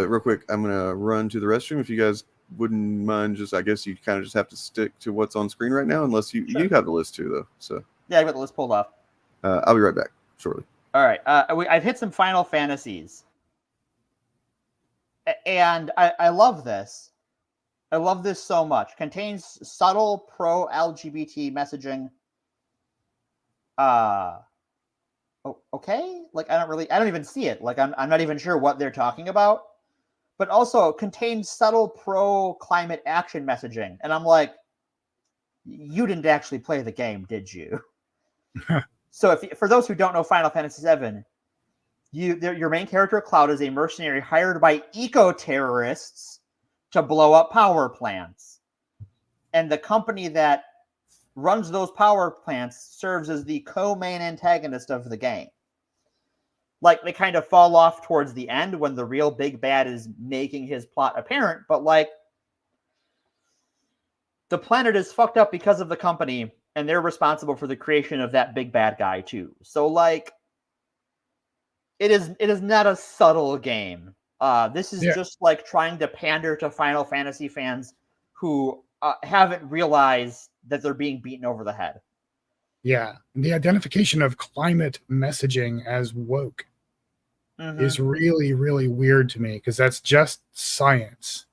real quick, I'm gonna run to the restroom. If you guys wouldn't mind, I guess you kind of just have to stick to what's on screen right now, unless you have the list too, though. So yeah, I got the list pulled up. I'll be right back shortly. All right, I've hit some Final Fantasies, and I love this. I love this so much. Contains subtle pro-LGBT messaging. Okay, like I don't even see it. Like I'm not even sure what they're talking about. But also contains subtle pro-climate action messaging, and I'm like, you didn't actually play the game, did you? So for those who don't know Final Fantasy VII, your main character Cloud is a mercenary hired by eco-terrorists to blow up power plants. And the company that runs those power plants serves as the co-main antagonist of the game. Like, they kind of fall off towards the end when the real big bad is making his plot apparent, but like, the planet is fucked up because of the company, and they're responsible for the creation of that big bad guy too. So like, it is not a subtle game. This is just like trying to pander to Final Fantasy fans who haven't realized that they're being beaten over the head. Yeah, the identification of climate messaging as woke is really, really weird to me, because that's just science.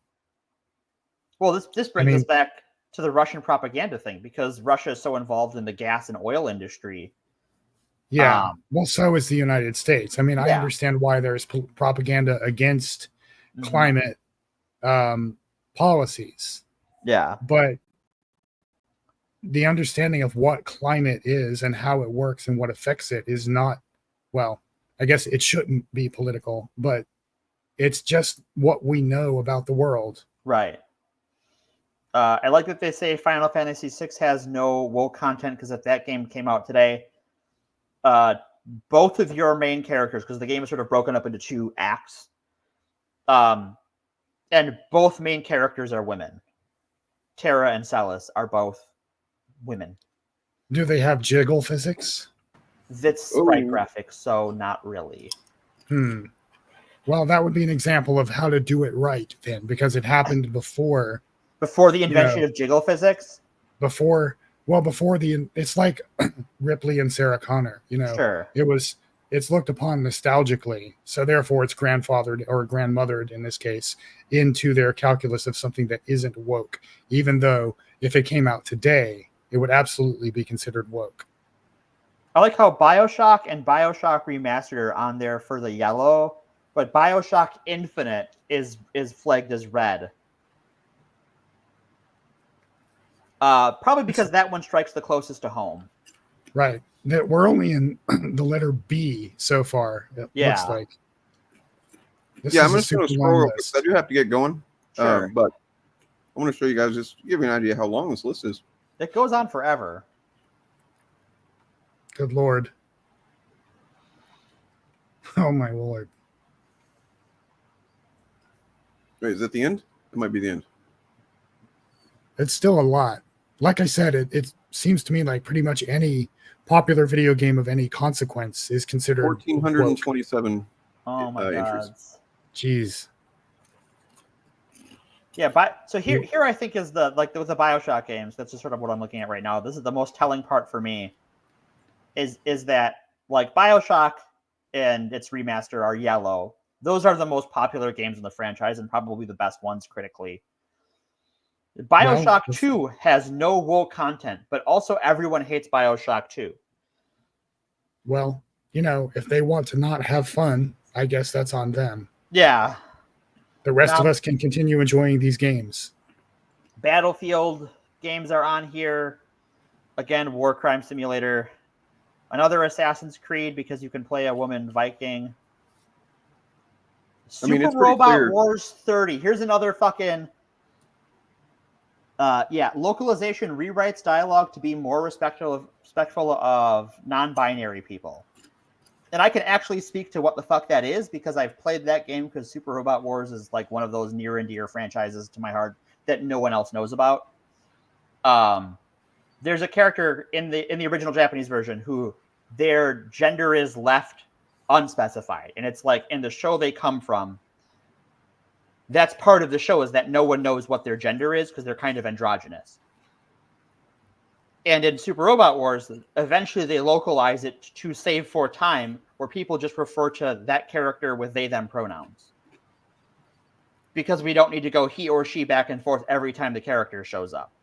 Well, this brings us back to the Russian propaganda thing, because Russia is so involved in the gas and oil industry. Yeah, well, so is the United States. I mean, I understand why there's propaganda against climate policies. Yeah. But the understanding of what climate is and how it works and what affects it is not, well, I guess it shouldn't be political, but it's just what we know about the world. Right. I like that they say Final Fantasy VI has no woke content, because if that game came out today, both of your main characters, because the game is sort of broken up into two acts, and both main characters are women. Terra and Celis are both women. Do they have jiggle physics? That's sprite graphics, so not really. Well, that would be an example of how to do it right then, because it happened before the invention of jiggle physics. It's like Ripley and Sarah Connor. Sure. It's looked upon nostalgically, so therefore it's grandfathered or grandmothered in this case into their calculus of something that isn't woke, even though if it came out today, it would absolutely be considered woke. I like how BioShock and BioShock Remastered are on there for the yellow, but BioShock Infinite is flagged as red. Probably because that one strikes the closest to home. Right. That we're only in the letter B so far. It looks like. This I'm just going to scroll real quick. I do have to get going. Sure. But I want to show you guys, just give you an idea how long this list is. It goes on forever. Good Lord. Oh, my Lord. Wait, is that the end? It might be the end. It's still a lot. Like I said, it seems to me like pretty much any popular video game of any consequence is considered 1,427 Oh my god. Jeez. Yeah, so here I think is with the BioShock games, that's just sort of what I'm looking at right now. This is the most telling part for me. Is that like BioShock and its remaster are yellow. Those are the most popular games in the franchise and probably the best ones critically. BioShock 2 has no woke content, but also everyone hates BioShock 2. Well, if they want to not have fun, I guess that's on them. Yeah. The rest of us can continue enjoying these games. Battlefield games are on here. Again, War Crime Simulator. Another Assassin's Creed because you can play a woman Viking. Super Robot Wars 30. Here's another fucking... localization rewrites dialogue to be more respectful of non-binary people. And I can actually speak to what the fuck that is because I've played that game because Super Robot Wars is like one of those near and dear franchises to my heart that no one else knows about. There's a character in the original Japanese version who their gender is left unspecified. And it's like in the show they come from, that's part of the show is that no one knows what their gender is because they're kind of androgynous. And in Super Robot Wars, eventually they localize it to save for time where people just refer to that character with they, them pronouns. Because we don't need to go he or she back and forth every time the character shows up.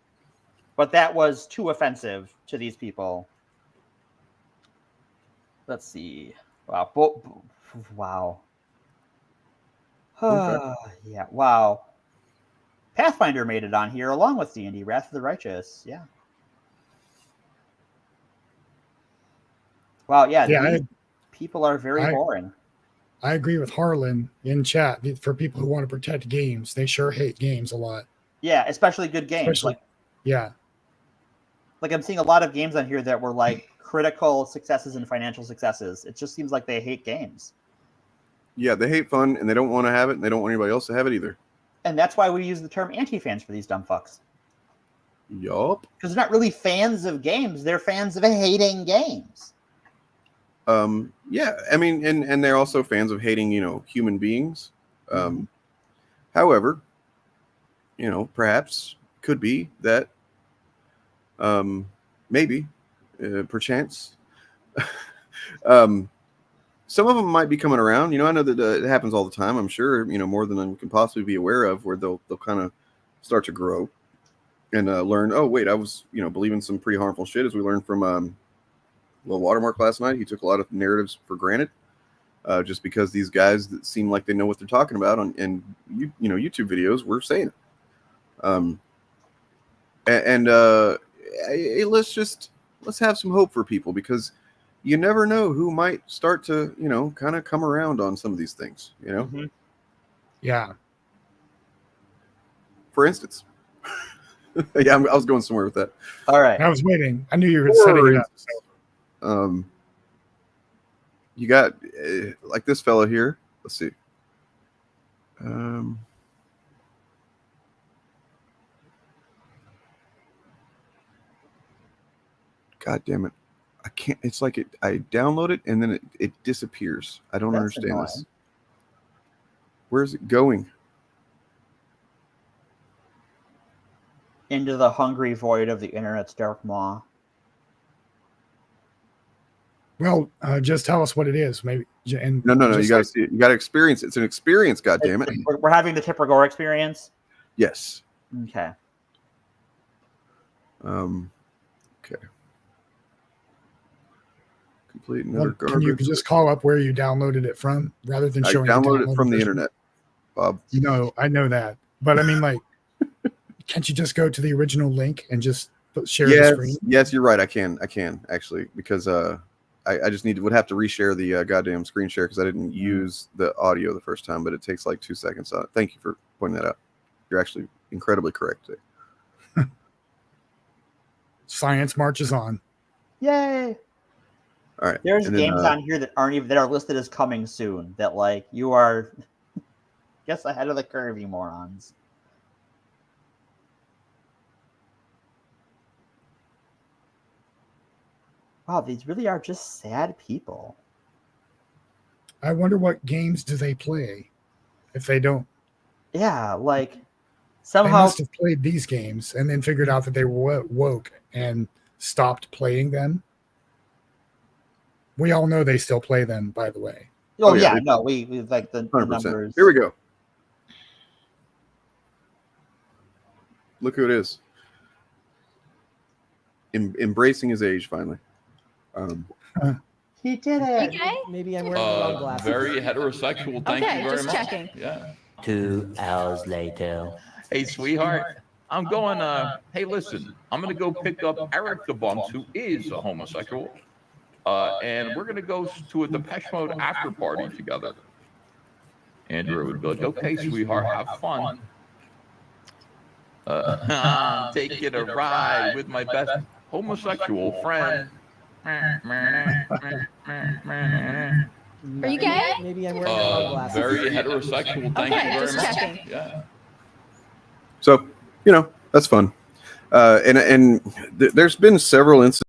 But that was too offensive to these people. Let's see. Wow. Wow. Okay. Yeah, wow. Pathfinder made it on here along with D&D Wrath of the Righteous. Yeah. Wow, yeah, people are very boring. I agree with Harlan in chat. For people who want to protect games, they sure hate games a lot. Yeah, especially good games. Like I'm seeing a lot of games on here that were like critical successes and financial successes. It just seems like they hate games. Yeah, they hate fun, and they don't want to have it, and they don't want anybody else to have it either. And that's why we use the term anti-fans for these dumb fucks. Yup. Because they're not really fans of games. They're fans of hating games. Yeah, I mean, and they're also fans of hating, human beings. However, perhaps could be that, maybe, perchance, some of them might be coming around. I know that it happens all the time. I'm sure, more than I can possibly be aware of, where they'll kind of start to grow and learn. Oh, wait, I was believing some pretty harmful shit, as we learned from Low Watermark last night. He took a lot of narratives for granted, just because these guys that seem like they know what they're talking about and YouTube videos were saying it. Let's have some hope for people, because you never know who might start to kind of come around on some of these things. Yeah. For instance. Yeah, I was going somewhere with that. All right. I was waiting. I knew you were setting it up. You got like this fellow here. Let's see. God damn it. I can't. It's like I download it and then it disappears. I don't understand annoying. This. Where's it going? Into the hungry void of the internet's dark maw. Well, just tell us what it is, maybe. And no. You got to see it. You got to experience it. It's an experience. God damn it! We're having the Tipper Gore experience. Yes. Okay. Okay. complete and utter Can you garbage. just call up where you downloaded it from rather than I showing downloaded it from the version? internet, Bob. You know, I know that, but I mean, like, can't you just go to the original link and just share the screen? Yes, you're right. I can actually, because I just would have to reshare the goddamn screen share because I didn't use the audio the first time, but it takes like 2 seconds. Thank you for pointing that out. You're actually incredibly correct today. Science marches on. Yay! All right. There's and then, games on here that aren't even that are listed as coming soon. That like you are, guess ahead of the curve, you morons. Wow, these really are just sad people. I wonder what games do they play if they don't. Yeah, like They somehow must have played these games and then figured out that they were woke and stopped playing them. We all know they still play them, by the way. Oh, yeah, yeah, no, we like the 100%. numbers. Here we go. Look who it is. Embracing his age finally. He did it. Okay. Maybe I'm wearing the wrong glasses. Very heterosexual. Thank Okay, you very just much. checking. Yeah. 2 hours later. Hey, sweetheart, I'm going. Hey, listen, I'm gonna go pick up Eric the Bunks, who is a homosexual, and we're gonna go to a Depeche Mode after party together. Andrew would be like, "Okay, sweetheart, have fun." I'm taking a ride with my best homosexual friend. Are you gay? Maybe I'm wearing the wrong glasses. Very heterosexual. Thank Okay, you very just much. checking. Yeah. So, that's fun. And there's been several instances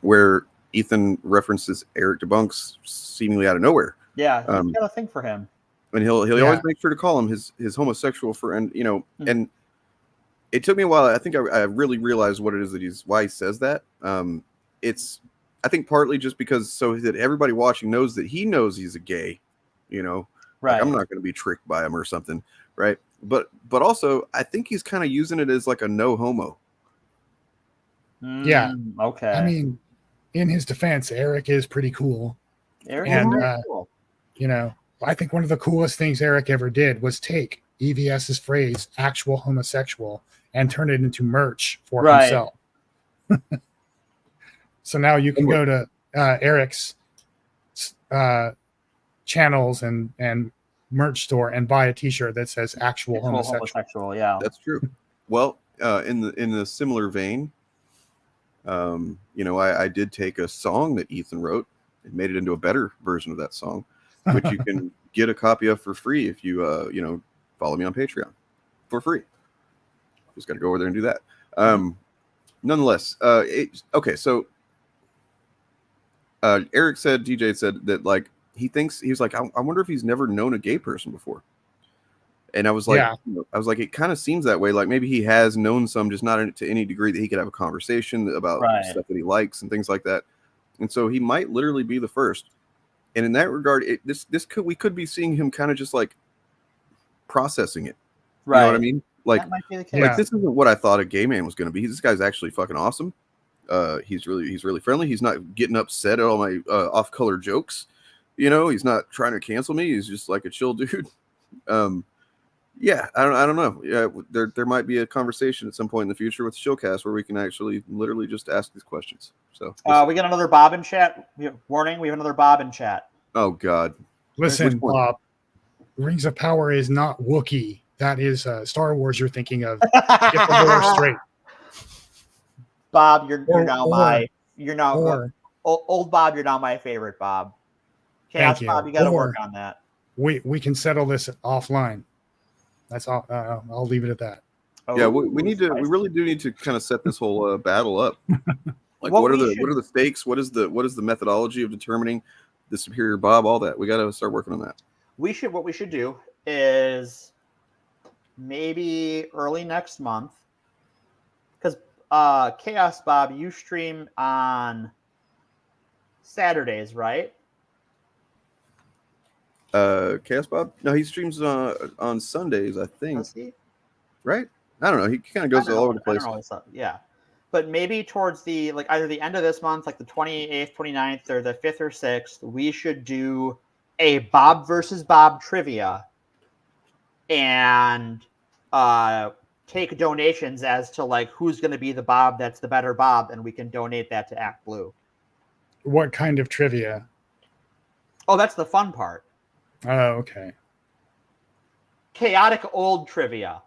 where Ethan references Eric DeBunks seemingly out of nowhere. Yeah, he's got a thing for him. And he'll always make sure to call him his homosexual friend, and it took me a while. I think I really realized what it is why he says that. It's, I think, partly just because so that everybody watching knows that he knows he's a gay, Right. Like, I'm not going to be tricked by him or something, right? But also, I think he's kind of using it as like a no homo. Yeah. Okay. I mean, in his defense, Eric is pretty cool. Eric and, is very cool. I think one of the coolest things Eric ever did was take EVS's phrase "actual homosexual" and turn it into merch for himself. So now you can go to Eric's channels and merch store and buy a T-shirt that says "actual homosexual." Yeah, that's true. Well, in the similar vein, I did take a song that Ethan wrote and made it into a better version of that song, which you can get a copy of for free if you follow me on Patreon for free. Just got to go over there and do that. Nonetheless, okay. So Eric said, DJ said that like he was like, I wonder if he's never known a gay person before. And I was like, it kind of seems that way. Like maybe he has known some, just not to any degree that he could have a conversation about stuff that he likes and things like that. And so he might literally be the first. And in that regard, we could be seeing him kind of just like processing it. Right. You know what I mean? Like, that might be the case. like this isn't what I thought a gay man was going to be. This guy's actually fucking awesome. He's really friendly. He's not getting upset at all my off-color jokes. He's not trying to cancel me. He's just like a chill dude. Yeah, I don't know. Yeah, there might be a conversation at some point in the future with Shillcast where we can actually literally just ask these questions. So we got another Bob in chat. Warning, we have another Bob in chat. Oh God. Listen, Bob, Rings of Power is not Wookiee. That is Star Wars you're thinking of. Get the lore straight. Bob, you're now old Bob, you're now my favorite Bob. Chaos Bob, you got to work on that. We can settle this offline. That's all. I'll leave it at that. Yeah, we really do need to kind of set this whole battle up. Like, what are the stakes? What is the methodology of determining the superior Bob? All that we got to start working on that. What we should do is maybe early next month, because Chaos Bob, you stream on Saturdays, right? Chaos Bob? No, he streams on Sundays, I think. Does he? Right? I don't know. He kind of goes all over the place. Yeah. But maybe towards the either the end of this month, like the 28th, 29th, or the 5th or 6th, we should do a Bob versus Bob trivia and take donations as to like who's going to be the Bob that's the better Bob, and we can donate that to Act Blue. What kind of trivia? Oh, that's the fun part. Oh, okay. Chaotic old trivia.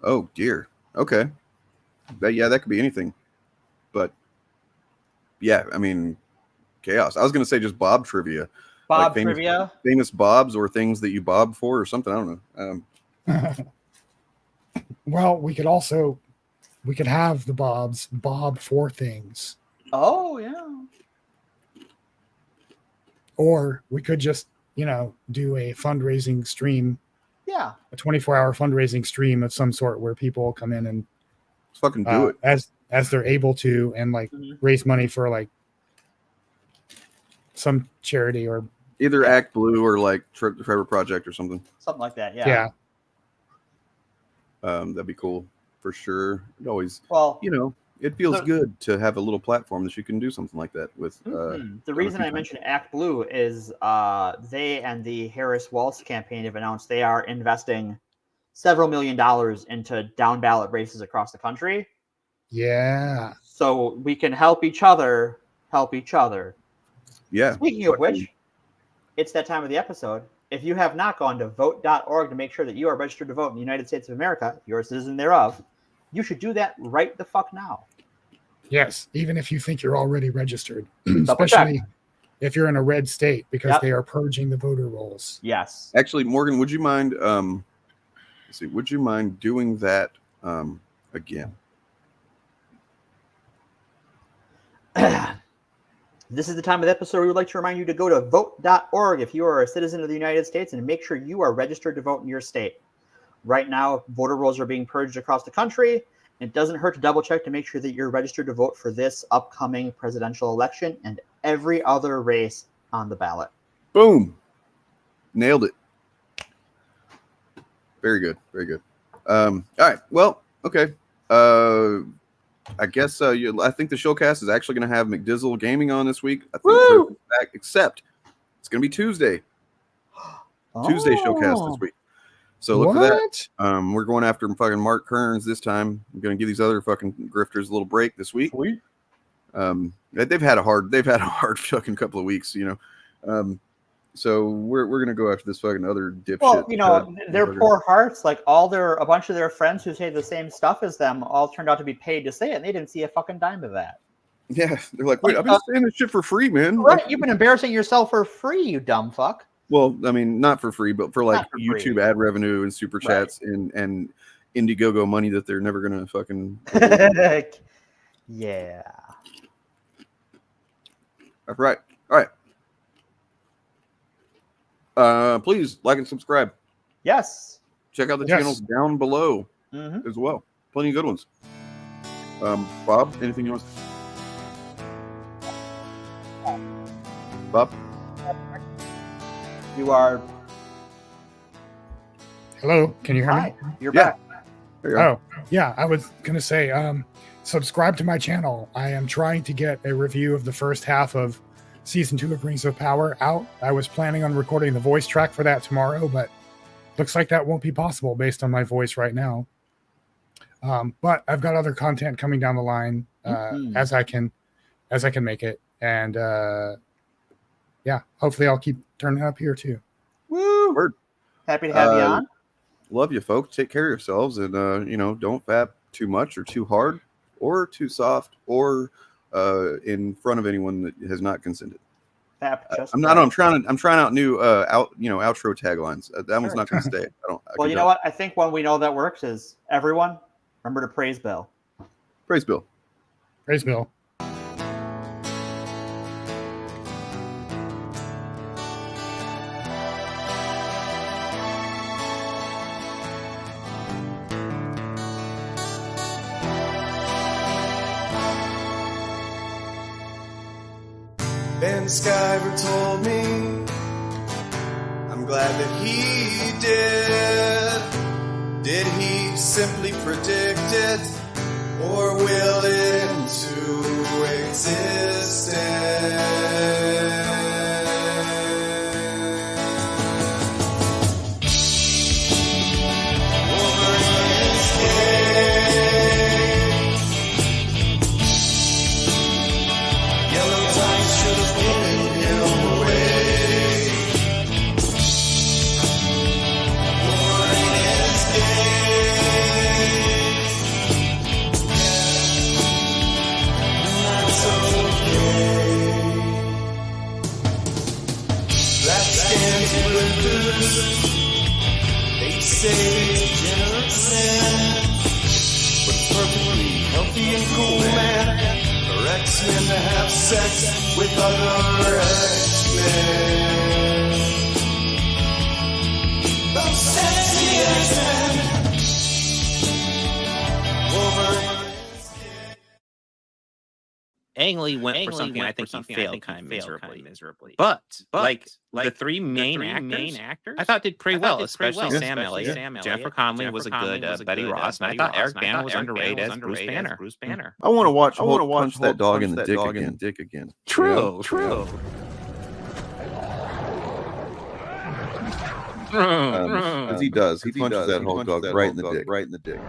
Oh dear. Okay. That could be anything. But yeah, I mean, chaos. I was gonna say just Bob trivia. Bob like trivia. Famous Bobs or things that you bob for or something. I don't know. Well, we could have the Bobs bob for things. Oh yeah. Or we could just, do a fundraising stream. Yeah. A 24-hour fundraising stream of some sort where people come in and let's fucking do it as they're able to, and raise money for like some charity or either Act Blue or like Trevor Project or something. Something like that. Yeah. Yeah. That'd be cool for sure. It always, well, it feels good to have a little platform that you can do something like that with. The reason I mentioned Act Blue is they and the Harris Walsh campaign have announced they are investing several $1 million into down ballot races across the country. Yeah. So we can help each other. Yeah. Speaking of which, it's that time of the episode. If you have not gone to vote.org to make sure that you are registered to vote in the United States of America, if you're a citizen thereof, you should do that right the fuck now. Yes, even if you think you're already registered, especially if you're in a red state, because they are purging the voter rolls. Yes. Actually, Morgan, would you mind? Would you mind doing that again? This is the time of the episode we would like to remind you to go to vote.org if you are a citizen of the United States and make sure you are registered to vote in your state. Right now, voter rolls are being purged across the country. It doesn't hurt to double check to make sure that you're registered to vote for this upcoming presidential election and every other race on the ballot. Boom. Nailed it. Very good. Very good. All right. Well, okay. I guess I think the Shillcast is actually going to have McDizzle Gaming on this week. I think back, except it's going to be Tuesday. Tuesday Shillcast this week. So look for that. We're going after fucking Mark Kearns this time. I'm going to give these other fucking grifters a little break this week. Sweet. They've had a hard fucking couple of weeks, So we're going to go after this fucking other dipshit. Well, their poor hearts, like a bunch of their friends who say the same stuff as them all turned out to be paid to say it, and they didn't see a fucking dime of that. Yeah, they're like, wait, I've been saying this shit for free, man. Right, you've been embarrassing yourself for free, you dumb fuck. Well, I mean, not for free, but for like YouTube ad revenue and super chats and Indiegogo money that they're never gonna fucking. Yeah. All right. Please like and subscribe. Yes. Check out the channels down below as well. Plenty of good ones. Bob, anything else? Bob? You are. Hello, can you hear me? You're back. Oh, yeah. I was gonna say, subscribe to my channel. I am trying to get a review of the first half of season 2 of Rings of Power out. I was planning on recording the voice track for that tomorrow, but looks like that won't be possible based on my voice right now. But I've got other content coming down the line as I can make it, and yeah, hopefully I'll keep turning up here too. Woo! Word. Happy to have you on. Love you, folks. Take care of yourselves, and don't fap too much or too hard or too soft or in front of anyone that has not consented. I'm trying out new outro taglines. That one's not going to stay. Well, you know what? I think one we know that works is everyone remember to praise Bill. Praise Bill. Praise Bill. Ben Skyver told me, I'm glad that he did. Did he simply predict it? or will into existence. Wolverine is gay. Yellow tights should have given him away. Wolverine is gay. That's okay. Black skins blue. They say it's degenerate sin, but it's perfectly healthy and cool, man. For X-Men to have sex with other X-Men. Those sexy X-Men. Wolverine. Ang Lee went for something I think he failed kind of miserably. But like the three main actors, I thought did pretty well, especially Sam Elliott. Jennifer Connelly was a good Betty Ross, and I thought Eric Bana was underrated as Bruce Banner. I want to watch punch that dog in the dick again. True. As he does. He punches that Hulk dog right in the dick.